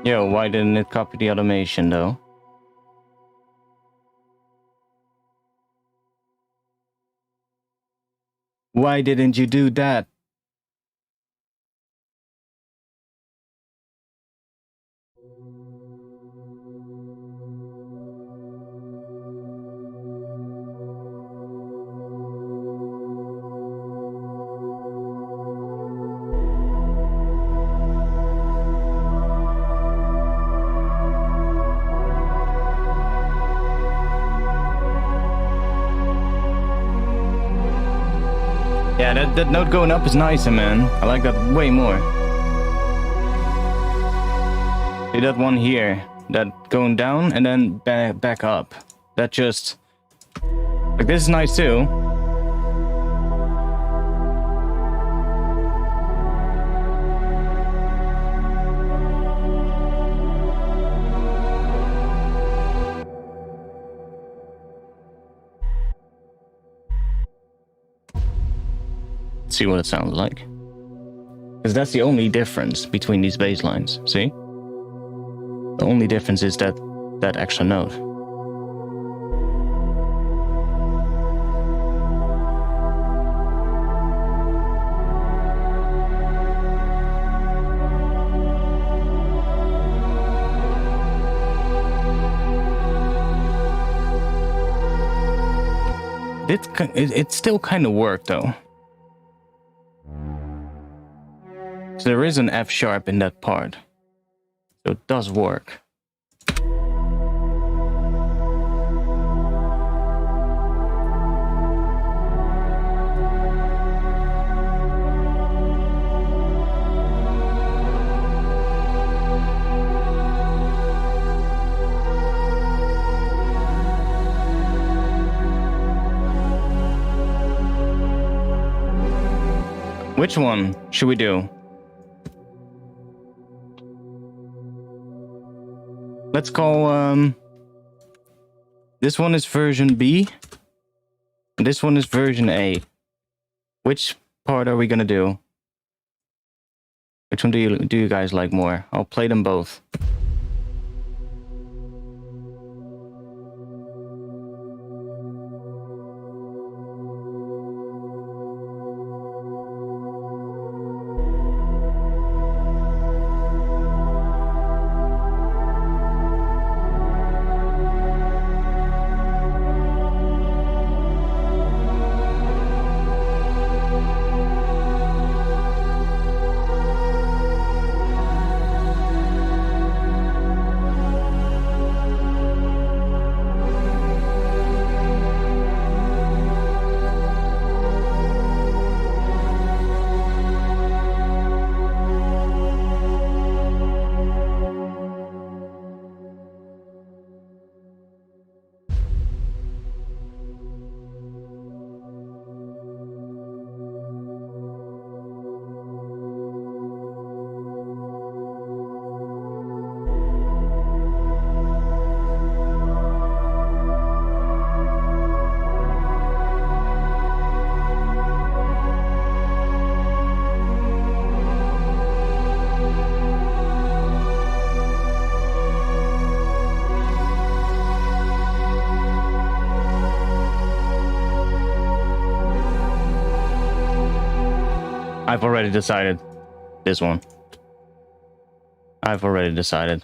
Yo, why didn't it copy the automation though? Why didn't you do that? Yeah, that note going up is nicer, man. I like that way more. See that one here, that going down and then back up. That just... Like, this is nice too. See what it sounds like. Because that's the only difference between these bass lines, see? The only difference is that extra note. It still kind of worked though. So there is an F sharp in that part. So it does work. Which one should we do? Let's call, this one is version B. And this one is version A. Which part are we gonna do? Which one do you guys like more? I'll play them both. I've already decided. This one. I've already decided.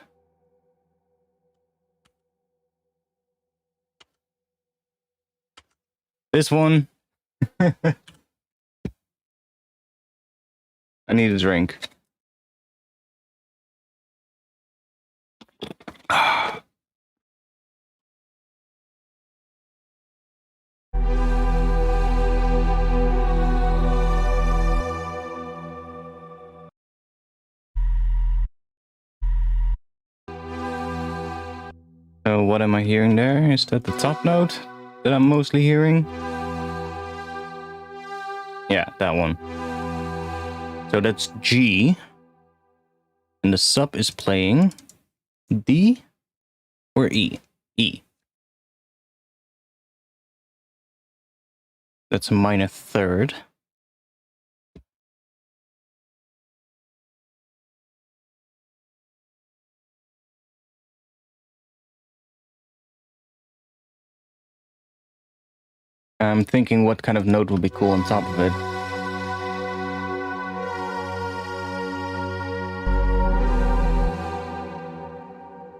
This one. I need a drink. So what am I hearing there? Is that the top note that I'm mostly hearing? Yeah, that one. So that's G. And the sub is playing D or E? E. That's a minor third. I'm thinking what kind of note would be cool on top of it.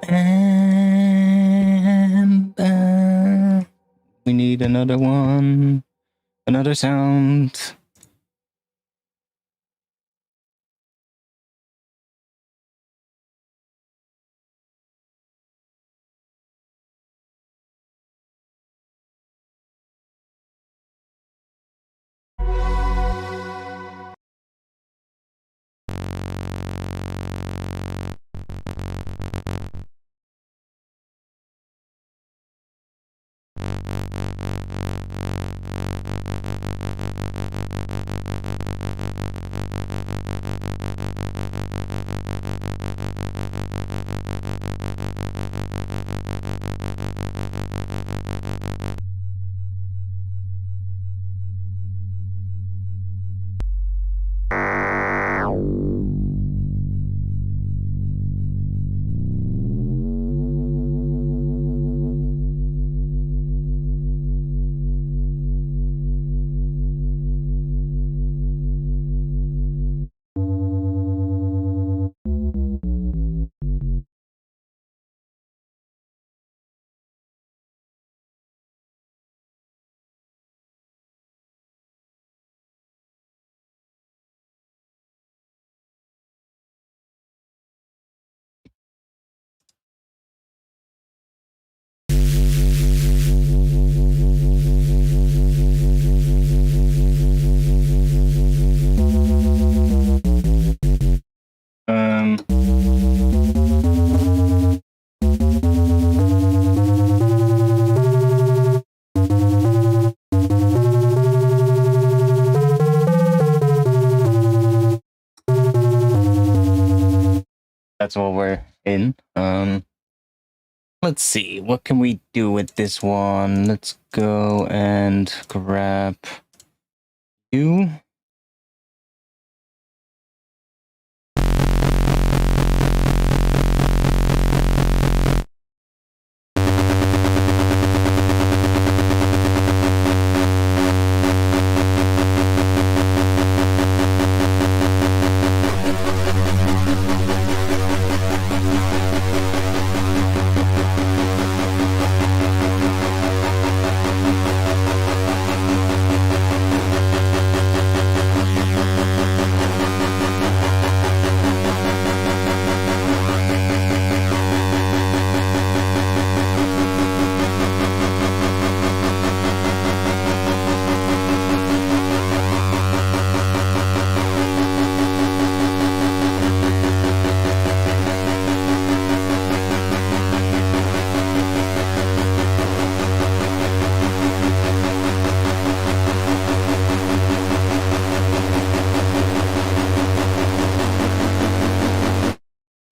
And we need another one. Another sound. that's what we're in. Let's see, what can we do with this one? Let's go and grab you.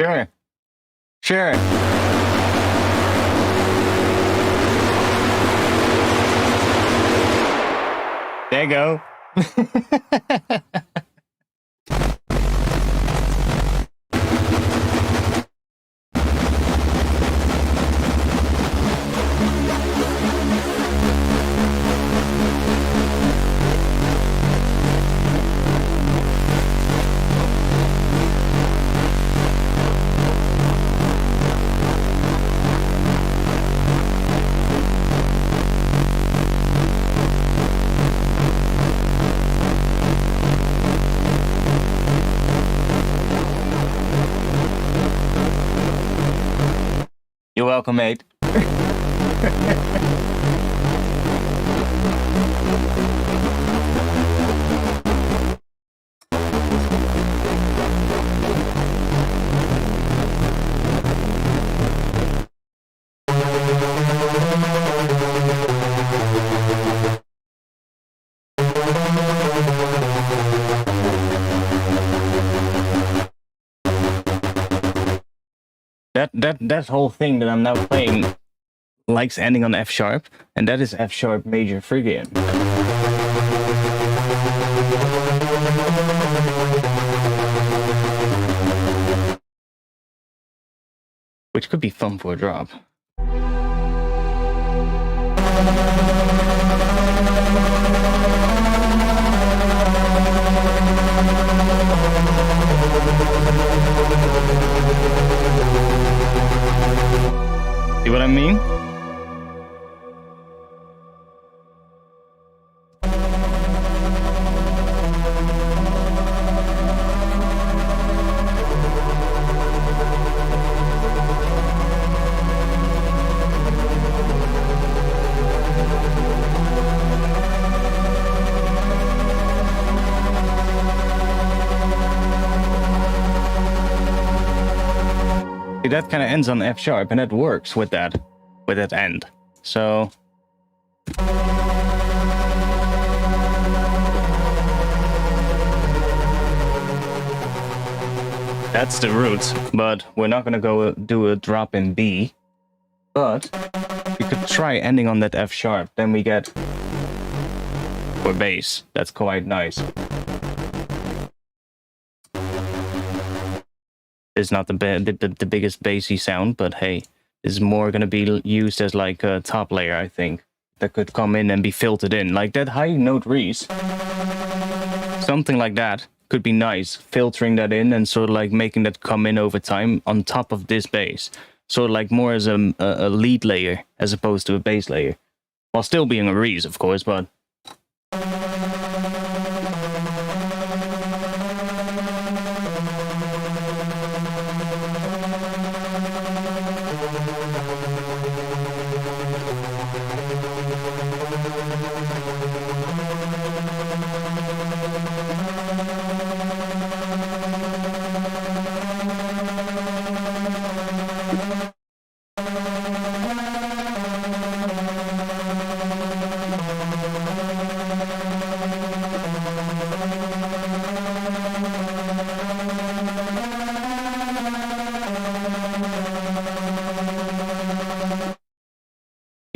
Sure. Sure. There you go. You're welcome, mate. That whole thing that I'm now playing likes ending on F sharp, and that is F sharp major Phrygian. Which could be fun for a drop. See what I mean? That kind of ends on F sharp, and that works with that end. So that's the root, but we're not gonna go do a drop in B. But we could try ending on that F sharp, then we get for bass. That's quite nice. It's not the biggest bassy sound, but hey, it's more gonna be used as like a top layer, I think. That could come in and be filtered in, like that high note Reese. Something like that could be nice, filtering that in and sort of like making that come in over time on top of this bass. Sort of like more as a lead layer as opposed to a bass layer. While still being a Reese, of course, but...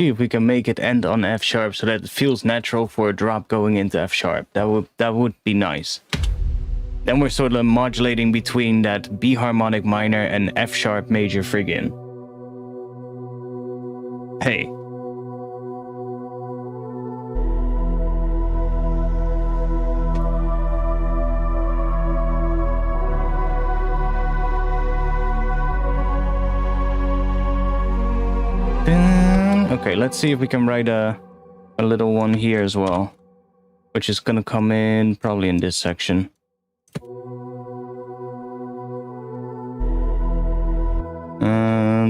See if we can make it end on F sharp so that it feels natural for a drop going into F sharp. That would be nice. Then we're sort of modulating between that B harmonic minor and F sharp major friggin. Hey. Okay, let's see if we can write a little one here as well, which is gonna come in probably in this section.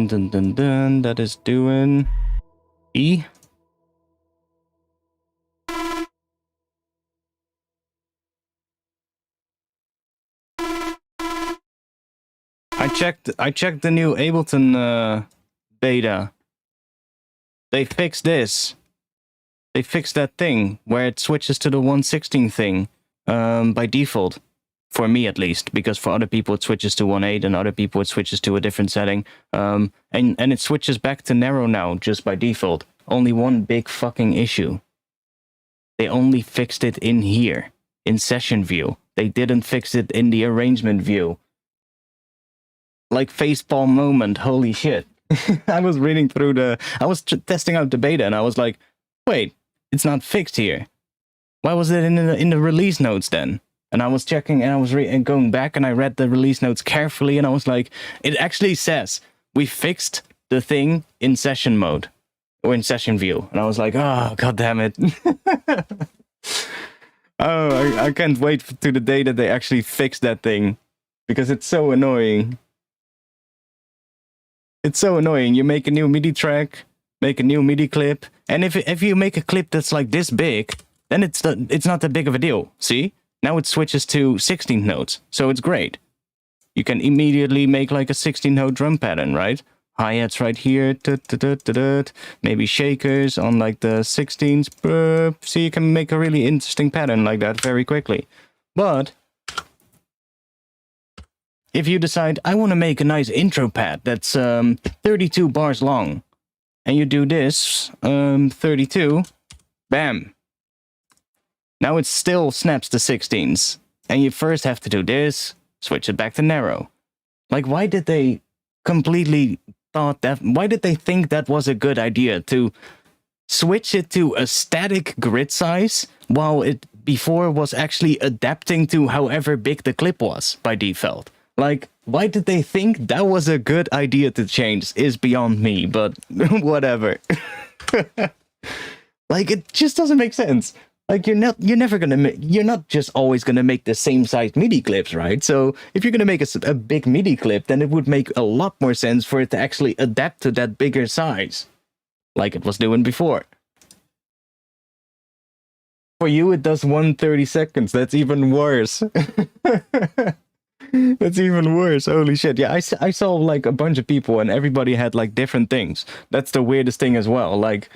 Dun dun dun, that is doing E. I checked the new Ableton beta. They fixed this. They fixed that thing where it switches to the 116 thing by default. For me, at least, because for other people it switches to 1.8 and other people it switches to a different setting. And it switches back to narrow now, just by default. Only one big fucking issue. They only fixed it in here, in session view. They didn't fix it in the arrangement view. Like facepalm moment, holy shit. I was reading through I was testing out the beta and I was like, wait, it's not fixed here. Why was it in the release notes then? And I was checking and I was going back and I read the release notes carefully and I was like, it actually says we fixed the thing in session mode or in session view. And I was like, oh, god damn it. Oh, I can't wait to the day that they actually fix that thing because it's so annoying. It's so annoying. You make a new MIDI track, make a new MIDI clip, and if you make a clip that's like this big, then it's not that big of a deal. See? Now it switches to 16th notes, so it's great. You can immediately make like a 16-note drum pattern, right? Hi-hats right here, maybe shakers on like the 16s. So you can make a really interesting pattern like that very quickly. But if you decide, I want to make a nice intro pad that's 32 bars long, and you do this, 32, bam. Now it still snaps to 16s, and you first have to do this, switch it back to narrow. Like, why did they completely why did they think that was a good idea to switch it to a static grid size while it before was actually adapting to however big the clip was by default? Like, why did they think that was a good idea to change is beyond me, but whatever. Like, it just doesn't make sense. Like, you're not just always gonna make the same size MIDI clips, right? So if you're gonna make a big MIDI clip, then it would make a lot more sense for it to actually adapt to that bigger size, like it was doing before. For you, it does 1/30 seconds. That's even worse. That's even worse. Holy shit. Yeah, I saw like a bunch of people and everybody had like different things. That's the weirdest thing as well. Like,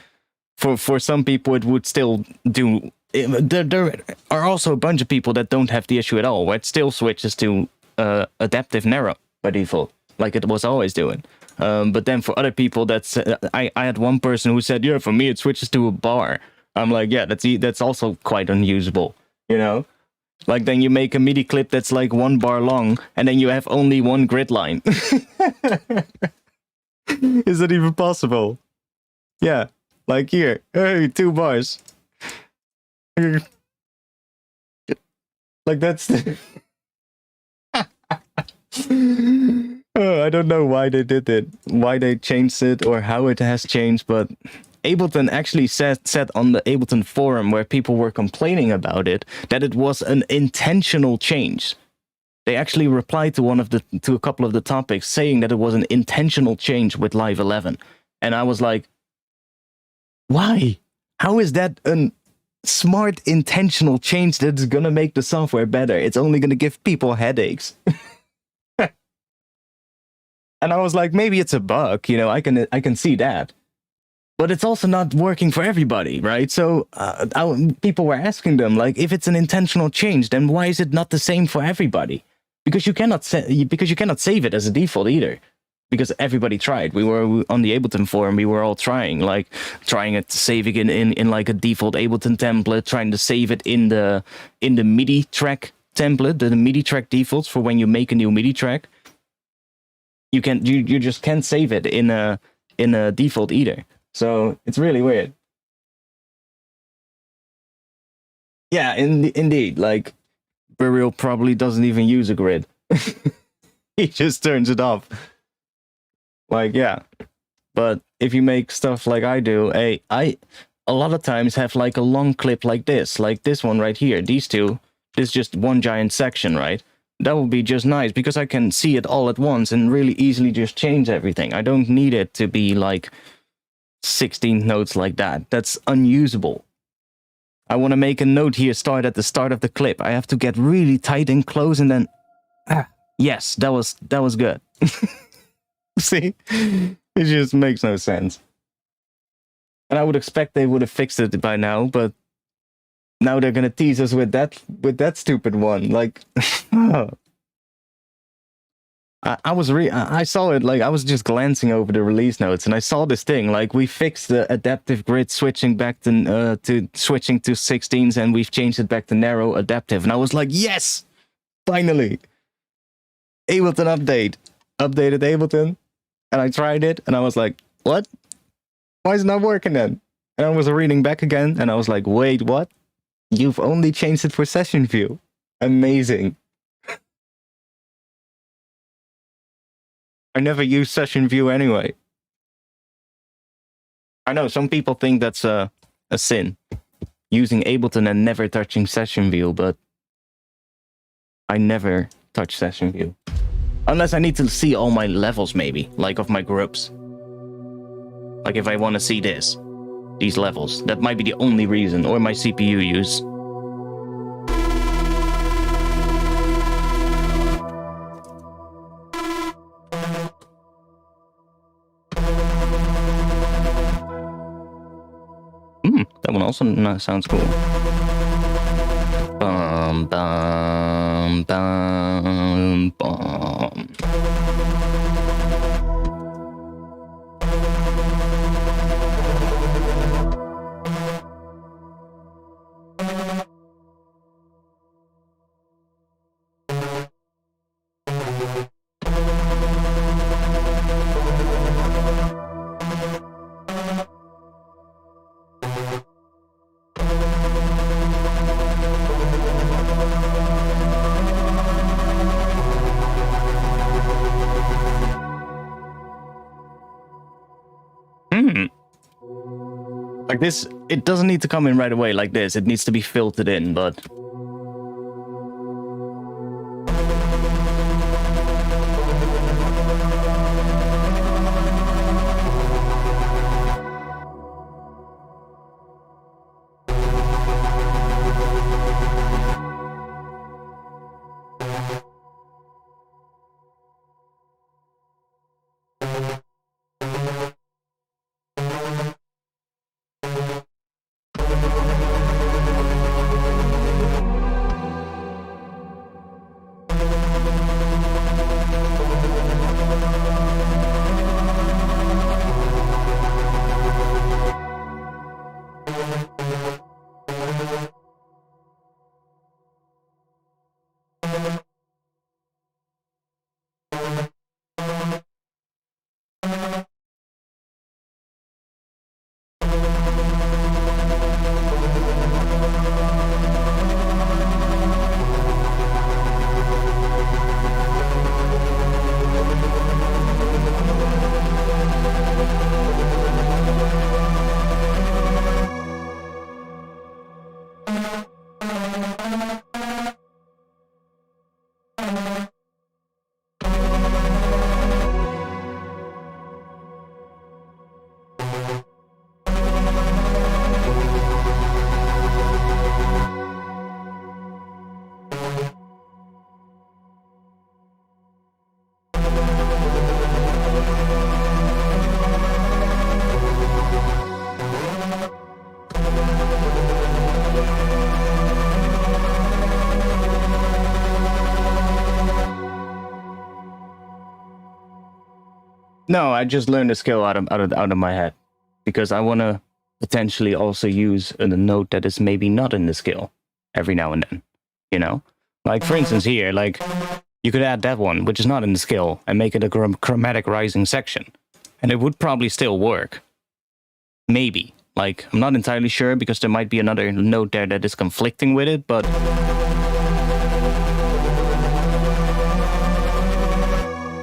for some people, it would still do. There are also a bunch of people that don't have the issue at all, where it still switches to adaptive narrow by default, like it was always doing. But then for other people, that's I had one person who said, yeah, for me it switches to a bar. I'm like, yeah, that's also quite unusable, you know? Like, then you make a MIDI clip that's like 1 bar long, and then you have only one grid line. Is that even possible? Yeah, like here, hey, 2 bars. Like, that's oh, I don't know why they did it, why they changed it, or how it has changed, but Ableton actually said on the Ableton forum where people were complaining about it that it was an intentional change. They actually replied to a couple of the topics saying that it was an intentional change with Live 11. And I was like, why? How is that a smart intentional change that's gonna make the software better? It's only gonna give people headaches. And I was like, maybe it's a bug, you know, I can see that. But it's also not working for everybody, right? So people were asking them, like, if it's an intentional change, then why is it not the same for everybody? Because you cannot save it as a default either. because everybody tried. We were on the Ableton forum. We were all trying it, saving it in like a default Ableton template, trying to save it in the MIDI track template, the MIDI track defaults for when you make a new MIDI track. You just can't save it in a default either. So it's really weird. Yeah, indeed. Like, Burial probably doesn't even use a grid. He just turns it off. Like, yeah. But if you make stuff like I do, I a lot of times have like a long clip like this one right here. These two, this is just one giant section, right? That would be just nice because I can see it all at once and really easily just change everything. I don't need it to be like 16 notes like that. That's unusable. I want to make a note here start at the start of the clip. I have to get really tight and close and then... yes, that was good. See? It just makes no sense. And I would expect they would have fixed it by now, but now they're gonna tease us with that stupid one. Like, I saw it, like, I was just glancing over the release notes, and I saw this thing, like, we fixed the adaptive grid switching back to switching to 16s, and we've changed it back to narrow adaptive, and I was like, yes! Finally! Ableton updated Ableton, and I tried it, and I was like, what? Why is it not working then? And I was reading back again, and I was like, wait, what? You've only changed it for session view. Amazing. I never use session view anyway. I know some people think that's a sin, using Ableton and never touching session view, but I never touch session view. Unless I need to see all my levels, maybe, like of my groups. Like if I want to see these levels, that might be the only reason, or my CPU use. That one also sounds cool. Bum, bum, bum, bum. Like this, it doesn't need to come in right away like this. It needs to be filtered in, but... No, I just learned the skill out of my head because I want to potentially also use a note that is maybe not in the skill every now and then. You know, like for instance here, like you could add that one which is not in the skill and make it a chromatic rising section, and it would probably still work. Maybe. Like, I'm not entirely sure because there might be another note there that is conflicting with it, but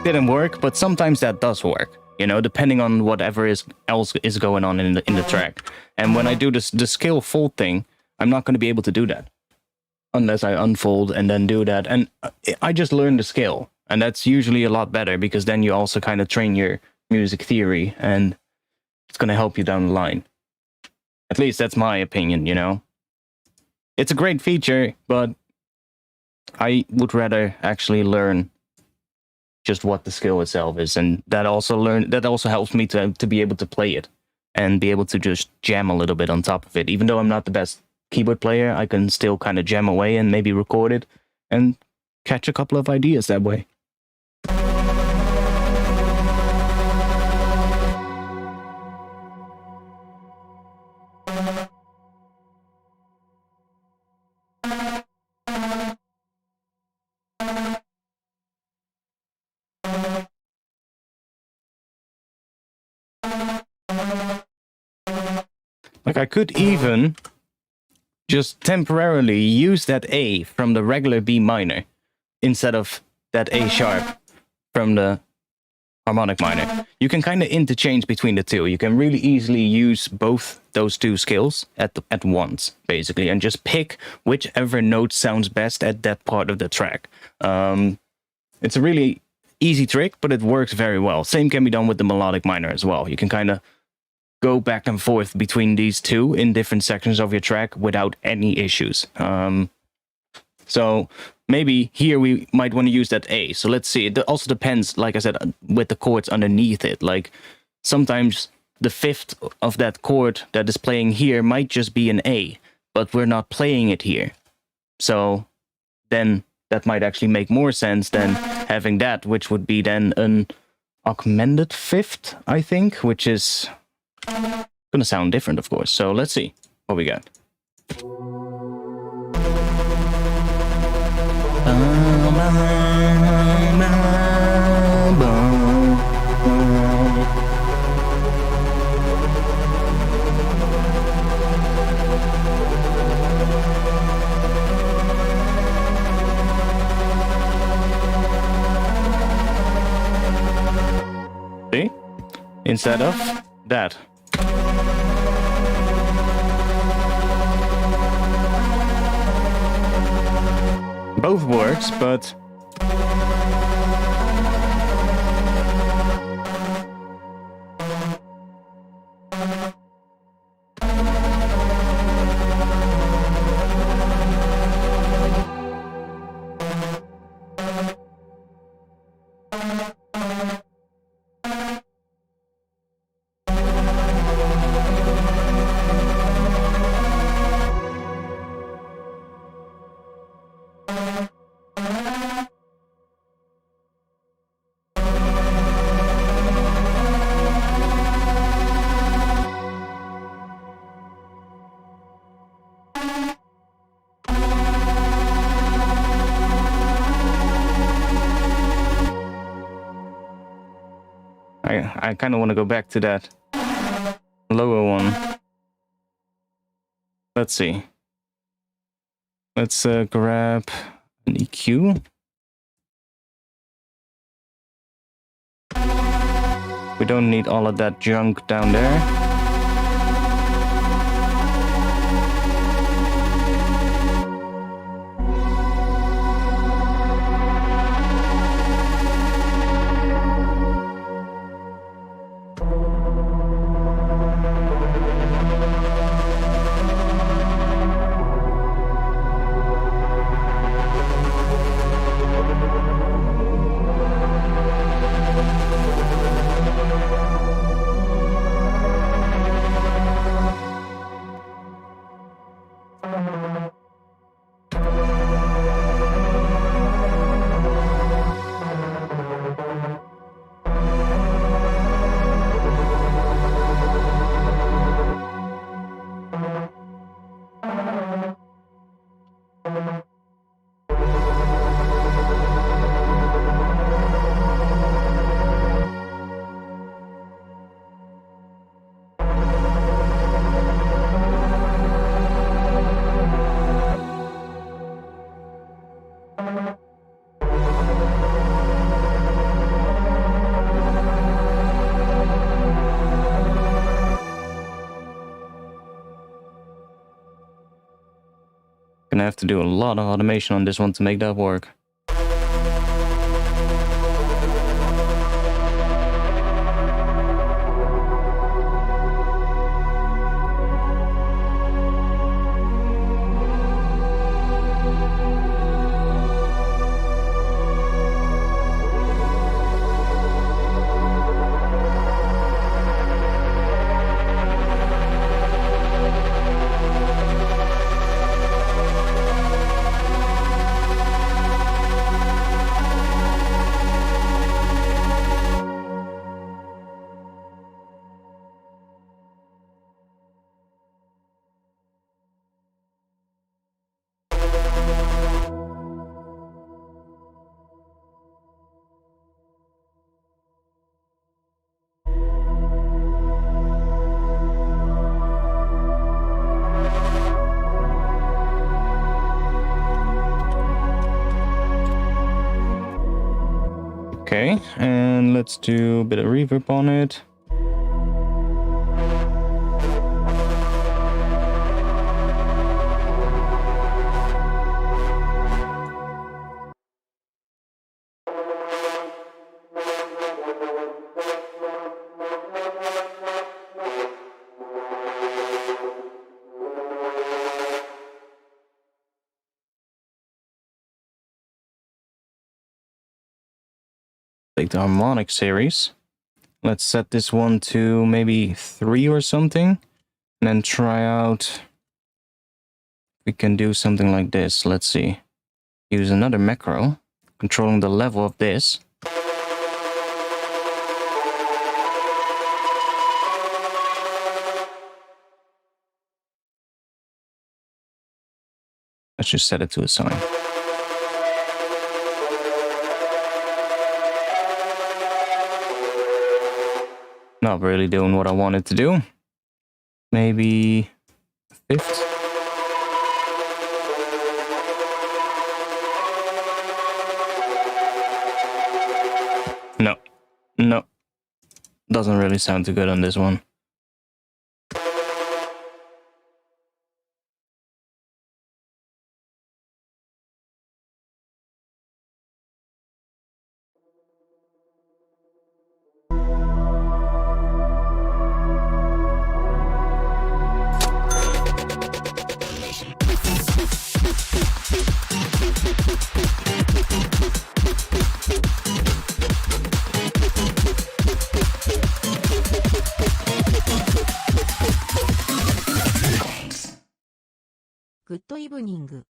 didn't work. But sometimes that does work, you know, depending on whatever else is going on in the track. And when I do the skill fold thing, I'm not going to be able to do that unless I unfold and then do that. And I just learned the skill, and that's usually a lot better because then you also kind of train your music theory, and it's going to help you down the line. At least that's my opinion, you know. It's a great feature, but I would rather actually learn just what the skill itself is, and that also helps me to be able to play it and be able to just jam a little bit on top of it. Even though I'm not the best keyboard player, I can still kind of jam away and maybe record it and catch a couple of ideas that way. Like, I could even just temporarily use that A from the regular B minor instead of that A sharp from the harmonic minor. You can kind of interchange between the two. You can really easily use both those two skills at once, basically, and just pick whichever note sounds best at that part of the track. It's a really easy trick, but it works very well. Same can be done with the melodic minor as well. You can kind of go back and forth between these two in different sections of your track without any issues. So maybe here we might want to use that A. So let's see. It also depends, like I said, with the chords underneath it. Like sometimes the fifth of that chord that is playing here might just be an A, but we're not playing it here. So then that might actually make more sense than having that, which would be then an augmented fifth, I think, which is going to sound different, of course. So let's see what we got. See? Instead of that. Both works, but I kind of want to go back to that lower one. Let's see. Let's grab an EQ. We don't need all of that junk down there. Gonna have to do a lot of automation on this one to make that work. Okay, and let's do a bit of reverb on it. Take the harmonic series. Let's set this one to maybe 3 or something, and then try out. We can do something like this. Let's see. Use another macro, controlling the level of this. Let's just set it to a sine. Not really doing what I wanted to do. Maybe 5th. No. Doesn't really sound too good on this one.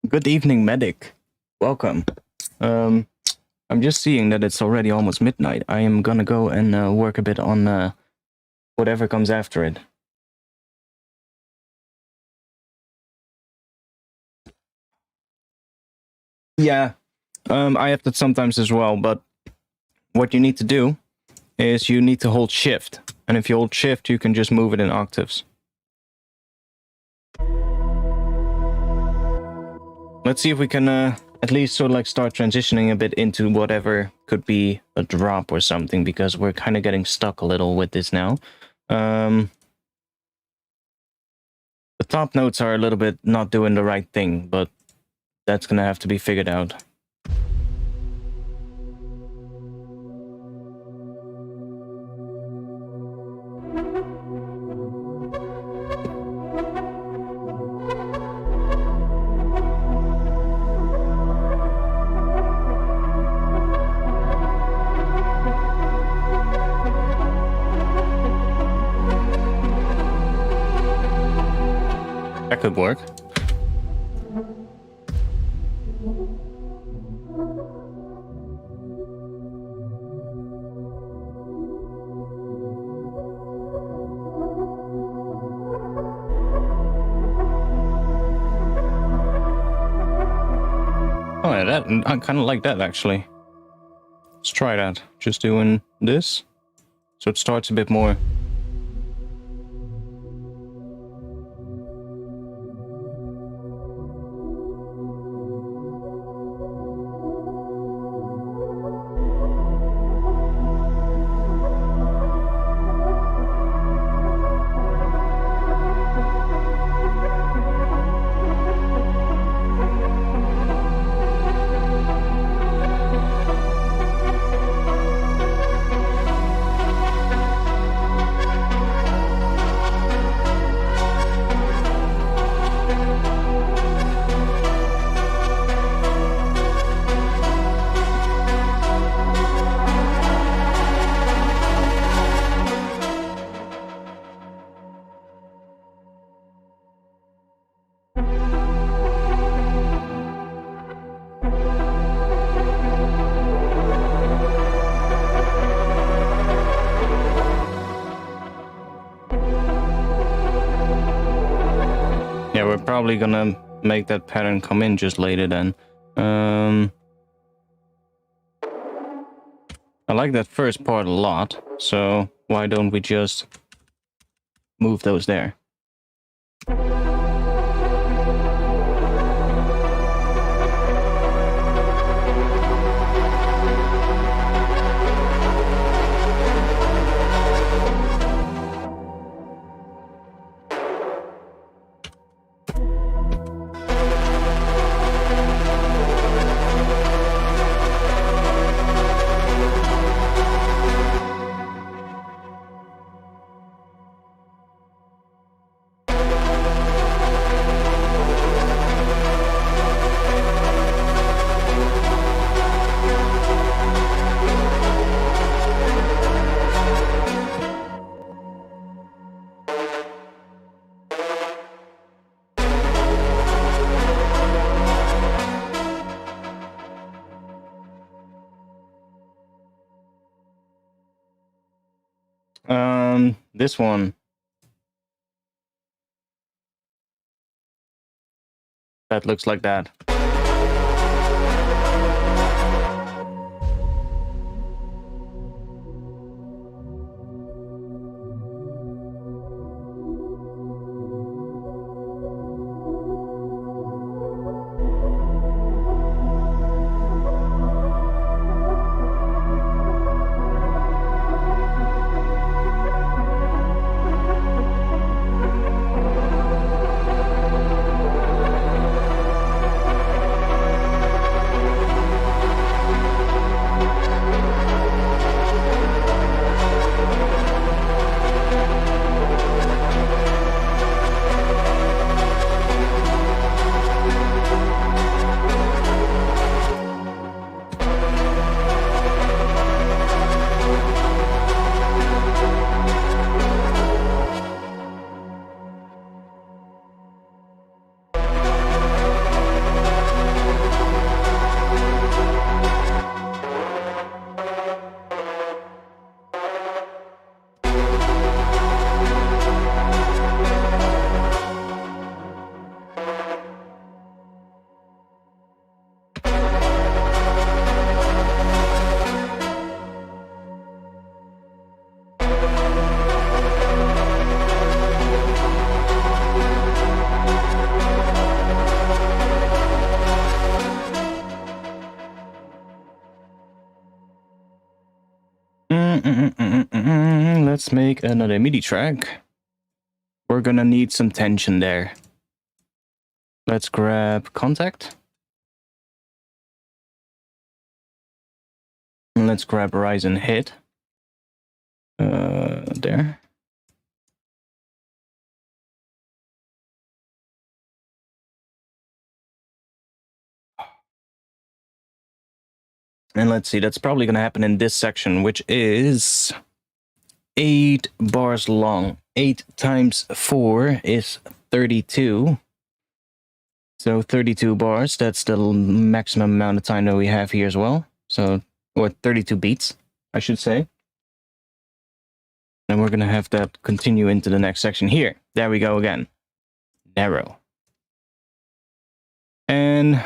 Good evening, medic. Welcome. I'm just seeing that it's already almost midnight. I am gonna go and work a bit on whatever comes after it. Yeah, I have that sometimes as well, but what you need to do is you need to hold shift. And if you hold shift, you can just move it in octaves. Let's see if we can at least sort of like start transitioning a bit into whatever could be a drop or something, because we're kind of getting stuck a little with this now. The top notes are a little bit not doing the right thing, but that's gonna have to be figured out. That could work. Oh yeah, that I kind of like that actually. Let's try that. Just doing this, so it starts a bit more. Yeah, we're probably gonna make that pattern come in just later then. I like that first part a lot, so why don't we just move those there? This one. That looks like that. Let's make another MIDI track. We're gonna need some tension there. Let's grab contact. And let's grab rise and hit. There. And let's see, that's probably gonna happen in this section, which is 8 bars long. 8 times 4 is 32. So 32 bars, that's the maximum amount of time that we have here as well. So, or 32 beats, I should say. And we're gonna have that continue into the next section here. There we go again. Narrow. And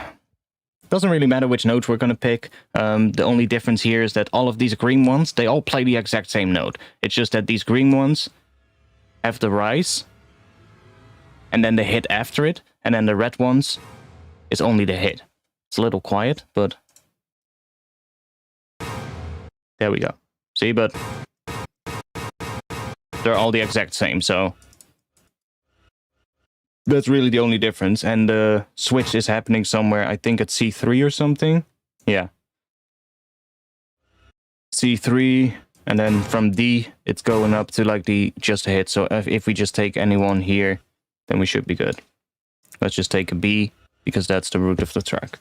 doesn't really matter which notes we're gonna pick. The only difference here is that all of these green ones, they all play the exact same note. It's just that these green ones have the rise, and then the hit after it, and then the red ones is only the hit. It's a little quiet, but there we go. See, but they're all the exact same, so that's really the only difference. And the switch is happening somewhere, I think at C3 or something. Yeah. C3, and then from D, it's going up to like the just a hit. So if we just take any one here, then we should be good. Let's just take a B, because that's the root of the track.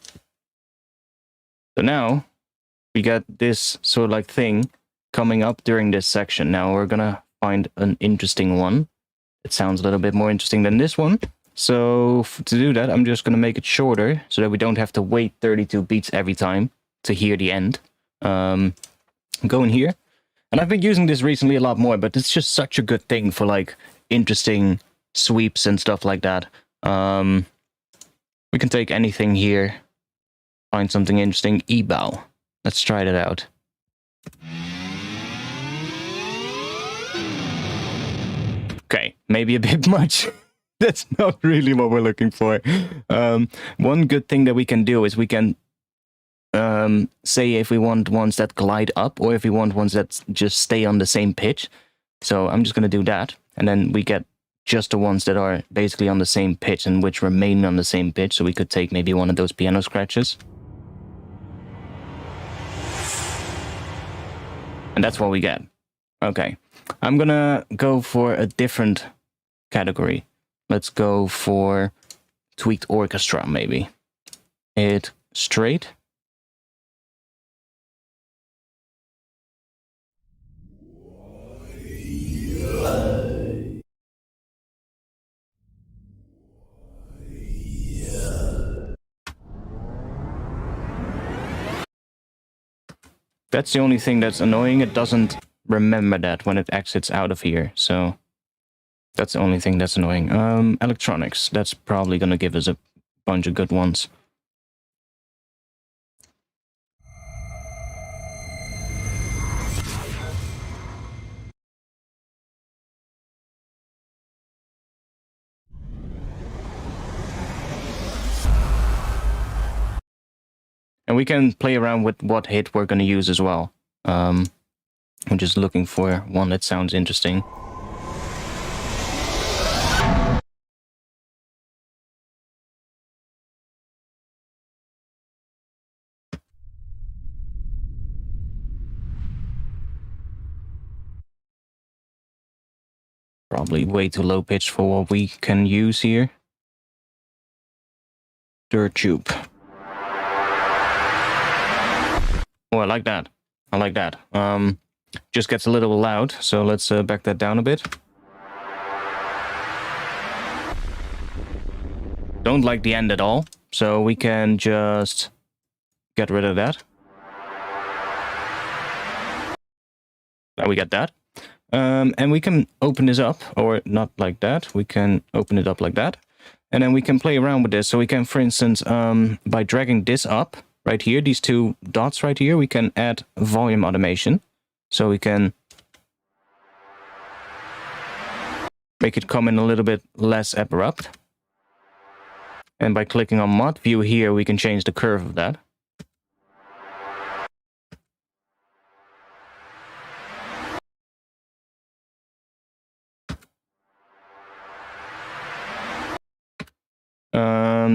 So now, we got this sort of like thing coming up during this section. Now we're gonna find an interesting one. It sounds a little bit more interesting than this one. So to do that, I'm just gonna make it shorter so that we don't have to wait 32 beats every time to hear the end. Go in here. And I've been using this recently a lot more, but it's just such a good thing for like interesting sweeps and stuff like that. We can take anything here, find something interesting. E-bow. Let's try that out. Okay, maybe a bit much. That's not really what we're looking for. One good thing that we can do is we can say if we want ones that glide up or if we want ones that just stay on the same pitch. So I'm just going to do that. And then we get just the ones that are basically on the same pitch and which remain on the same pitch. So we could take maybe one of those piano scratches. And that's what we get. Okay. I'm going to go for a different category. Let's go for tweaked orchestra, maybe. Hit straight. That's the only thing that's annoying. It doesn't remember that when it exits out of here. So that's the only thing that's annoying. Electronics. That's probably going to give us a bunch of good ones. And we can play around with what hit we're going to use as well. I'm just looking for one that sounds interesting. Probably way too low pitch for what we can use here. Dirt tube. Oh, I like that. I like that. Just gets a little loud, so let's back that down a bit. Don't like the end at all, so we can just get rid of that. Now we get that. And we can open this up, or not like that. We can open it up like that. And then we can play around with this. So we can, for instance, by dragging this up, right here, these two dots right here, we can add volume automation. So we can make it come in a little bit less abrupt. And by clicking on mod view here, we can change the curve of that.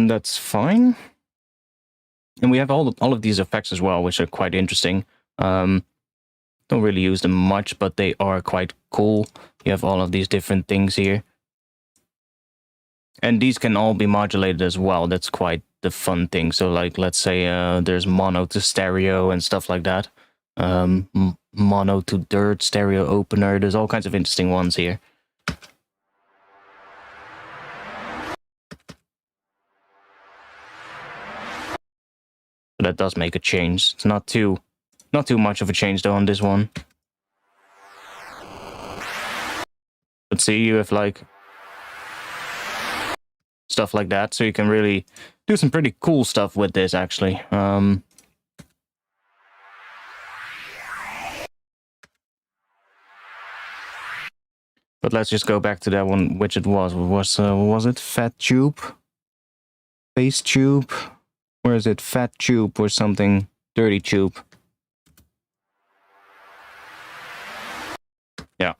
That's fine. And we have all of these effects as well, which are quite interesting. Don't really use them much, but they are quite cool. You have all of these different things here. And these can all be modulated as well. That's quite the fun thing. So like, let's say there's mono to stereo and stuff like that. Mono to dirt, stereo opener. There's all kinds of interesting ones here. But that does make a change. It's not too much of a change though on this one. But see, you have like stuff like that, so you can really do some pretty cool stuff with this actually. But let's just go back to that one, which it was. Was it Fat Tube? Bass Tube? Or is it Fat Tube or something? Dirty Tube. Yeah.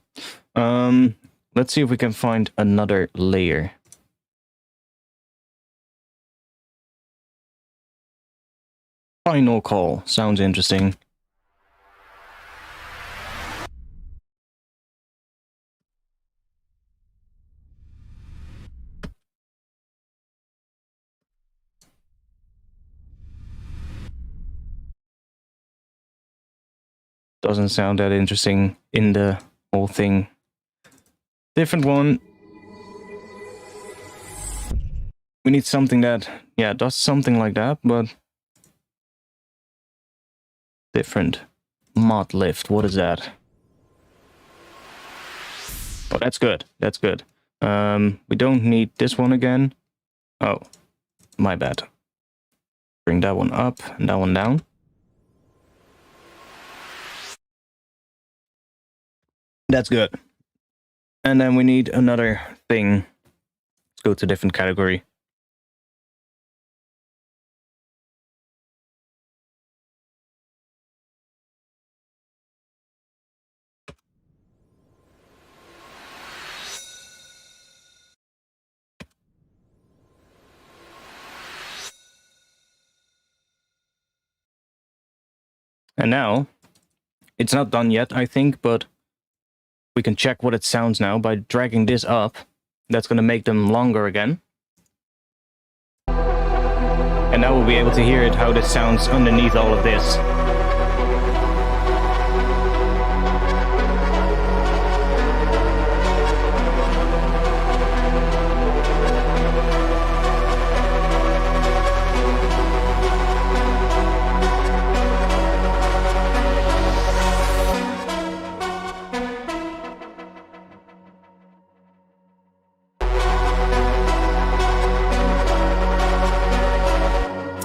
Let's see if we can find another layer. Final call. Sounds interesting. Doesn't sound that interesting in the whole thing. Different one. We need something that, yeah, does something like that, but different. Mod lift, what is that? Oh, that's good. That's good. We don't need this one again. Oh, my bad. Bring that one up and that one down. That's good. And then we need another thing. Let's go to a different category. And now, it's not done yet, I think, but we can check what it sounds now by dragging this up. That's going to make them longer again. And now we'll be able to hear it, how this sounds underneath all of this.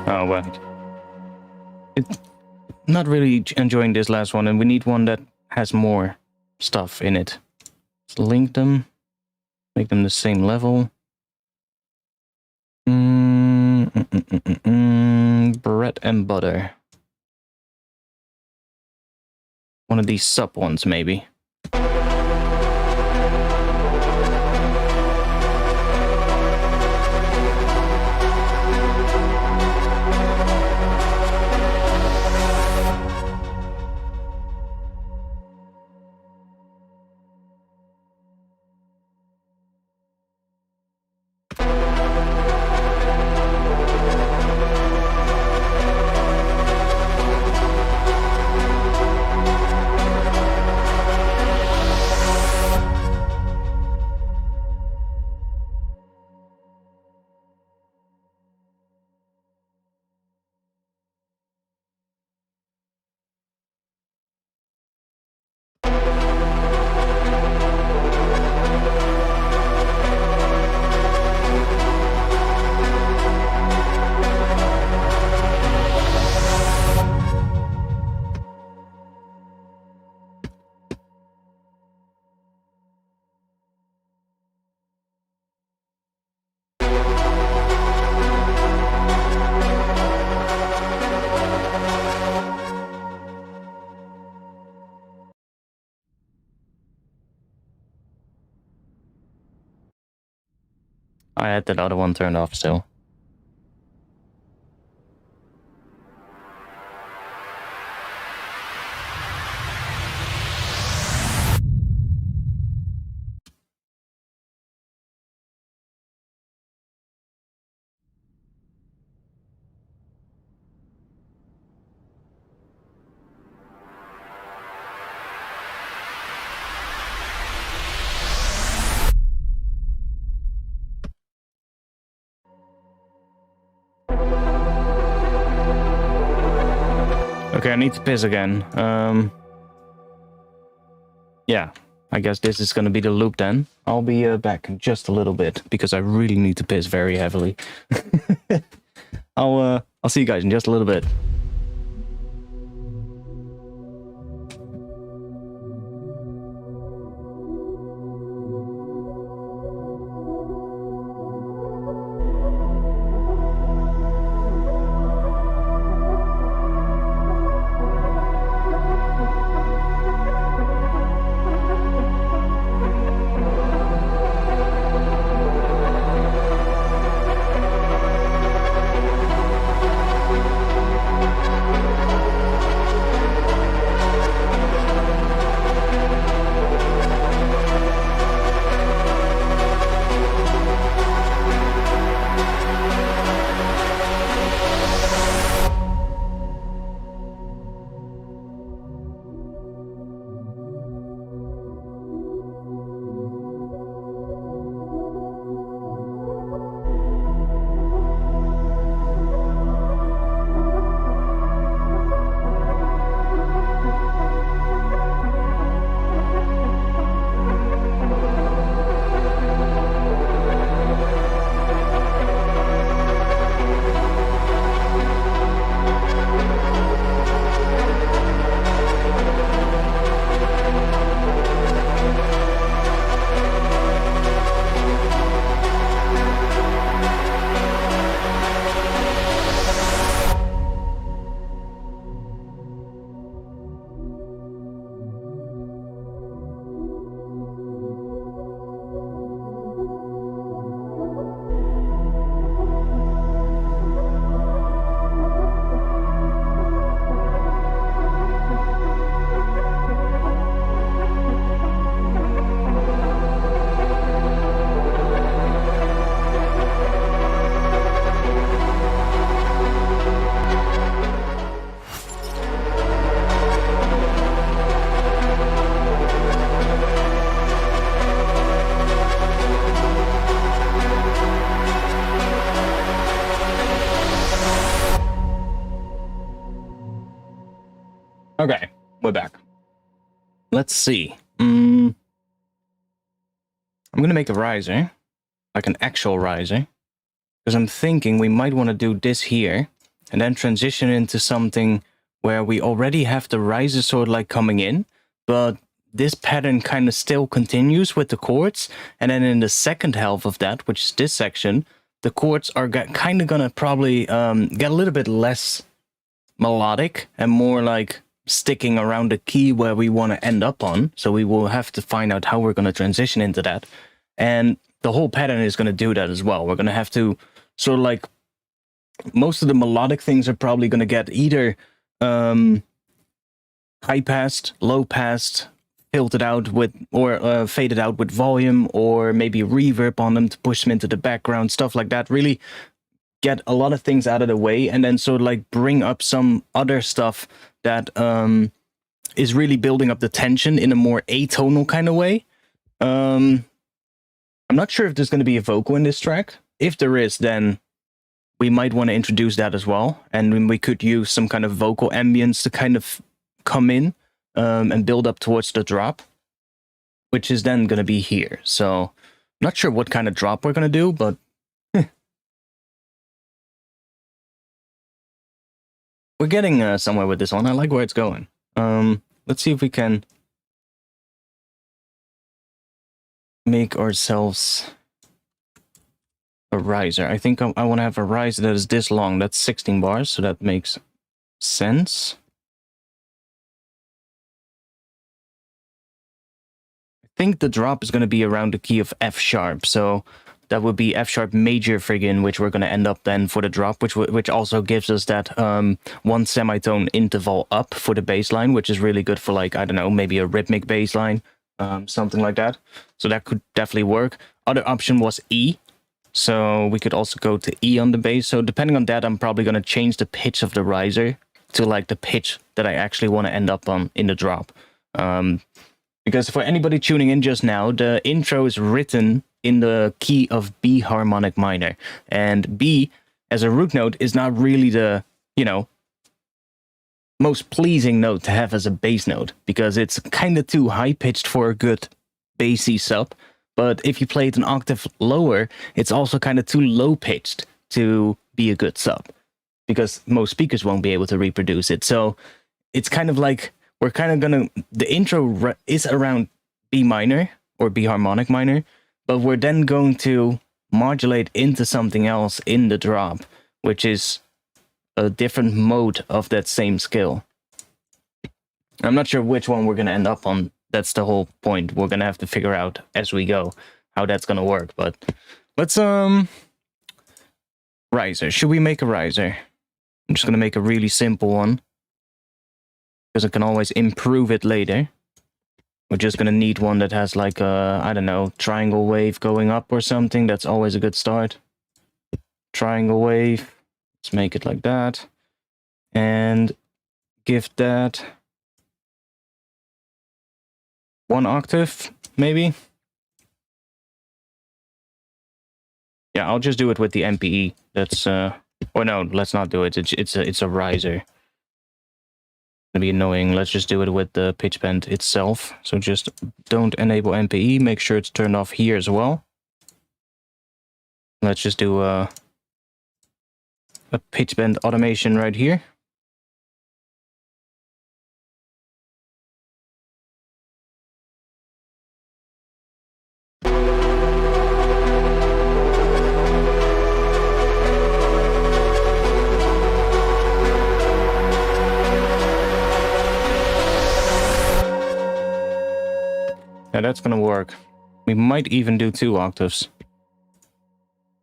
Oh, well. Not really enjoying this last one, and we need one that has more stuff in it. Let's link them. Make them the same level. Bread and butter. One of these sub ones, maybe. I had that other one turned off still. Okay, I need to piss again. Yeah, I guess this is gonna be the loop then. I'll be back in just a little bit because I really need to piss very heavily. I'll see you guys in just a little bit. Okay, we're back. Let's see. I'm gonna make a riser, like an actual riser, because I'm thinking we might want to do this here, and then transition into something where we already have the riser sort of like coming in, but this pattern kind of still continues with the chords, and then in the second half of that, which is this section, the chords are kind of gonna probably get a little bit less melodic and more like sticking around the key where we want to end up on. So we will have to find out how we're going to transition into that. And the whole pattern is going to do that as well. We're going to have to sort of like, most of the melodic things are probably going to get either high passed, low passed, filtered out with, or faded out with volume, or maybe reverb on them to push them into the background, stuff like that. Really get a lot of things out of the way, and then sort of like bring up some other stuff that is really building up the tension in a more atonal kind of way. I'm not sure if there's going to be a vocal in this track. If there is, then we might want to introduce that as well, and then we could use some kind of vocal ambience to kind of come in and build up towards the drop, which is then going to be here. So not sure what kind of drop we're going to do, but we're getting somewhere with this one. I like where it's going. Let's see if we can make ourselves a riser. I think I want to have a riser that is this long. That's 16 bars, so that makes sense. I think the drop is going to be around the key of F sharp, so that would be F sharp major friggin', which we're going to end up then for the drop, which also gives us that one semitone interval up for the bass line, which is really good for, like, I don't know, maybe a rhythmic bass line, something like that. So that could definitely work. Other option was E, so we could also go to E on the bass. So depending on that, I'm probably going to change the pitch of the riser to like the pitch that I actually want to end up on in the drop. Because for anybody tuning in just now, the intro is written in the key of B harmonic minor. And B, as a root note, is not really the, you know, most pleasing note to have as a bass note, because it's kind of too high-pitched for a good bassy sub. But if you play it an octave lower, it's also kind of too low-pitched to be a good sub, because most speakers won't be able to reproduce it. So it's kind of like, we're kind of gonna, the intro is around B minor or B harmonic minor, but we're then going to modulate into something else in the drop, which is a different mode of that same scale. I'm not sure which one we're going to end up on. That's the whole point. We're going to have to figure out as we go how that's going to work. But let's, riser. Should we make a riser? I'm just going to make a really simple one, because I can always improve it later. We're just going to need one that has like a, I don't know, triangle wave going up or something. That's always a good start. Triangle wave. Let's make it like that. And give that 1 octave, maybe. Yeah, I'll just do it with the MPE. That's, or no, let's not do it. It's a riser. It's gonna be annoying. Let's just do it with the pitch bend itself. So just don't enable MPE. Make sure it's turned off here as well. Let's just do a pitch bend automation right here. Yeah, that's gonna work. We might even do 2 octaves.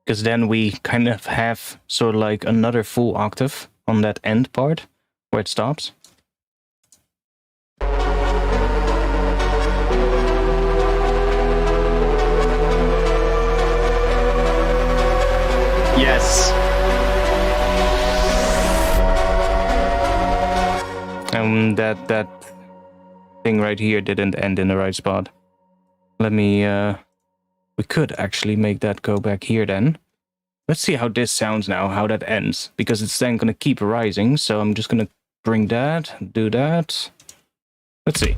Because then we kind of have sort of like another full octave on that end part where it stops. Yes. And that thing right here didn't end in the right spot. Let me, we could actually make that go back here then. Let's see how this sounds now, how that ends. Because it's then going to keep rising, so I'm just going to bring that, do that. Let's see.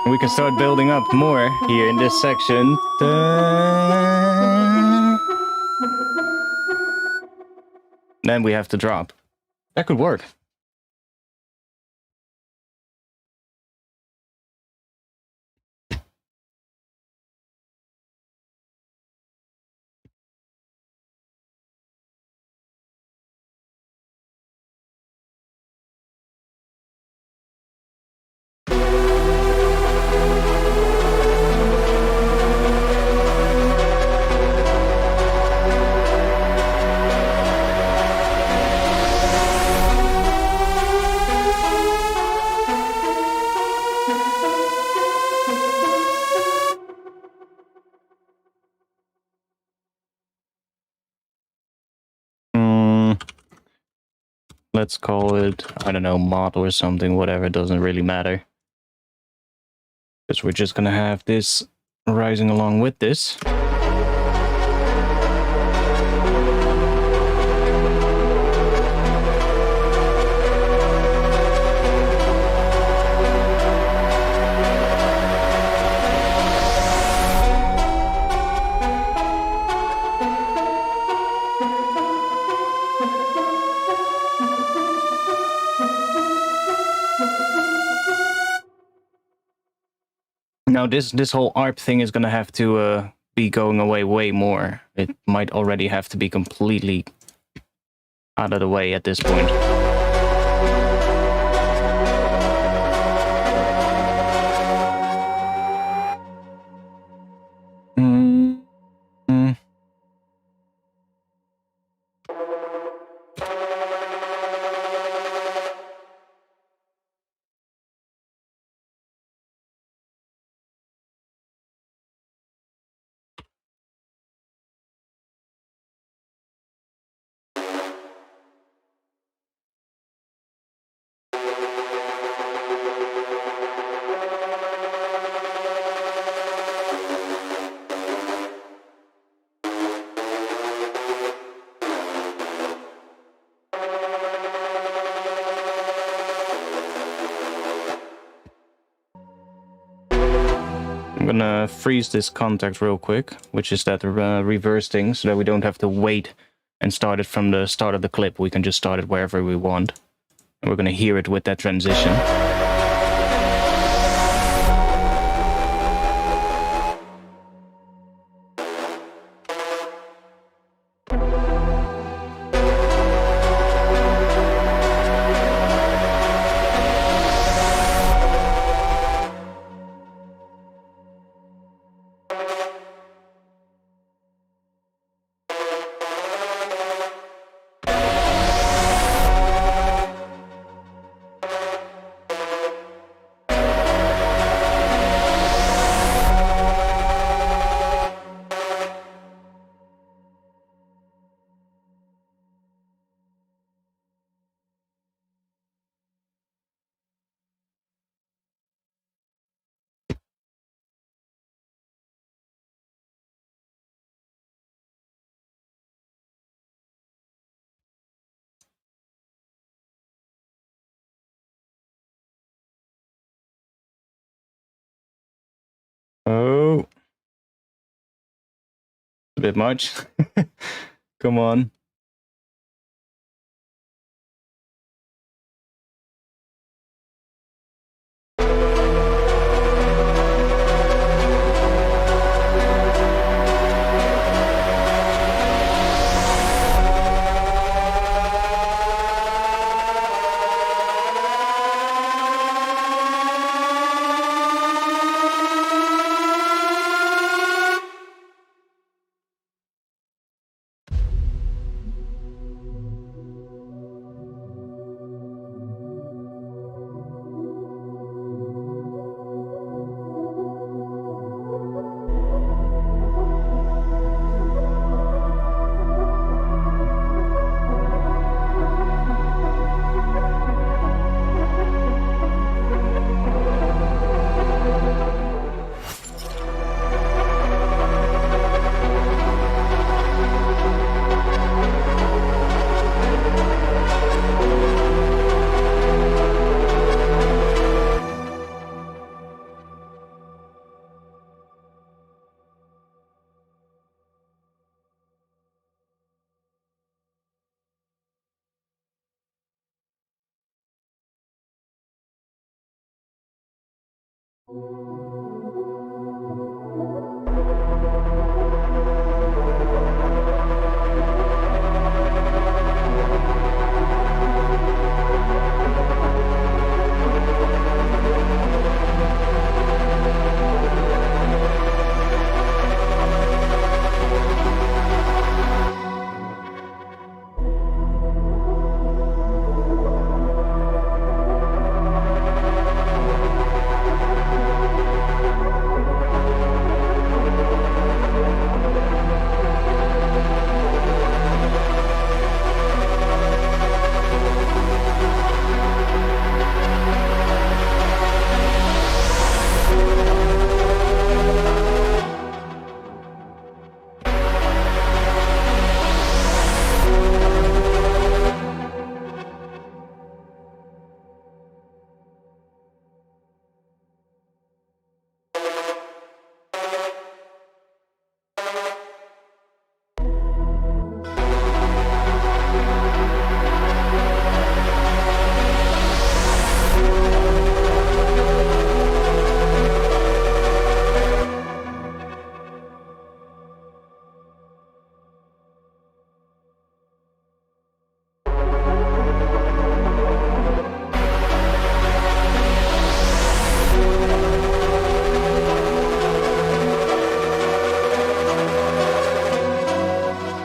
We can start building up more here in this section. Then we have to drop. That could work. Let's call it, I don't know, mod or something, whatever, it doesn't really matter. Because we're just gonna have this rising along with this. Now this whole ARP thing is gonna have to be going away way more. It might already have to be completely out of the way at this point. I'm gonna freeze this contact real quick, which is that reverse thing, so that we don't have to wait and start it from the start of the clip. We can just start it wherever we want. And we're gonna hear it with that transition. Oh. A bit much. Come on.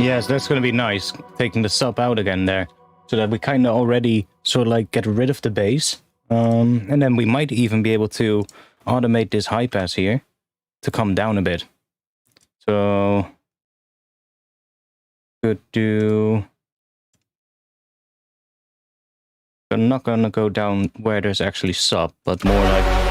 Yes, that's going to be nice, taking the sub out again there, so that we kind of already sort of like get rid of the bass. And then we might even be able to automate this high pass here to come down a bit. So, could do... I'm not going to go down where there's actually sub, but more like...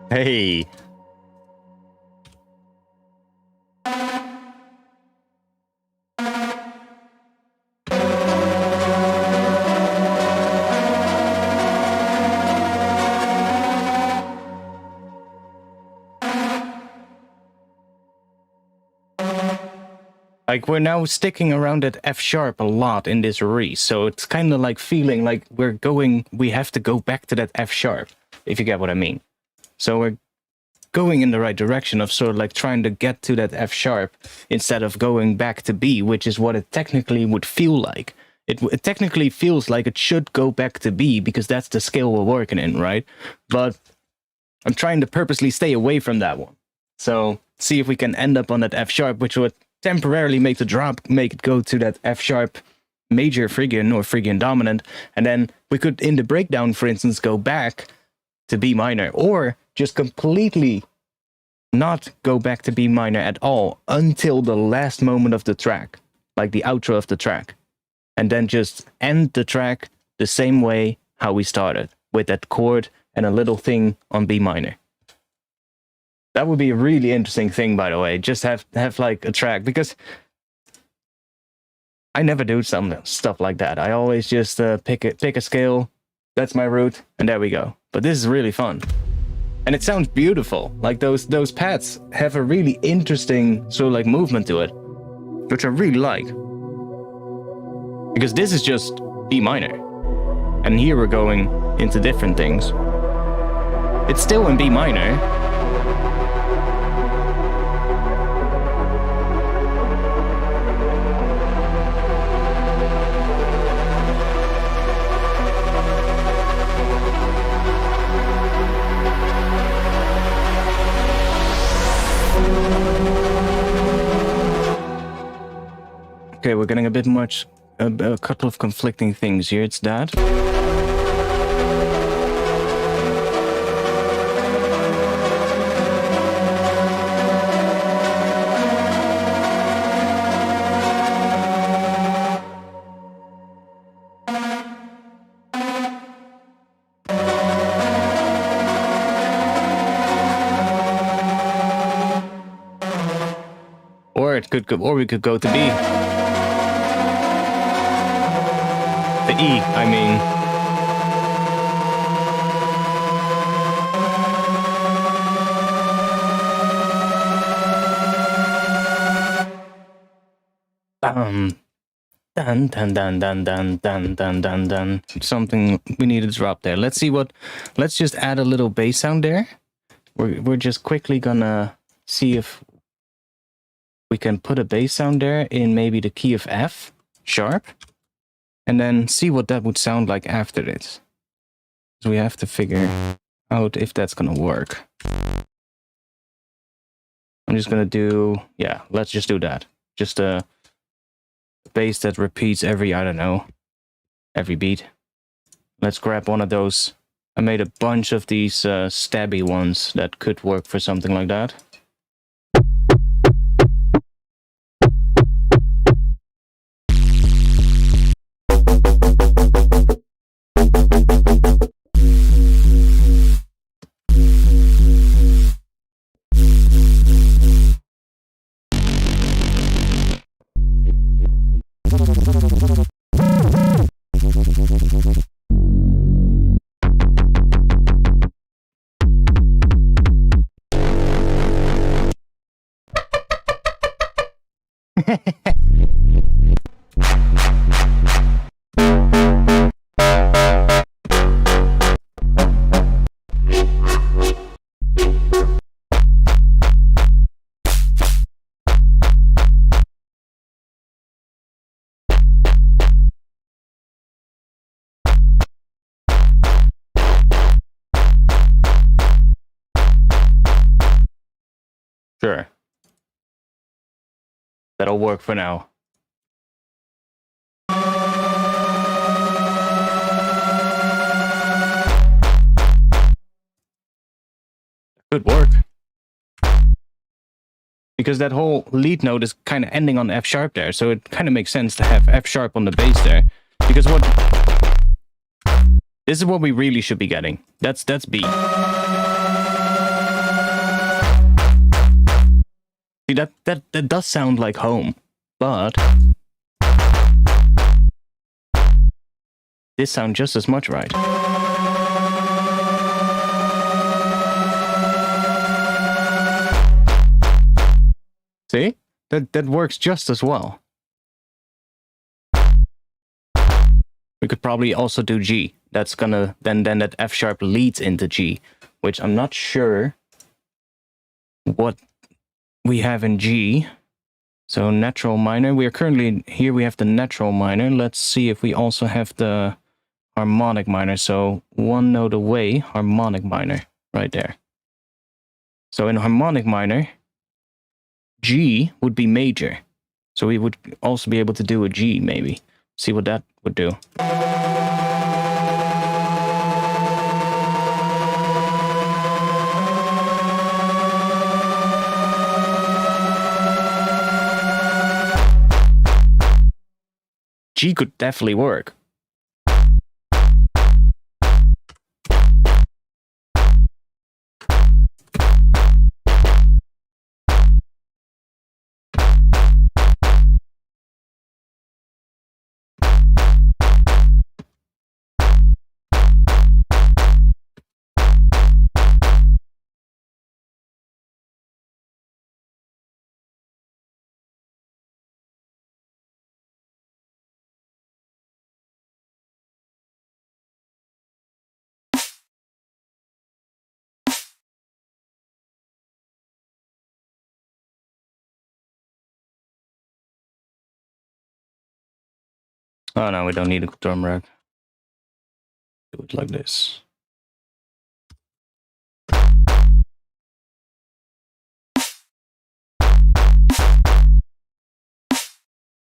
Hey! Like, we're now sticking around at F sharp a lot in this re, so it's kind of like feeling like we have to go back to that F sharp, if you get what I mean. So we're going in the right direction of sort of like trying to get to that F sharp instead of going back to B, which is what it technically would feel like. It technically feels like it should go back to B because that's the scale we're working in, right? But I'm trying to purposely stay away from that one. So see if we can end up on that F sharp, which would temporarily make the drop, make it go to that F sharp major Phrygian or Phrygian dominant. And then we could, in the breakdown, for instance, go back to B minor, or just completely not go back to B minor at all until the last moment of the track, like the outro of the track, and then just end the track the same way how we started, with that chord and a little thing on B minor. That would be a really interesting thing, by the way, just have like a track, because I never do some stuff like that. I always just pick a scale, that's my route, and there we go. But this is really fun. And it sounds beautiful. Like those pads have a really interesting sort of like movement to it, which I really like. Because this is just B minor. And here we're going into different things. It's still in B minor. Okay, we're getting a bit much, a couple of conflicting things here. It's that. Or it could go, or we could go to B. The E, I mean. Dun dun dun dun dun dun dun dun dun. Something we need to drop there. Let's see what. Let's just add a little bass sound there. We're just quickly gonna see if we can put a bass sound there in maybe the key of F sharp, and then see what that would sound like after this. So we have to figure out if that's gonna work. I'm just gonna do, yeah, let's just do that. Just a bass that repeats every, I don't know, every beat. Let's grab one of those. I made a bunch of these stabby ones that could work for something like that. Sure. That'll work for now. Could work. Because that whole lead note is kind of ending on F sharp there, so it kind of makes sense to have F sharp on the bass there. Because what... This is what we really should be getting. That's B. See, that does sound like home, but... This sounds just as much right. See? That works just as well. We could probably also do G. That's gonna... Then that F sharp leads into G, which I'm not sure what we have in G. So natural minor. We are currently... Here we have the natural minor. Let's see if we also have the harmonic minor. So one note away, harmonic minor. Right there. So in harmonic minor... G would be major. So we would also be able to do a G, maybe. See what that would do. G could definitely work. Oh no, we don't need a drum rack. Do it like this.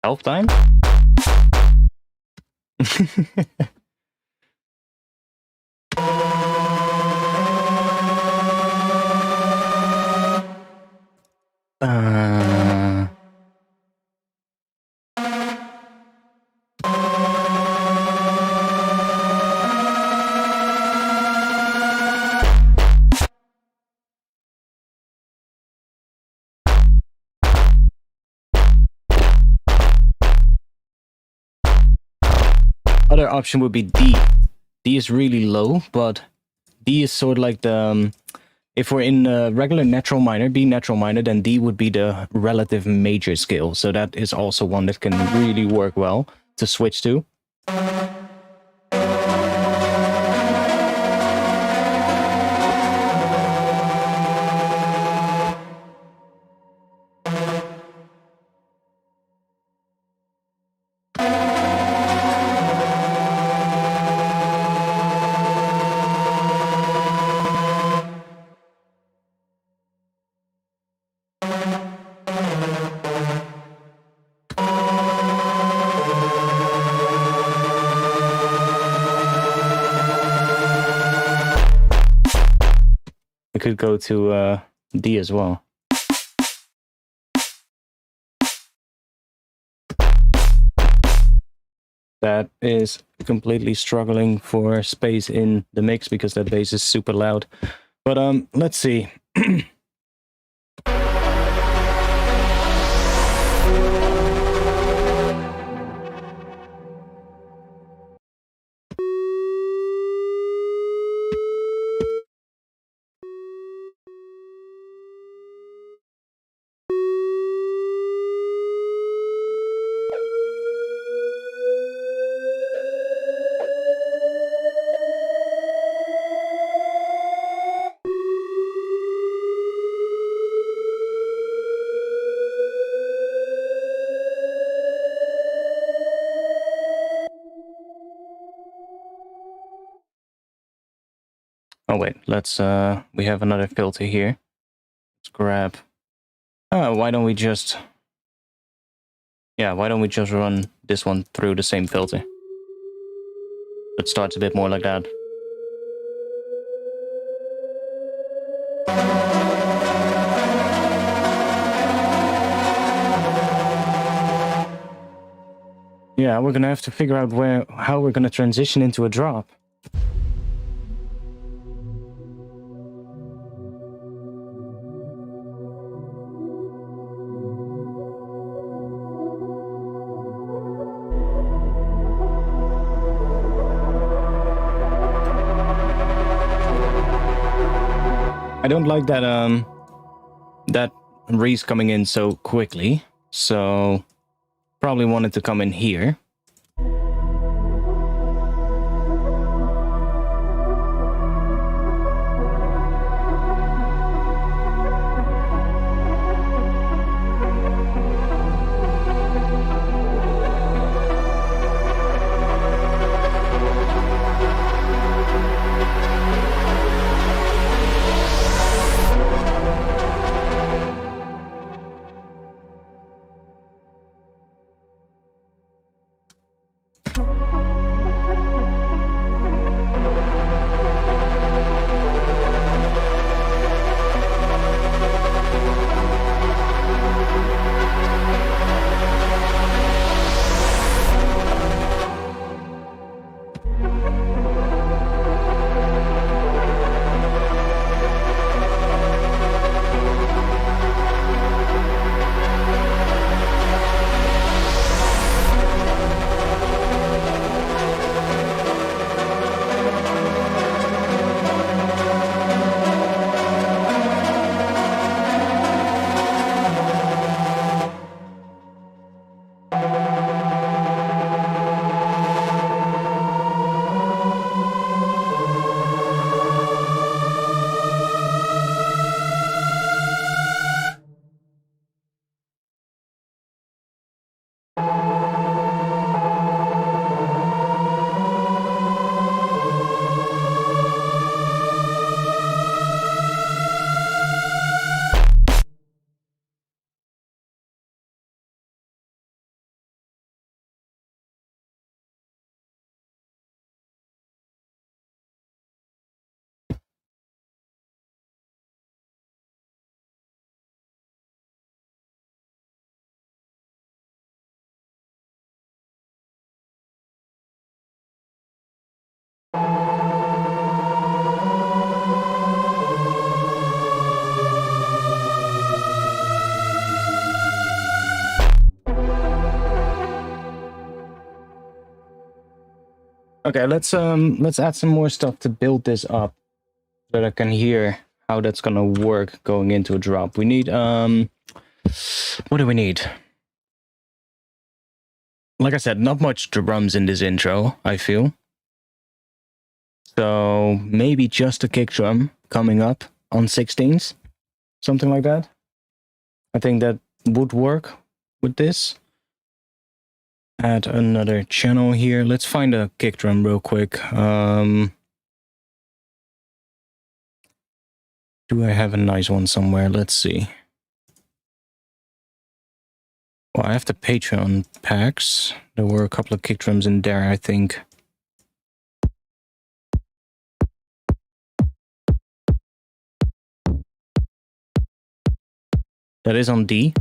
Half time? other option would be D. D is really low, but D is sort of like the... if we're in regular natural minor, B natural minor, then D would be the relative major scale. So that is also one that can really work well to switch to. I could go to D as well. That is completely struggling for space in the mix because that bass is super loud. But let's see. Oh wait, let's we have another filter here. Let's grab... oh, why don't we just... yeah, why don't we just run this one through the same filter? It starts a bit more like that. Yeah, we're gonna have to figure out how we're gonna transition into a drop. I don't like that that Reese coming in so quickly, so probably wanted to come in here. Okay, let's add some more stuff to build this up so that I can hear how that's gonna work going into a drop. We need what do we need? Like I said, not much drums in this intro, I feel. So maybe just a kick drum coming up on 16s, something like that. I think that would work with this. Add another channel here. Let's find a kick drum real quick. Do I have a nice one somewhere? Let's see. Well, I have the Patreon packs. There were a couple of kick drums in there, I think. That is on D.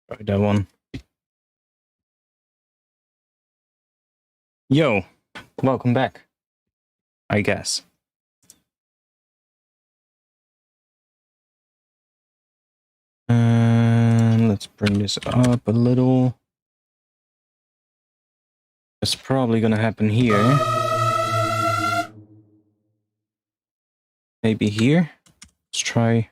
Try that one. Yo, welcome back, I guess. And let's bring this up a little. It's probably gonna happen here. Maybe here. Let's try.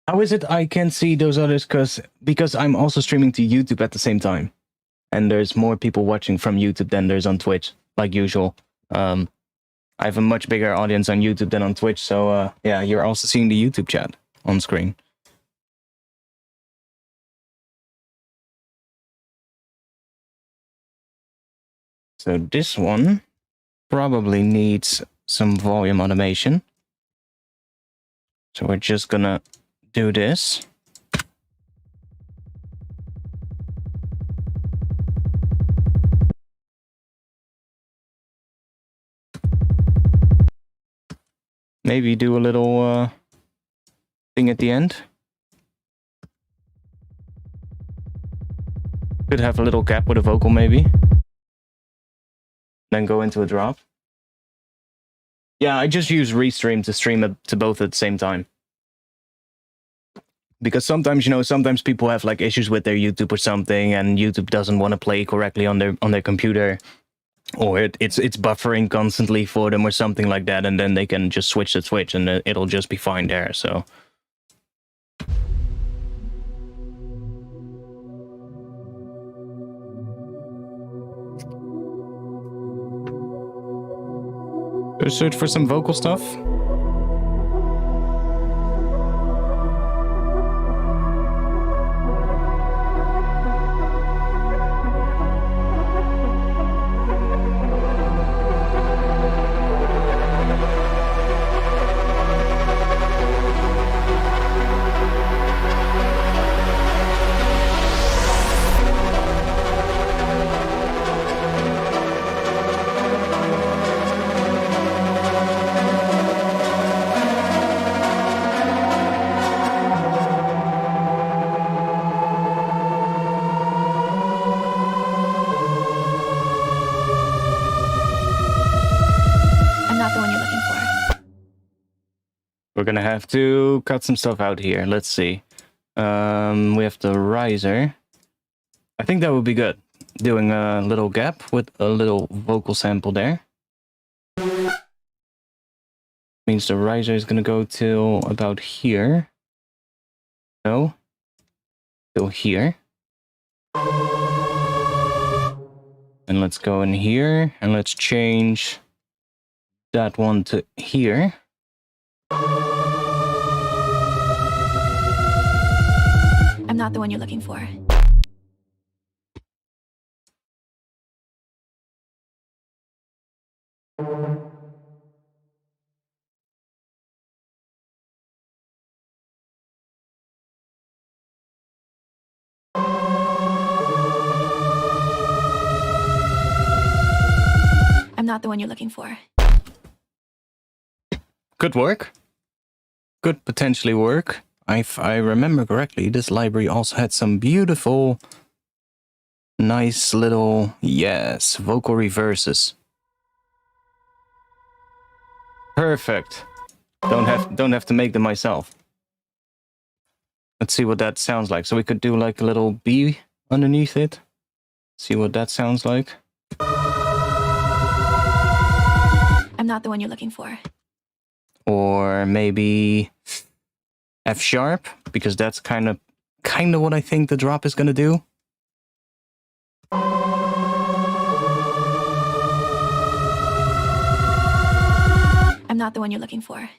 How is it I can see those others? Because I'm also streaming to YouTube at the same time. And there's more people watching from YouTube than there's on Twitch, like usual. I have a much bigger audience on YouTube than on Twitch, so yeah, you're also seeing the YouTube chat on screen. So this one probably needs some volume automation. So we're just gonna do this. Maybe do a little thing at the end. Could have a little gap with a vocal maybe. Then go into a drop. Yeah, I just use Restream to stream it to both at the same time. Because sometimes, you know, sometimes people have like issues with their YouTube or something, and YouTube doesn't want to play correctly on their computer, or it's buffering constantly for them or something like that, and then they can just switch the switch and it'll just be fine there. So search for some vocal stuff. We're gonna have to cut some stuff out here. Let's see. We have the riser. I think that would be good. Doing a little gap with a little vocal sample there. Means the riser is gonna go till about here. No. Till here. And let's go in here and let's change that one to here. I'm not the one you're looking for. not the one you're looking for. Could work. Could potentially work. If I remember correctly, this library also had some beautiful, nice little, yes, vocal reverses. Perfect. Don't have to make them myself. Let's see what that sounds like. So we could do like a little B underneath it. See what that sounds like. I'm not the one you're looking for. Or maybe F sharp, because that's kind of what I think the drop is gonna do. I'm not the one you're looking for.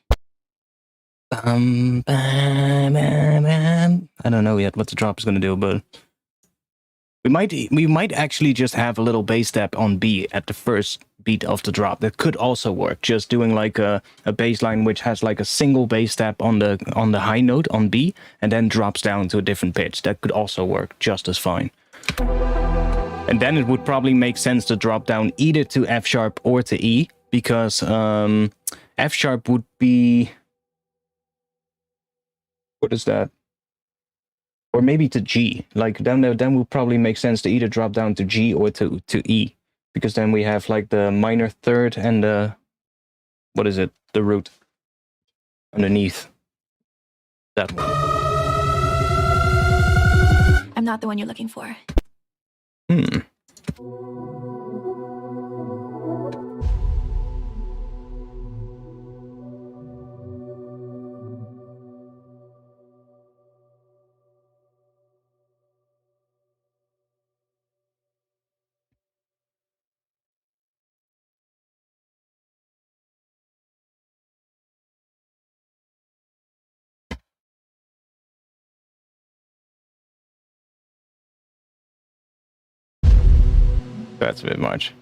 I don't know yet what the drop is gonna do, but we might actually just have a little bass step on B at the first beat of the drop. That could also work. Just doing like a bass line which has like a single bass step on the high note on B and then drops down to a different pitch. That could also work just as fine. And then it would probably make sense to drop down either to F sharp or to E, because F sharp would be, what is that? Or maybe to G. Like then would probably make sense to either drop down to G or to E, because then we have like the minor third and the, what is it? The root underneath that one. I'm not the one you're looking for. That's a bit much.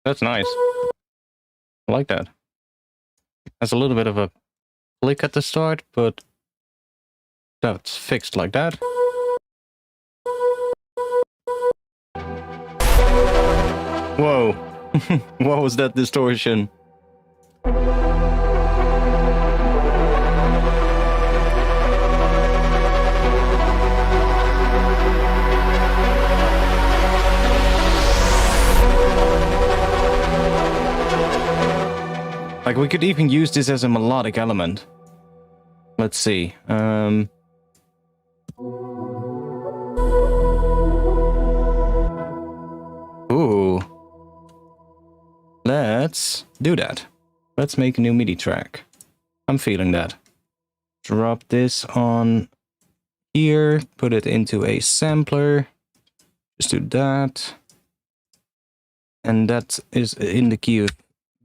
That's nice. I like that. Has a little bit of a click at the start, but that's fixed like that. Whoa. What was that distortion? Like, we could even use this as a melodic element. Let's see. Ooh. Let's do that. Let's make a new MIDI track. I'm feeling that. Drop this on here. Put it into a sampler. Just do that. And that is in the key of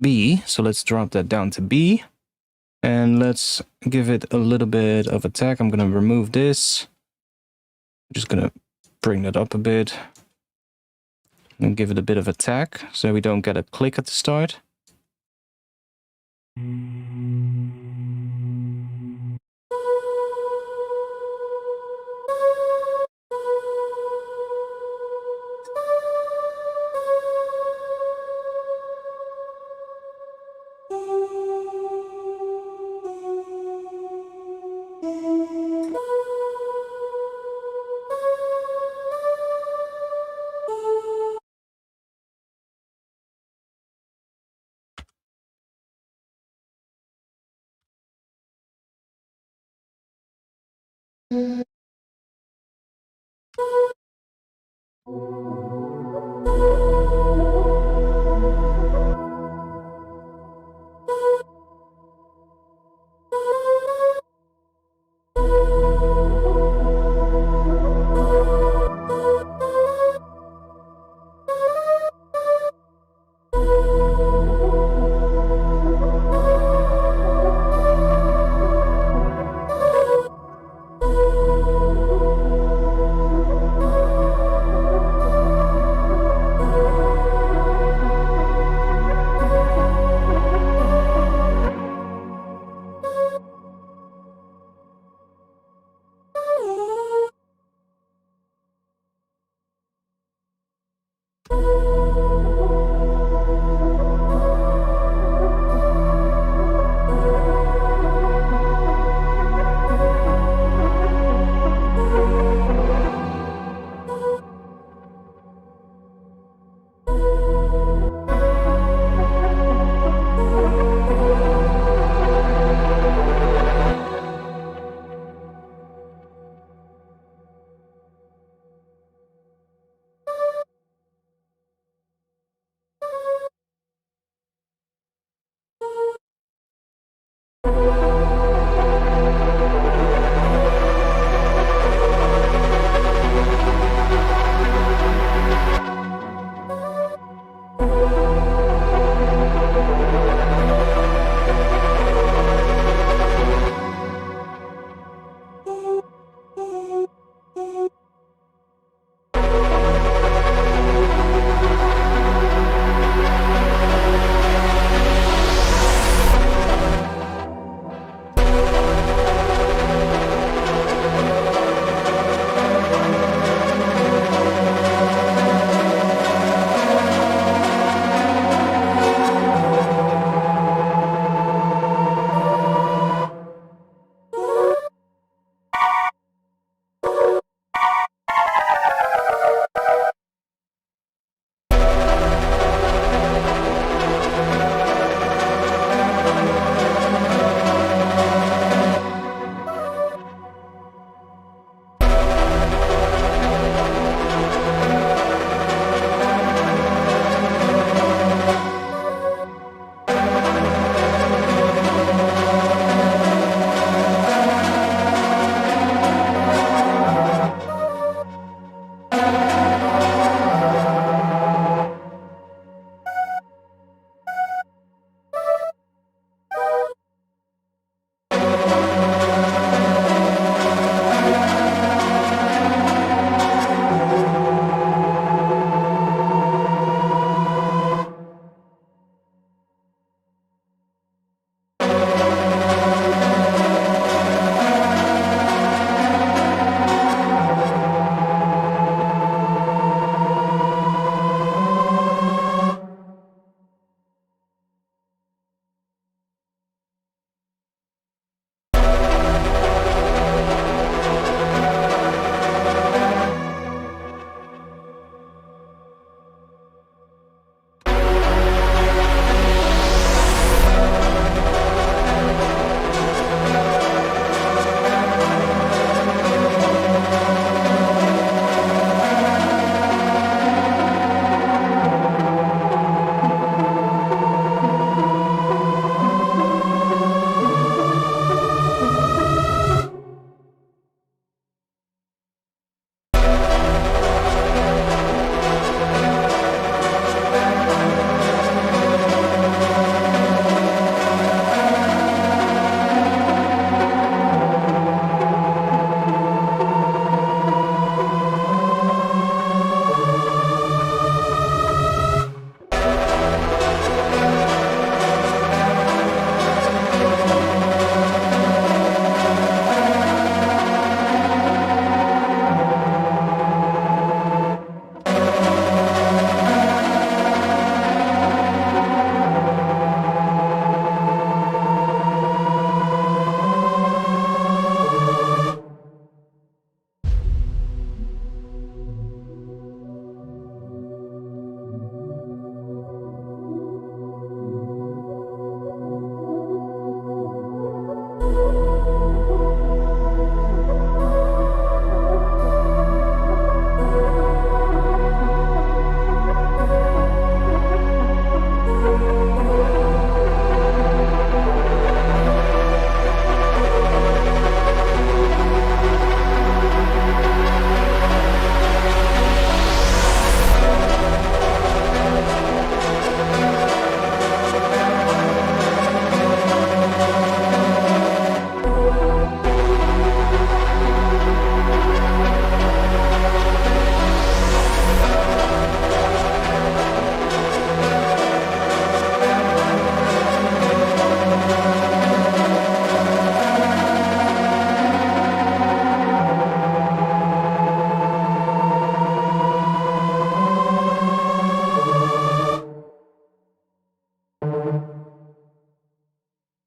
B. So let's drop that down to B. And let's give it a little bit of attack. I'm going to remove this. I'm just going to bring that up a bit. And give it a bit of attack so we don't get a click at the start.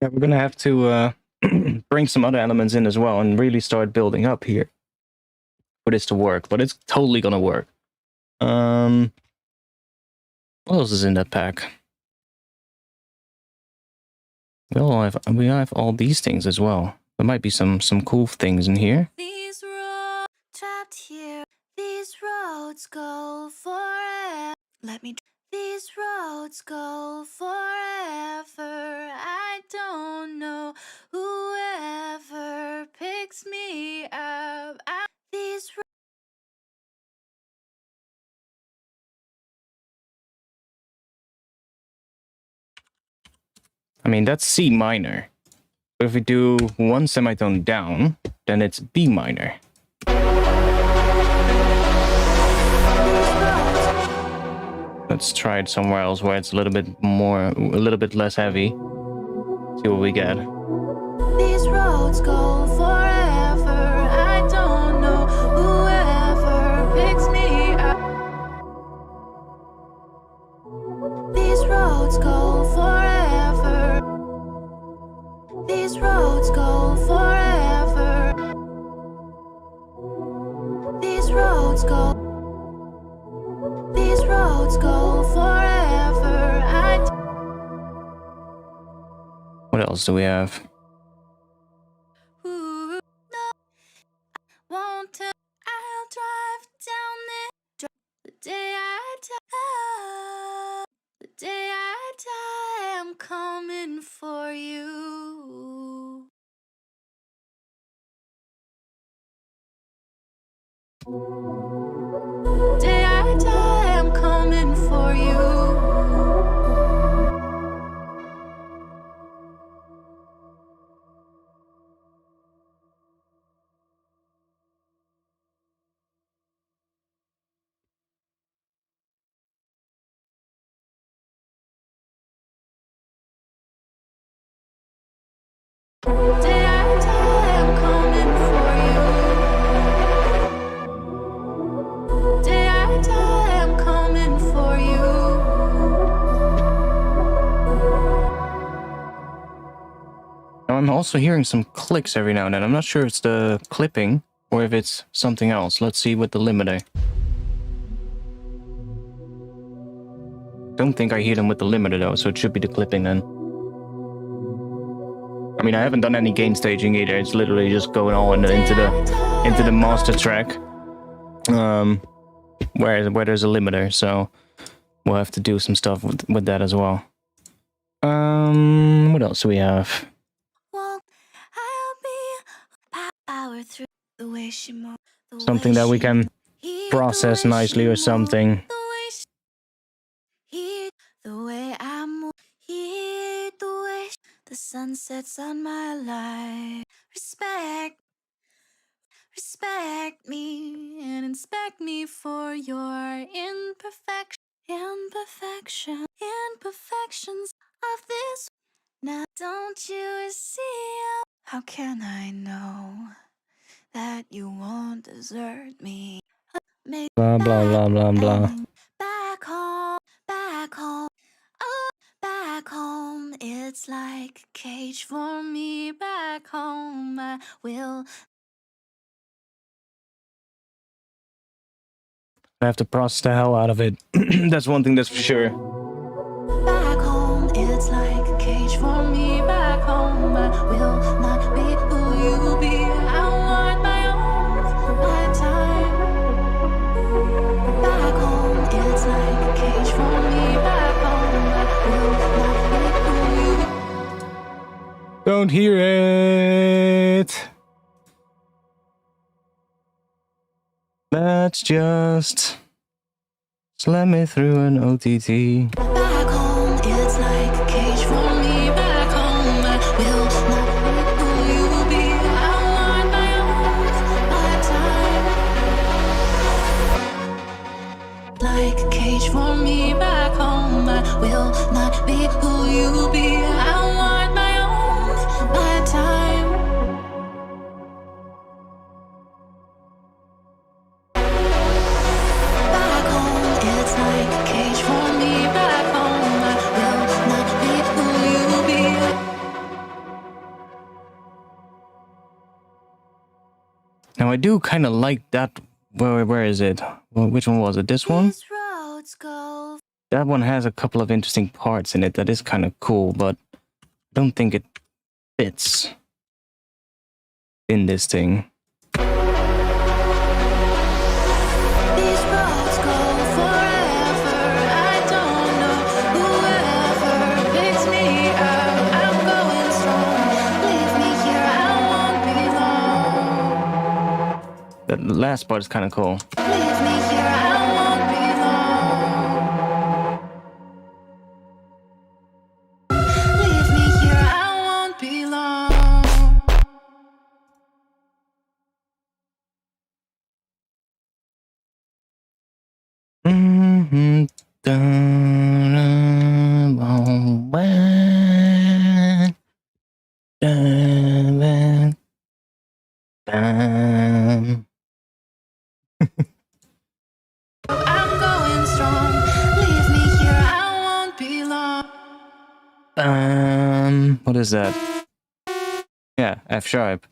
Yeah, we're gonna have to bring some other elements in as well and really start building up here for this to work. But it's totally gonna work. What else is in that pack? We have all these things as well. There might be some cool things in here. These roads trapped here. These roads go forever. Let me. These roads go forever. I don't know whoever picks me up. These. I mean, that's C minor. But if we do one semitone down, then it's B minor. Let's try it somewhere else where it's a little bit less heavy. See what we get. These roads go forever. I don't know whoever picks me up. These roads go forever. These roads go forever. These roads go. These roads go forever. What else do we have? Ooh, no, won't tell. I'll drive down there. The day I die, the day I die, I'm coming for you. The day I die, I'm coming for you. Day I die, I'm coming for you. Day I die, I'm coming for you. Now, I'm also hearing some clicks every now and then. I'm not sure if it's the clipping or if it's something else. Let's see with the limiter. Don't think I hear them with the limiter though, so it should be the clipping then. I mean, I haven't done any gain staging either. It's literally just going on into the master track, where there's a limiter. So we'll have to do some stuff with that as well. What else do we have? Well, I'll be power through the way she moves. Something that we can process nicely or something. The way I move, hear the way the sun sets on my life. Respect me and inspect me for your imperfections of this. Now, don't you see? How can I know that you won't desert me? Blah blah blah blah blah. Back home, oh, back home. It's like a cage for me. Back home, I will. I have to process the hell out of it. That's one thing that's for sure. Back home, it's like a cage for me. Back home, I will not be who you be. I want my own, my time. Back home, it's like a cage for me. Back home, I will not be who you. Don't hear it. Let's just slam me through an OTT. Back home, it's like a cage for me. Back home, I will not be who you be. I want my own, my time. Like a cage for me. Back home, I will not be who you be. I want my own, my time. Back home, it's like a cage for me. Back Now I do kind of like that. Where is it? Well, which one was it? This one? These roads go. That one has a couple of interesting parts in it that is kind of cool, but I don't think it fits in this thing. These roads go forever. I don't know whoever picks me up. I'm going strong. Leave me here. I won't be long. The last part is kind of cool. Leave me here. I won't be long. Leave me here. I won't be long. Mm-hmm. I'm going strong. Leave me here. I won't be long. What is that? Yeah, F sharp.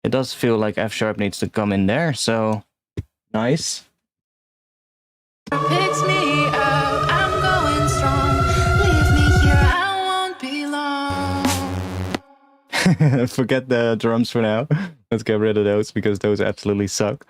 It does feel like F sharp needs to come in there, so nice. Picks me up. I'm going strong. Leave me here. I won't be long. Forget the drums for now. Let's get rid of those because those absolutely suck.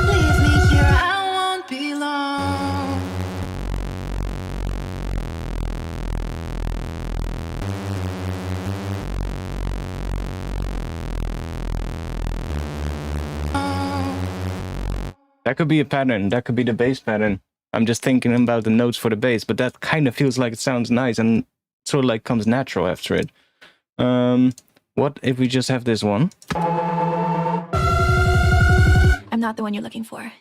Leave me here. I won't be long. That could be a pattern. That could be the bass pattern. I'm just thinking about the notes for the bass, but that kind of feels like it sounds nice and sort of like comes natural after it. What if we just have this one? I'm not the one you're looking for.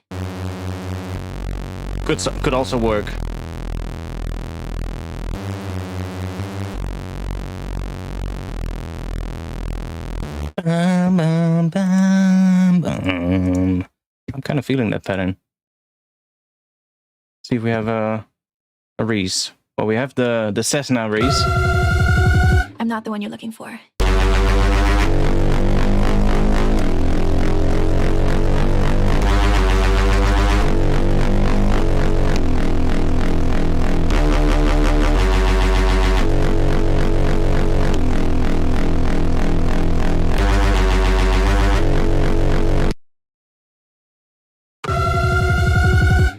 Could also work. I'm kind of feeling that pattern. See if we have a Reese. Well, we have the Cessna Reese. I'm not the one you're looking for.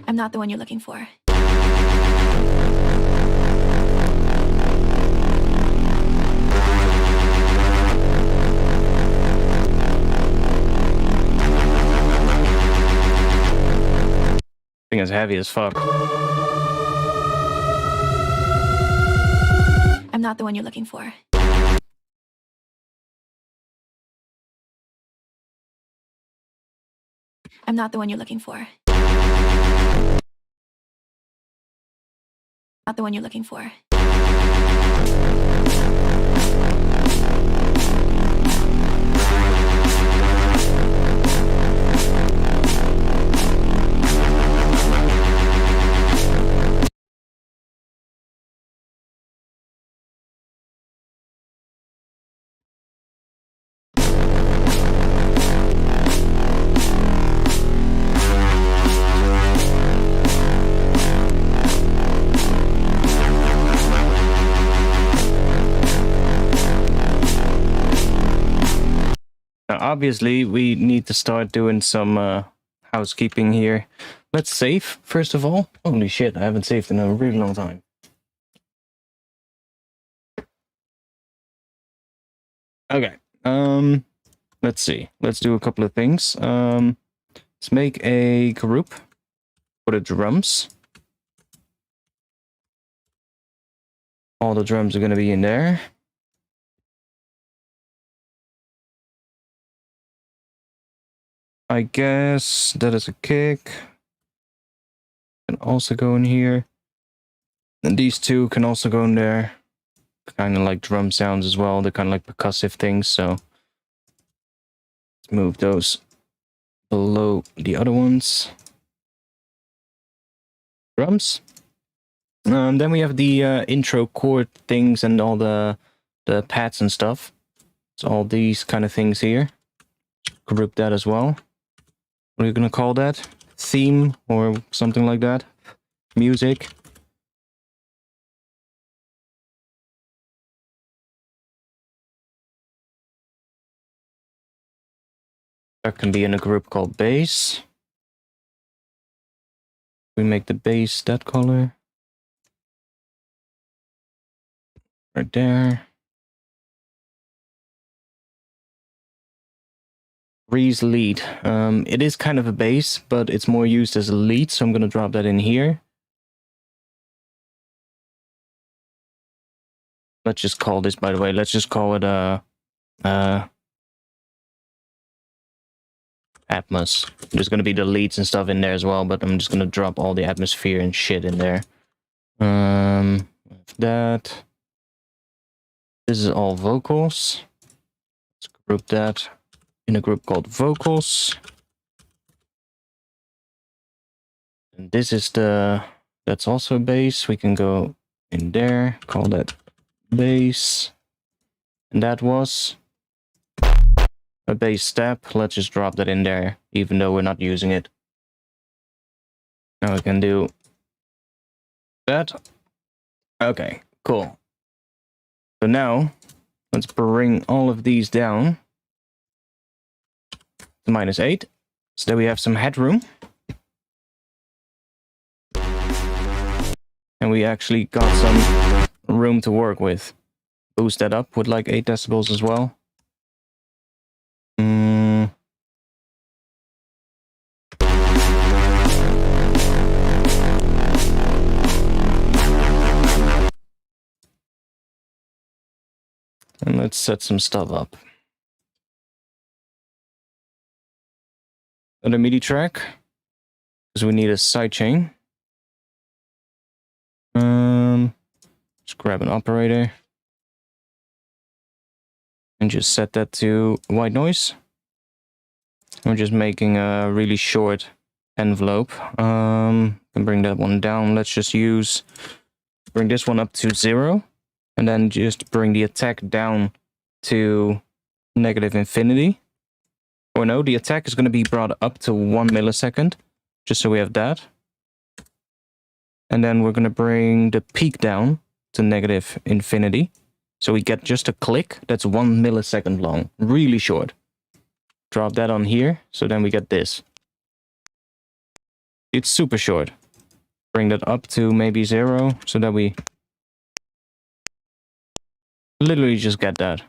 I'm not the one you're looking for. Thing is heavy as fuck. I'm not the one you're looking for. I'm not the one you're looking for. Not the one you're looking for. Now, obviously, we need to start doing some housekeeping here. Let's save, first of all. Holy shit, I haven't saved in a really long time. Okay, let's see. Let's do a couple of things. Let's make a group for the drums. All the drums are going to be in there. I guess that is a kick. Can also go in here. And these two can also go in there. Kind of like drum sounds as well. They're kind of like percussive things, so let's move those below the other ones. Drums. Then we have the intro chord things and all the pads and stuff. So all these kind of things here. Group that as well. What are you gonna call that? Theme or something like that? Music. That can be in a group called bass. We make the bass that color. Right there. Reese lead. It is kind of a bass, but it's more used as a lead, so I'm gonna drop that in here. Let's just call this, by the way, let's just call it Atmos. There's gonna be the leads and stuff in there as well, but I'm just gonna drop all the atmosphere and shit in there. That. This is all vocals. Let's group that in a group called vocals. And this is that's also bass. We can go in there, call that bass. And that was a bass step. Let's just drop that in there, even though we're not using it. Now we can do that. Okay, cool. So now, let's bring all of these down to -8, so that we have some headroom. And we actually got some room to work with. Boost that up with like 8 decibels as well. And let's set some stuff up. Another MIDI track, because we need a sidechain. Just grab an operator. And just set that to white noise. We're just making a really short envelope. Can bring that one down. Let's just bring this one up to 0. And then just bring the attack down to -infinity. Or no, the attack is going to be brought up to 1 millisecond. Just so we have that. And then we're going to bring the peak down to -infinity. So we get just a click that's 1 millisecond long. Really short. Drop that on here. So then we get this. It's super short. Bring that up to maybe 0. So that we literally just get that.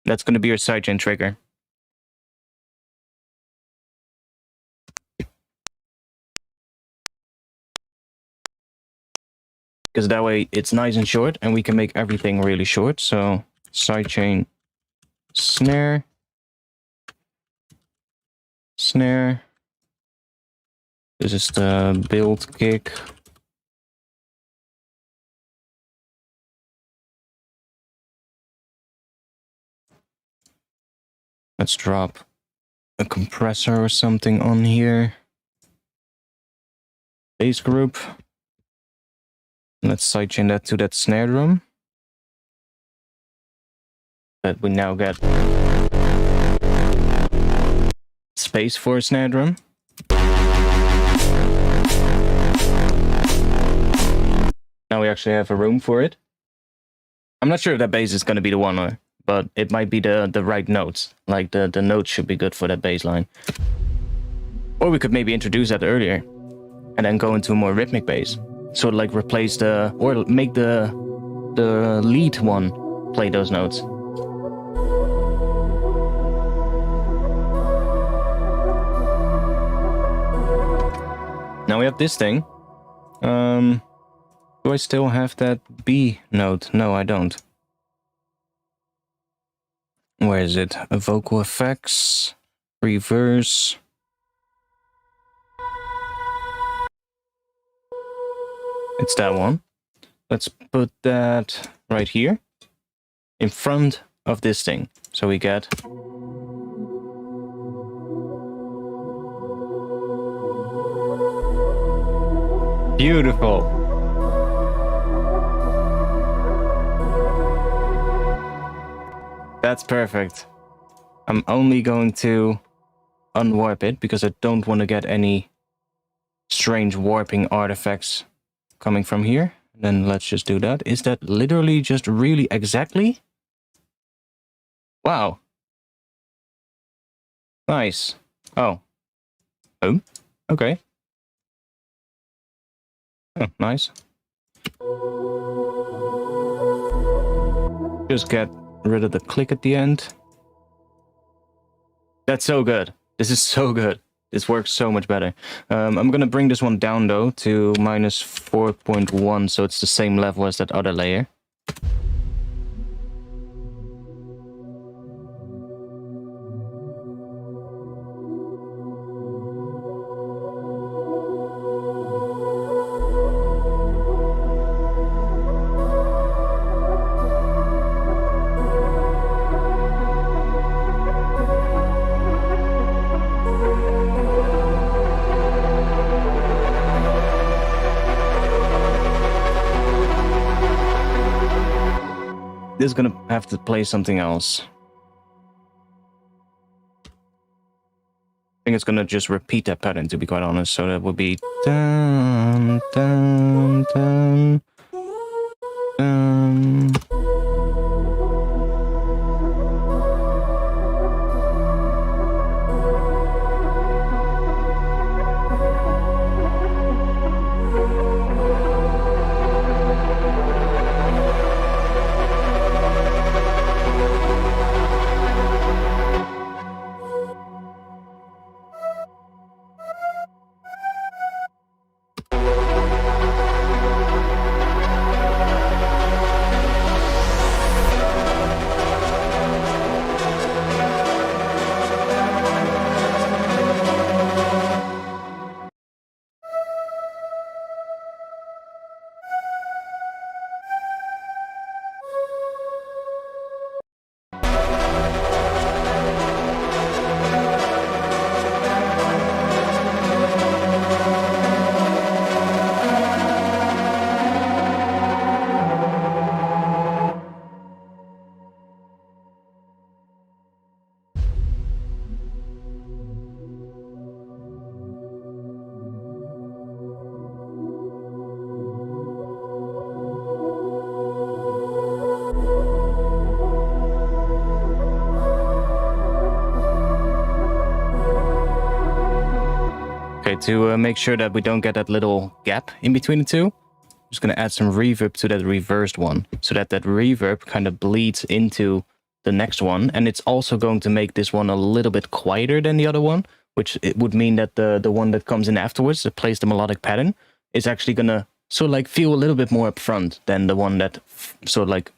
That's going to be your sidechain trigger. Because that way it's nice and short and we can make everything really short. So sidechain snare. Snare. This is the build kick. Let's drop a compressor or something on here. Bass group. Let's sidechain that to that snare drum. That we now get space for a snare drum. Now we actually have a room for it. I'm not sure if that bass is going to be the one, but it might be the right notes. Like the notes should be good for that bass line. Or we could maybe introduce that earlier and then go into a more rhythmic bass. Sort of like replace or make the lead one play those notes. Now we have this thing. Do I still have that B note? No, I don't. Where is it? Vocal effects, reverse. It's that one. Let's put that right here in front of this thing. So we get beautiful. That's perfect. I'm only going to unwarp it because I don't want to get any strange warping artifacts coming from here. Then let's just do that. Is that literally just really exactly? Wow. Nice. Oh. Oh. Okay. Oh, nice. Just get rid of the click at the end. That's so good. This is so good. This works so much better. I'm gonna bring this one down though to minus 4.1, so it's the same level as that other layer. This is gonna have to play something else. I think it's gonna just repeat that pattern, to be quite honest. So that would be dun dun dun dun. To make sure that we don't get that little gap in between the two, I'm just going to add some reverb to that reversed one, so that that reverb kind of bleeds into the next one, and it's also going to make this one a little bit quieter than the other one, which it would mean that the one that comes in afterwards, that plays the melodic pattern, is actually going to sort of like feel a little bit more upfront than the one that sort of like,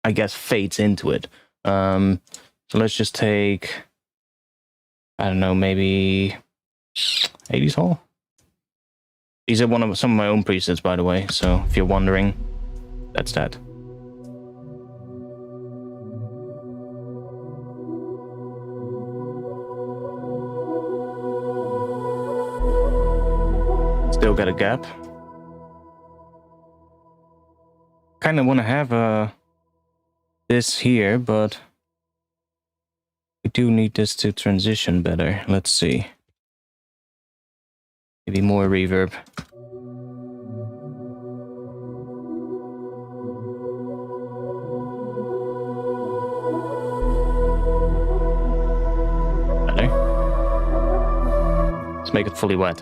I guess, fades into it. So let's just take, I don't know, maybe 80s Hall. These are some of my own presets, by the way, so if you're wondering, that's that. Still got a gap. Kind of want to have this here, but we do need this to transition better. Let's see. Maybe more reverb. Let's make it fully wet.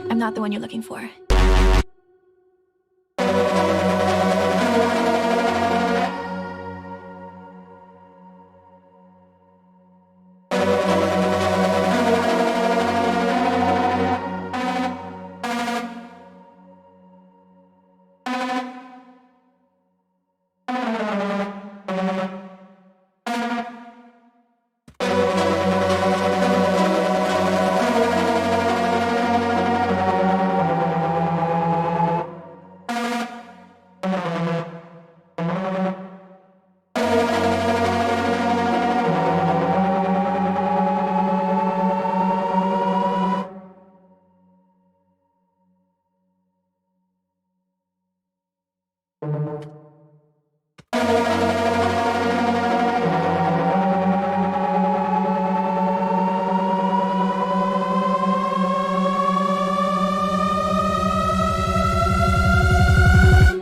I'm not the one you're looking for.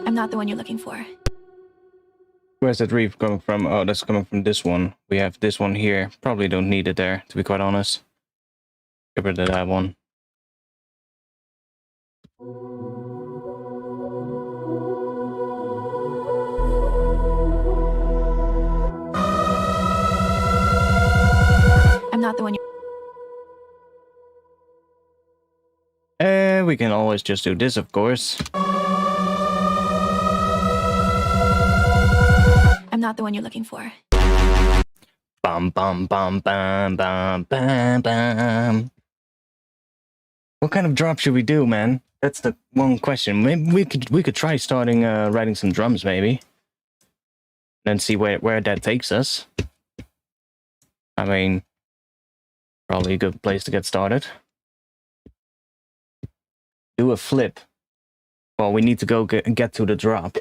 I'm not the one you're looking for. Where's that reverb coming from? Oh, that's coming from this one. We have this one here. Probably don't need it there, to be quite honest. Get rid of that one. I'm not the one you We can always just do this, of course. I'm not the one you're looking for. Bum bum bum bum bum bum bum. What kind of drop should we do, man? That's the one question. Maybe we could try starting writing some drums, maybe. Then see where that takes us. I mean, probably a good place to get started. Do a flip. Well, we need to go get to the drop.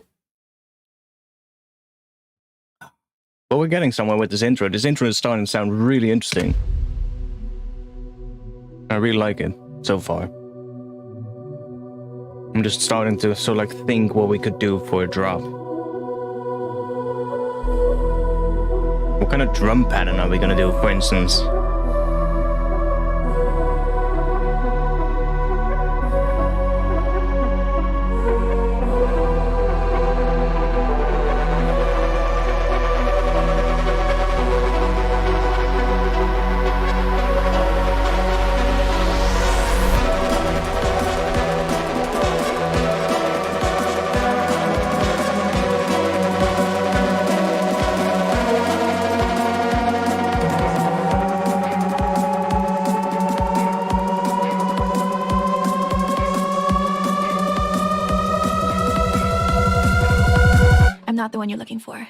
But we're getting somewhere with this intro. This intro is starting to sound really interesting. I really like it so far. I'm just starting to think what we could do for a drop. What kind of drum pattern are we gonna do, for instance? I'm not the one you're looking for.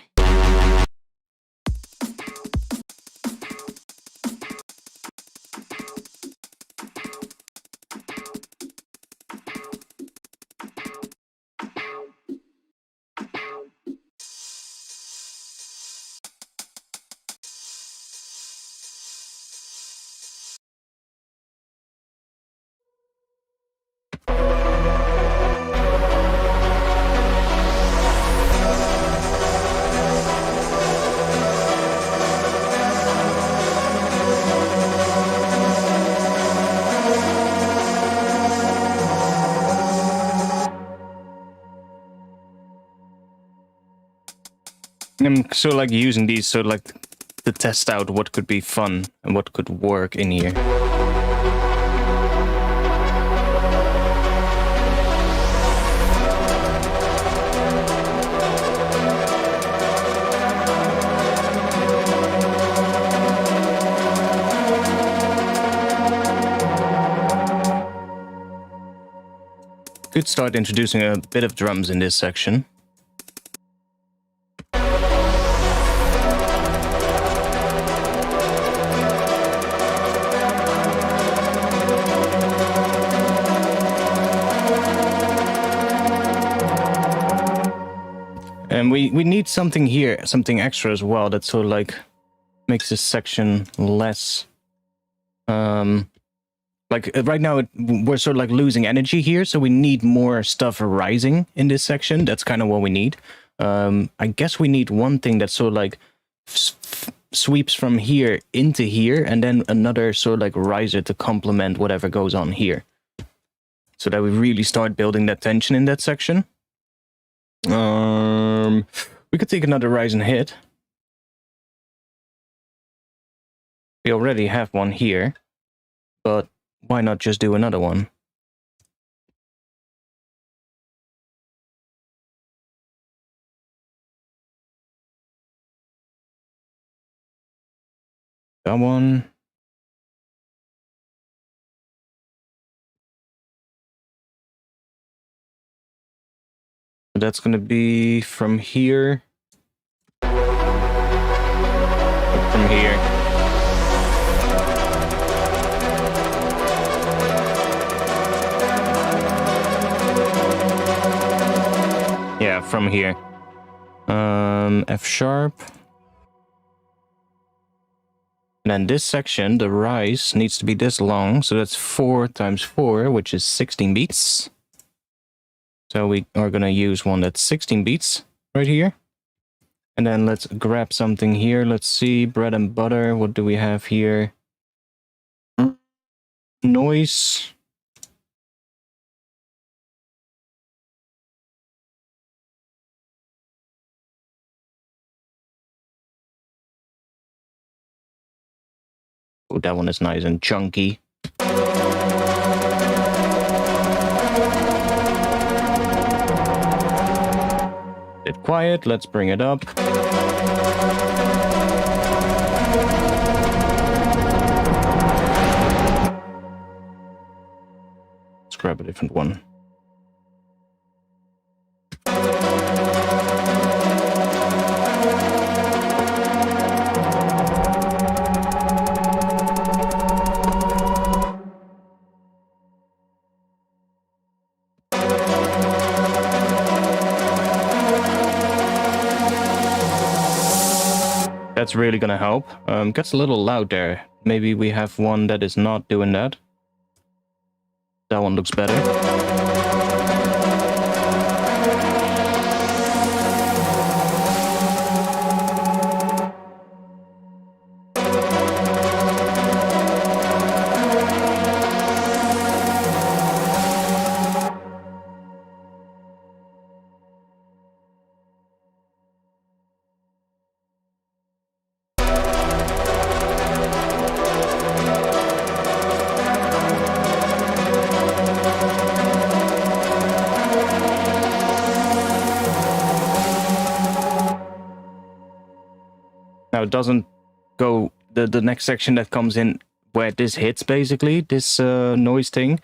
I'm sort of like using these sort of like to test out what could be fun and what could work in here. Could start introducing a bit of drums in this section. And we need something here, something extra as well, that sort of like makes this section less like right now we're sort of like losing energy here, so we need more stuff arising in this section. That's kind of what we need. I guess we need one thing that sort of like sweeps from here into here, and then another sort of like riser to complement whatever goes on here, so that we really start building that tension in that section. We could take another rise and hit. We already have one here, but why not just do another one? That one. That's going to be from here. From here. Yeah, from here. F sharp. And then this section, the rise, needs to be this long. So that's 4 times 4, which is 16 beats. So we are going to use one that's 16 beats right here. And then let's grab something here. Let's see, bread and butter. What do we have here? Noise. Oh, that one is nice and chunky. Bit quiet, let's bring it up. Let's grab a different one. That's really gonna help. Gets a little loud there. Maybe we have one that is not doing that. That one looks better. Now it doesn't go, the next section that comes in where this hits, basically, this noise thing,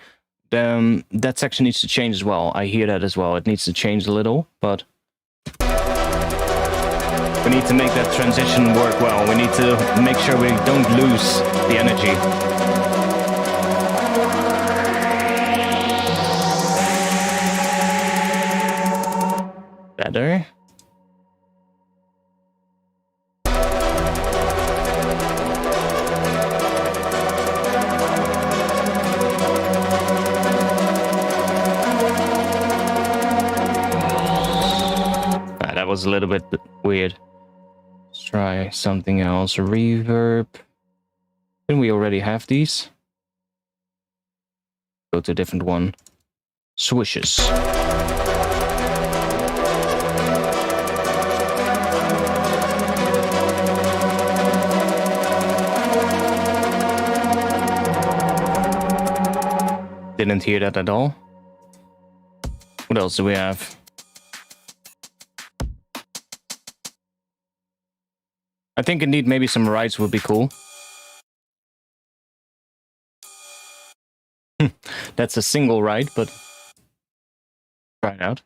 that section needs to change as well. I hear that as well. It needs to change a little, but we need to make that transition work well. We need to make sure we don't lose the energy. Better. That was a little bit weird. Let's try something else. Reverb. Didn't we already have these? Go to a different one. Swishes. Didn't hear that at all. What else do we have? I think indeed maybe some rides would be cool. That's a single ride, but try it out.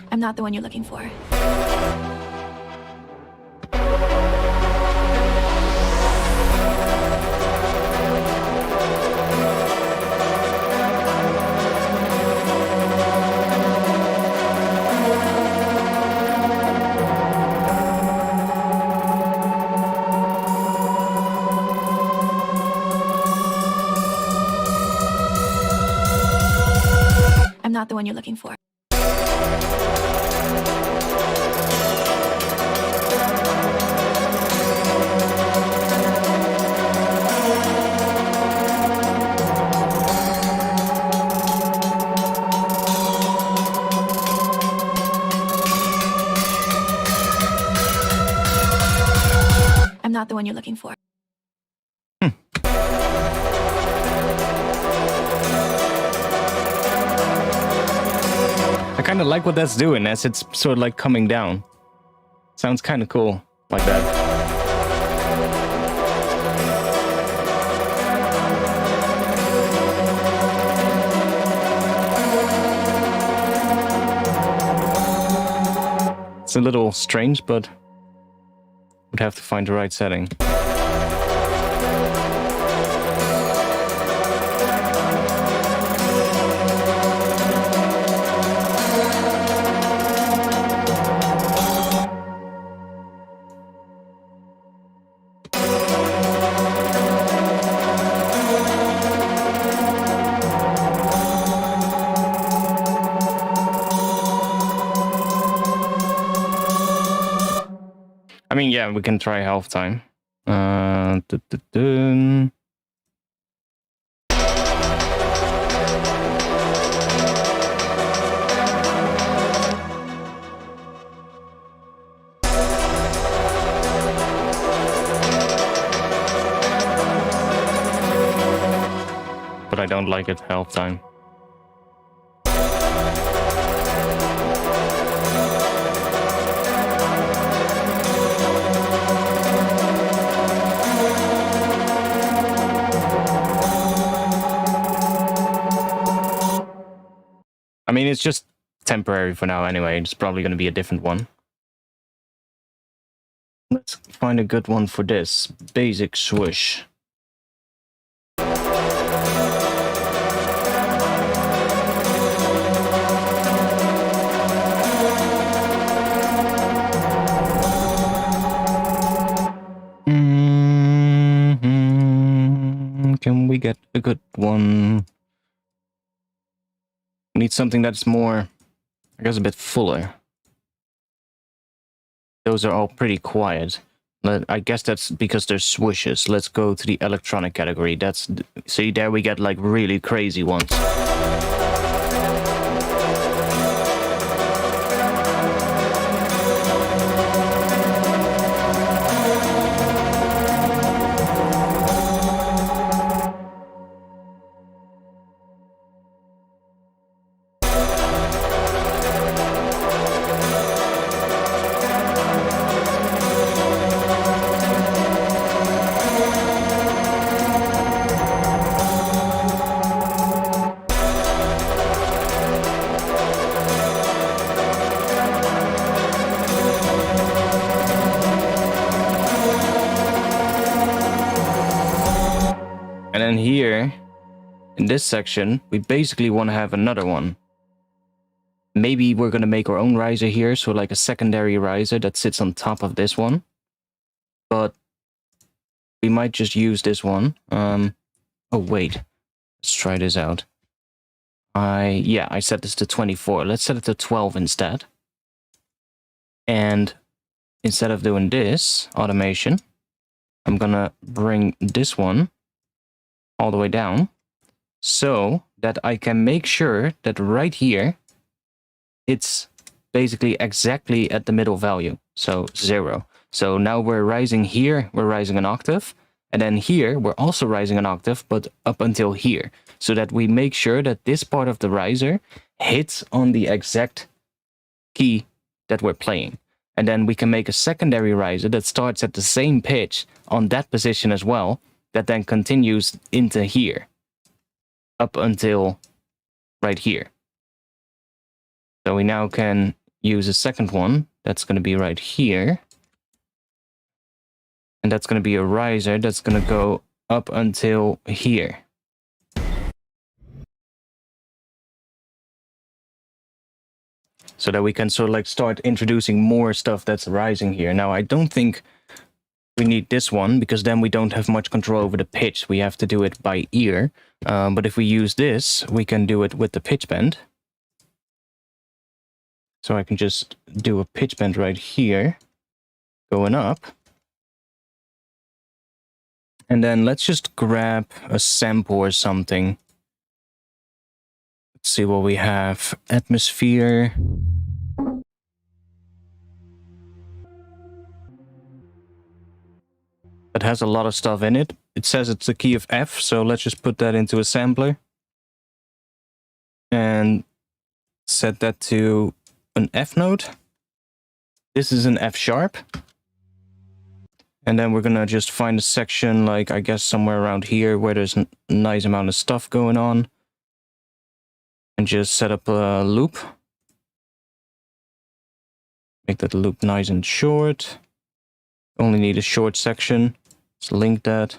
I'm not the one you're looking for. I'm not the one you're looking for. I'm not the one you're looking for. I kind of like what that's doing as it's sort of like coming down. Sounds kind of cool like that. It's a little strange, but would have to find the right setting. I mean, yeah, we can try half time. Dun. But I don't like it half time. I mean, it's just temporary for now anyway. It's probably going to be a different one. Let's find a good one for this. Basic swoosh. Can we get a good one? We need something that's more, I guess, a bit fuller. Those are all pretty quiet. I guess that's because they're swooshes. Let's go to the electronic category. That's, see, there we get like really crazy ones. in this section, we basically want to have another one. Maybe we're going to make our own riser here, so like a secondary riser that sits on top of this one. But we might just use this one. Oh, wait. Let's try this out. I set this to 24. Let's set it to 12 instead. And instead of doing this automation, I'm going to bring this one all the way down so that I can make sure that right here, it's basically exactly at the middle value. So 0. So now we're rising here, we're rising an octave. And then here, we're also rising an octave, but up until here. So that we make sure that this part of the riser hits on the exact key that we're playing. And then we can make a secondary riser that starts at the same pitch on that position as well, that then continues into here, up until right here. So we now can use a second one, that's going to be right here. And that's going to be a riser that's going to go up until here. So that we can sort of like start introducing more stuff that's rising here. Now, I don't think we need this one, because then we don't have much control over the pitch. We have to do it by ear. But if we use this, we can do it with the pitch bend. So I can just do a pitch bend right here, going up. And then let's just grab a sample or something. Let's see what we have. Atmosphere. It has a lot of stuff in it. It says it's the key of F, so let's just put that into a sampler. And set that to an F note. This is an F sharp. And then we're gonna just find a section, like, I guess somewhere around here where there's a nice amount of stuff going on. And just set up a loop. Make that loop nice and short. Only need a short section. Let's link that.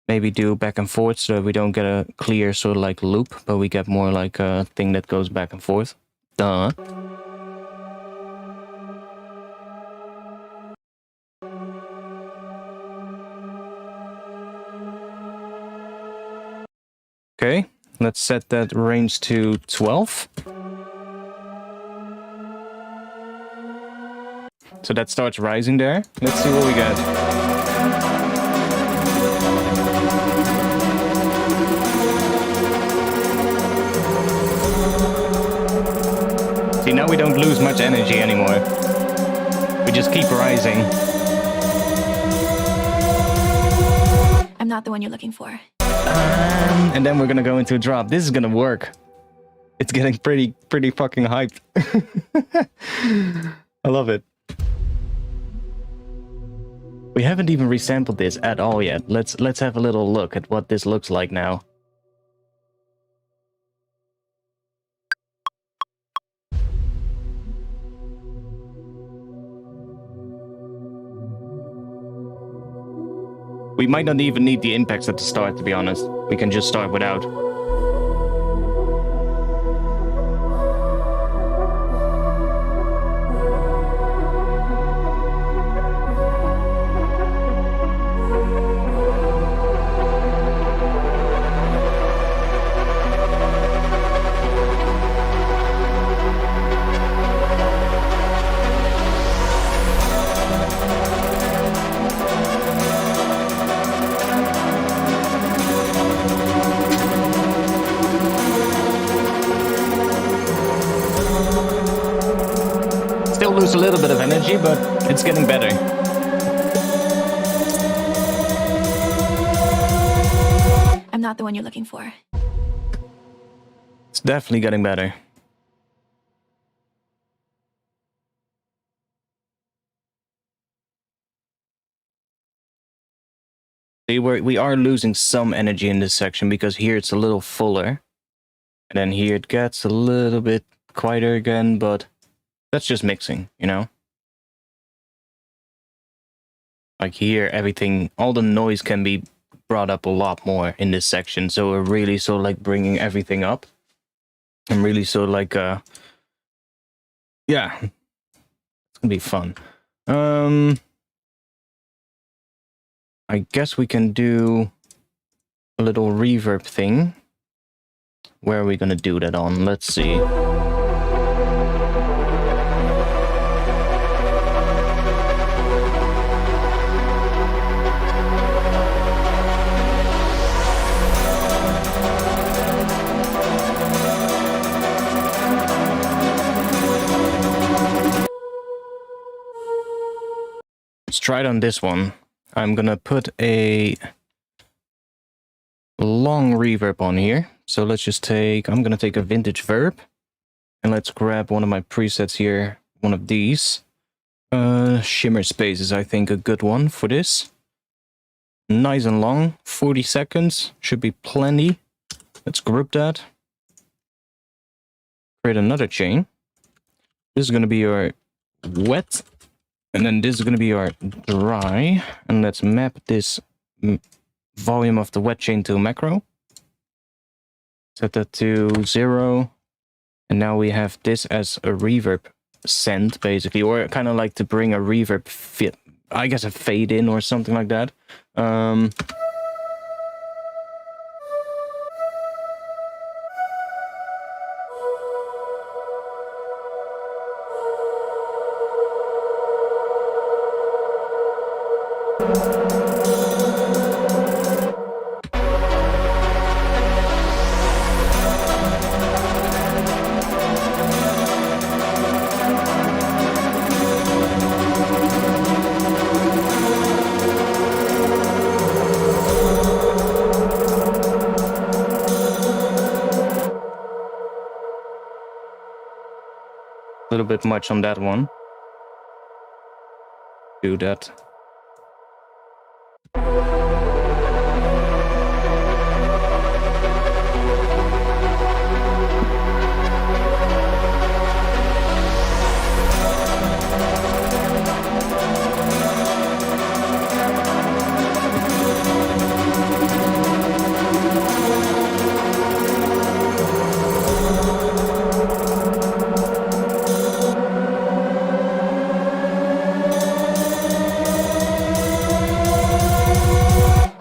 Maybe do back and forth so that we don't get a clear sort of like loop, but we get more like a thing that goes back and forth. Duh. Okay, let's set that range to 12. So that starts rising there. Let's see what we get. See, now we don't lose much energy anymore. We just keep rising. I'm not the one you're looking for. And then we're gonna go into a drop. This is gonna work. It's getting pretty fucking hyped. I love it. We haven't even resampled this at all yet. Let's have a little look at what this looks like now. We might not even need the impacts at the start, to be honest. We can just start without. Still lose a little bit of energy, but it's getting better. I'm not the one you're looking for. It's definitely getting better. See, we are losing some energy in this section because here it's a little fuller. And then here it gets a little bit quieter again, but that's just mixing, you know? Like here, everything, all the noise can be brought up a lot more in this section. So we're really sort of like bringing everything up. I'm really sort of like, yeah, it's gonna be fun. I guess we can do a little reverb thing. Where are we gonna do that on? Let's see. Let's try it on this one. I'm gonna put a long reverb on here. So let's just take, I'm gonna take a vintage verb and let's grab one of my presets here, one of these. Shimmer space is I think a good one for this. Nice and long, 40 seconds, should be plenty. Let's group that. Create another chain. This is gonna be our wet, and then this is gonna be our dry. And let's map this volume of the wet chain to a macro. Set that to 0. And now we have this as a reverb send, basically, or kind of like to bring a reverb fit, I guess a fade in or something like that. A little bit much on that one. Do that.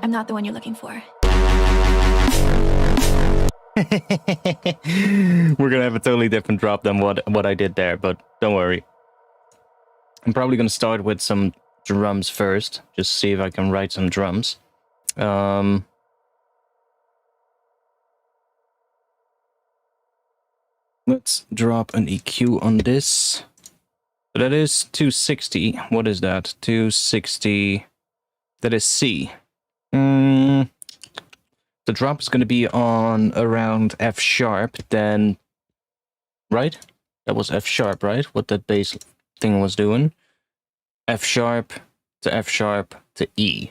I'm not the one you're looking for. We're gonna have a totally different drop than what I did there, but don't worry. I'm probably gonna start with some drums first, just see if I can write some drums. Let's drop an EQ on this. So that is 260. What is that? 260. That is C. The drop is going to be on around F sharp, then, right? That was F sharp, right? What that bass thing was doing. F sharp to E.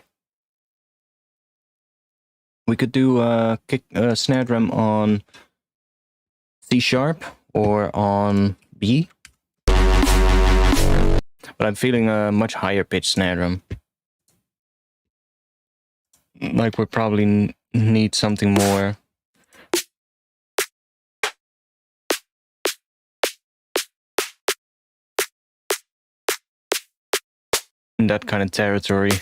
We could do a snare drum on C sharp or on B. But I'm feeling a much higher pitch snare drum. Like we probably need something more. In that kind of territory.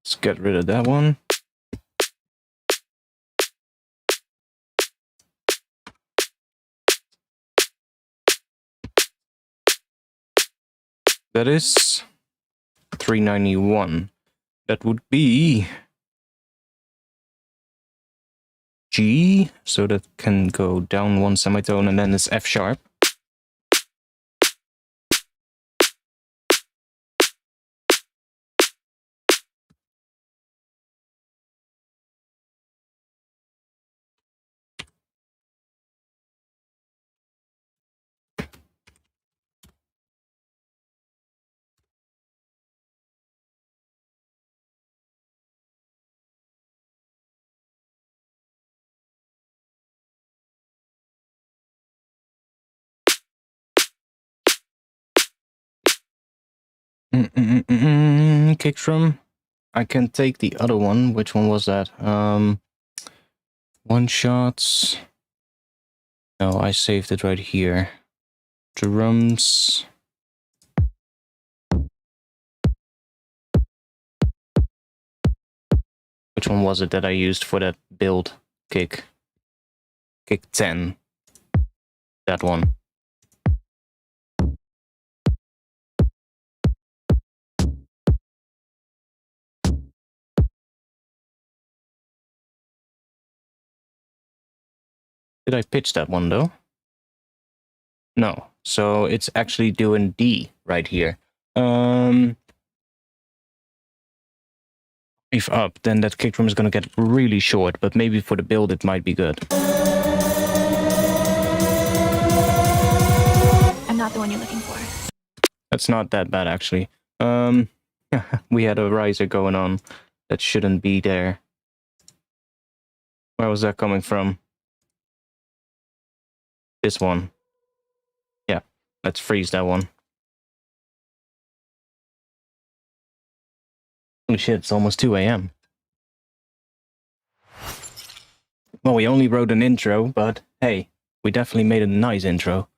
Let's get rid of that one. That is 391. That would be G, so that can go down one semitone, and then it's F sharp. Kick drum. I can take the other one. Which one was that? One shots. No, I saved it right here. Drums. Which one was it that I used for that build kick? Kick 10. That one. Did I pitch that one though? No. So it's actually doing D right here. If up, then that kick drum is gonna get really short, but maybe for the build it might be good. I'm not the one you're looking for. That's not that bad actually. We had a riser going on that shouldn't be there. Where was that coming from? This one. Yeah, let's freeze that one. Holy shit, it's almost 2 a.m. Well, we only wrote an intro, but hey, we definitely made a nice intro.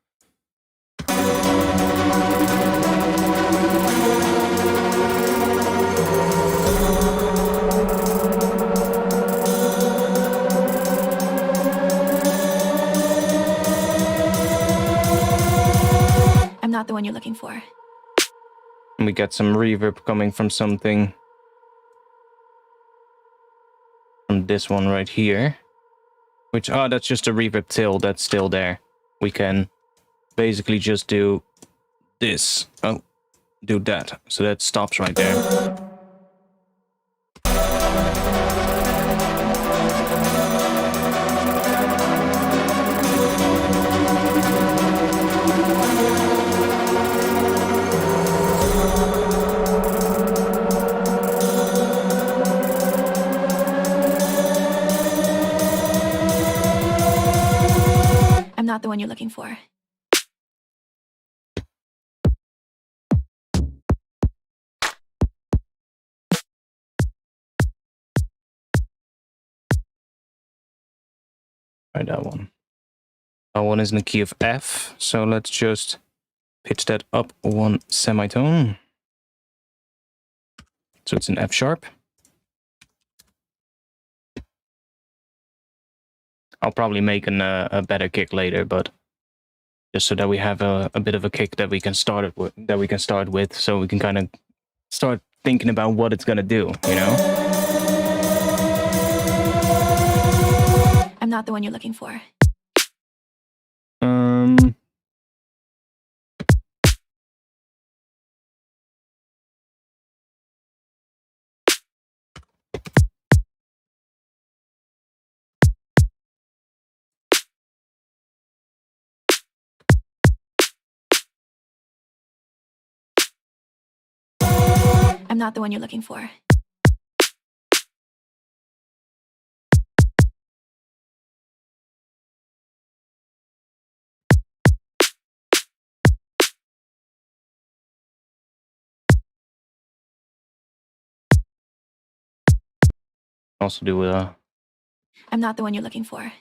I'm not the one you're looking for. And we got some reverb coming from something. From this one right here. Which, oh, that's just a reverb till that's still there. We can basically just do this. Oh, do that. So that stops right there. I'm not the one you're looking for. Right, that one. That one is in the key of F, so let's just pitch that up one semitone. So it's an F sharp. I'll probably make a better kick later, but just so that we have a bit of a kick that we can start it with, so we can kind of start thinking about what it's gonna do, you know? I'm not the one you're looking for. I'm not the one you're looking for. Also do I'm not the one you're looking for.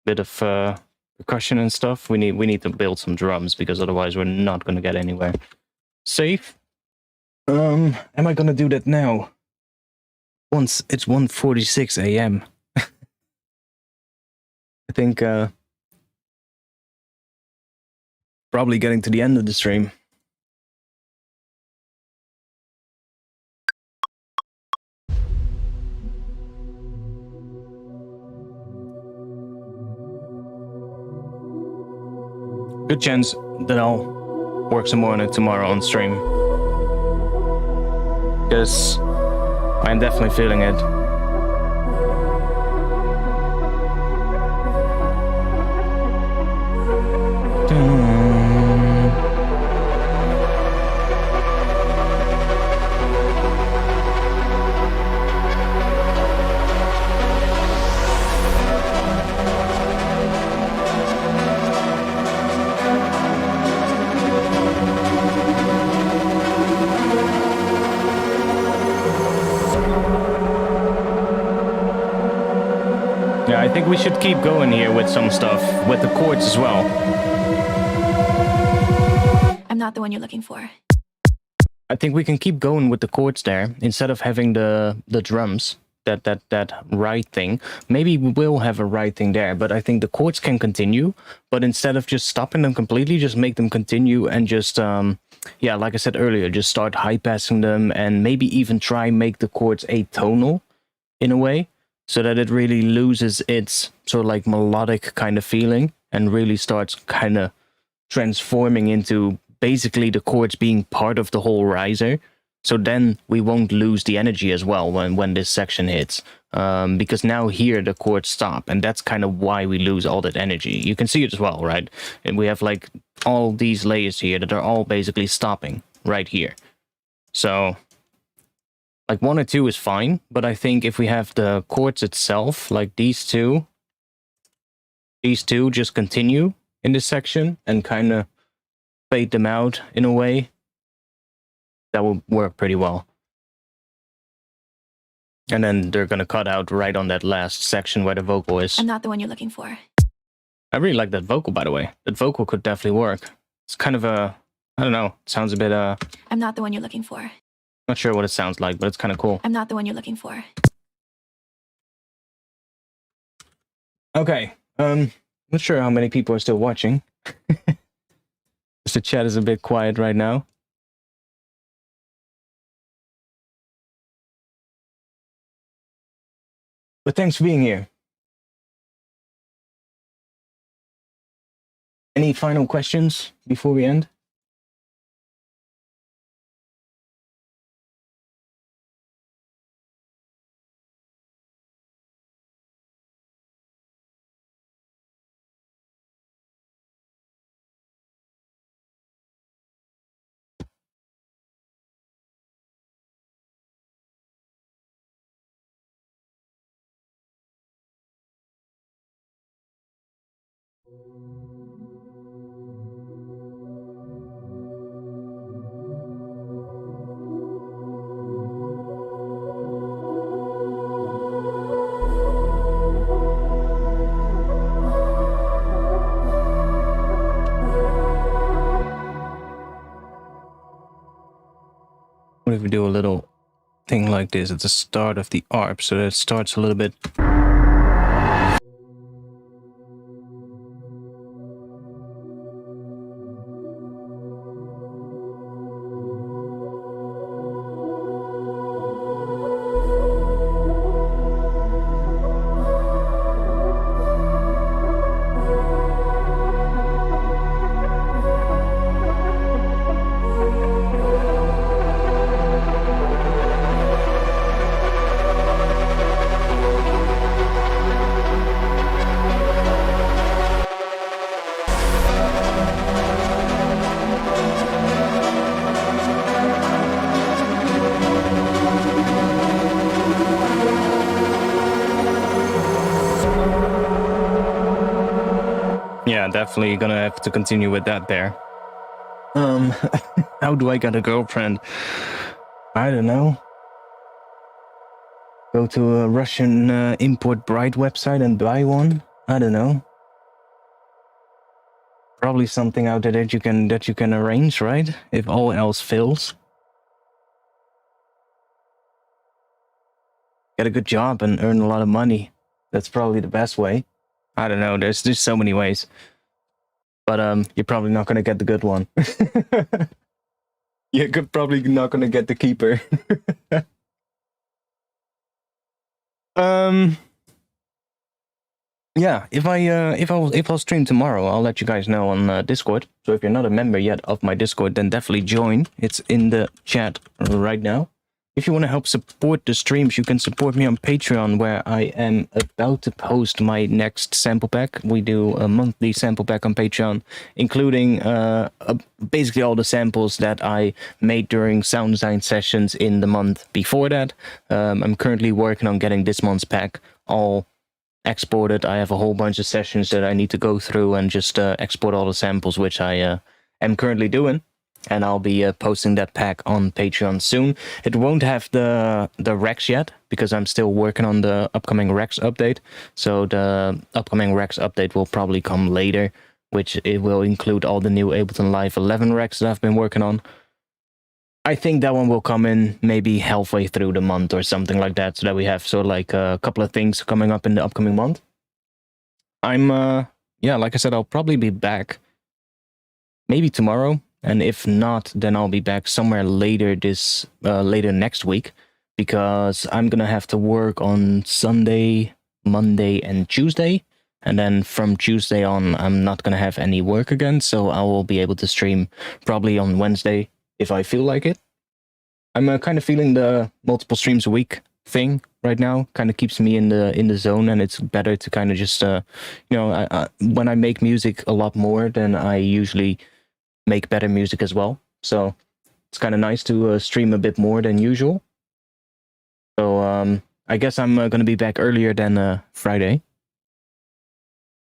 bit of percussion and stuff. We need to build some drums because otherwise we're not gonna get anywhere. Safe. Am I gonna do that now? Once it's 1:46 a.m. I think probably getting to the end of the stream. Good chance that I'll work some more on it tomorrow on stream. Because I'm definitely feeling it. I think we should keep going here with some stuff, with the chords as well. I'm not the one you're looking for. I think we can keep going with the chords there, instead of having the drums, that right thing. Maybe we will have a right thing there, but I think the chords can continue, but instead of just stopping them completely, just make them continue and just, yeah, like I said earlier, just start high-passing them and maybe even try make the chords atonal in a way, so that it really loses its sort of like melodic kind of feeling and really starts kind of transforming into basically the chords being part of the whole riser. So then we won't lose the energy as well when this section hits, because now here the chords stop, and that's kind of why we lose all that energy. You can see it as well, right? And we have like all these layers here that are all basically stopping right here. So like 1 or 2 is fine, but I think if we have the chords itself, like these two just continue in this section and kind of fade them out in a way, that will work pretty well. And then they're gonna cut out right on that last section where the vocal is. I'm not the one you're looking for. I really like that vocal, by the way. That vocal could definitely work. It's kind of a, I don't know, it sounds a bit, I'm not the one you're looking for. not sure what it sounds like, but it's kind of cool. I'm not the one you're looking for. Okay, not sure how many people are still watching. The chat is a bit quiet right now. But thanks for being here. Any final questions before we end? What if we do a little thing like this at the start of the ARP so that it starts a little bit... Yeah, definitely gonna have to continue with that there. How do I get a girlfriend? I don't know. Go to a Russian import bride website and buy one? I don't know. Probably something out there that you can arrange, right? If all else fails. Get a good job and earn a lot of money. That's probably the best way. I don't know, there's so many ways. But you're probably not gonna get the good one. You're probably not gonna get the keeper. Yeah, if I'll stream tomorrow, I'll let you guys know on Discord. So if you're not a member yet of my Discord, then definitely join. It's in the chat right now. If you want to help support the streams, you can support me on Patreon, where I am about to post my next sample pack. We do a monthly sample pack on Patreon, including basically all the samples that I made during sound design sessions in the month before that. I'm currently working on getting this month's pack all exported. I have a whole bunch of sessions that I need to go through and just export all the samples, which I am currently doing. and I'll be posting that pack on Patreon soon. It won't have the Rex yet because I'm still working on the upcoming Rex update. So the upcoming Rex update will probably come later, which it will include all the new Ableton Live 11 Rex that I've been working on. I think that one will come in maybe halfway through the month or something like that, so that we have sort of like a couple of things coming up in the upcoming month. Yeah, like I said, I'll probably be back maybe tomorrow. And if not, then I'll be back somewhere later later next week, because I'm gonna have to work on Sunday, Monday, and Tuesday. And then from Tuesday on, I'm not gonna have any work again, so I will be able to stream probably on Wednesday if I feel like it. I'm kind of feeling the multiple streams a week thing right now. Kind of keeps me in the zone, and it's better to kind of just when I make music a lot more, then I usually make better music as well. So it's kind of nice to stream a bit more than usual. So I guess I'm going to be back earlier than Friday.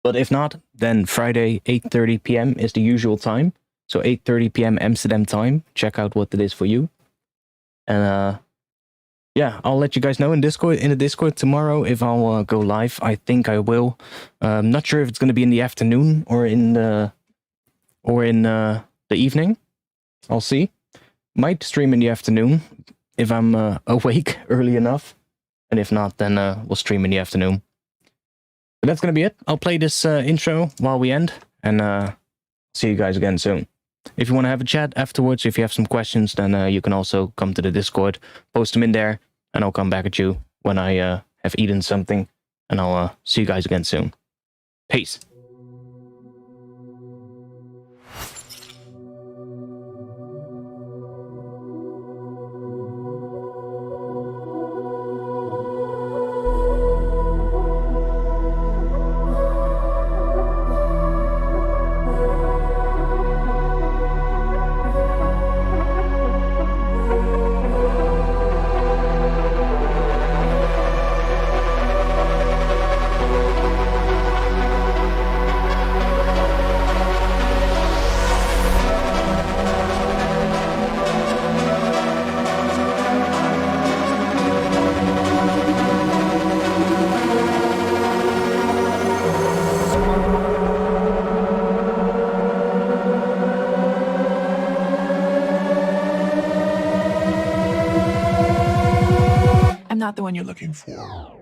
But if not, then Friday 8:30 p.m. is the usual time. So 8:30 p.m. Amsterdam time. Check out what it is for you. And yeah, I'll let you guys know in the Discord tomorrow if I'll go live. I think I will. Not sure if it's going to be in the afternoon or in the evening. I'll see. Might stream in the afternoon if I'm awake early enough, and if not, then we'll stream in the afternoon. But that's gonna be it. I'll play this intro while we end, and see you guys again soon. If you want to have a chat afterwards, if you have some questions, then you can also come to the Discord, post them in there, and I'll come back at you when I have eaten something, and I'll see you guys again soon. Peace. I'm not the one you're looking for.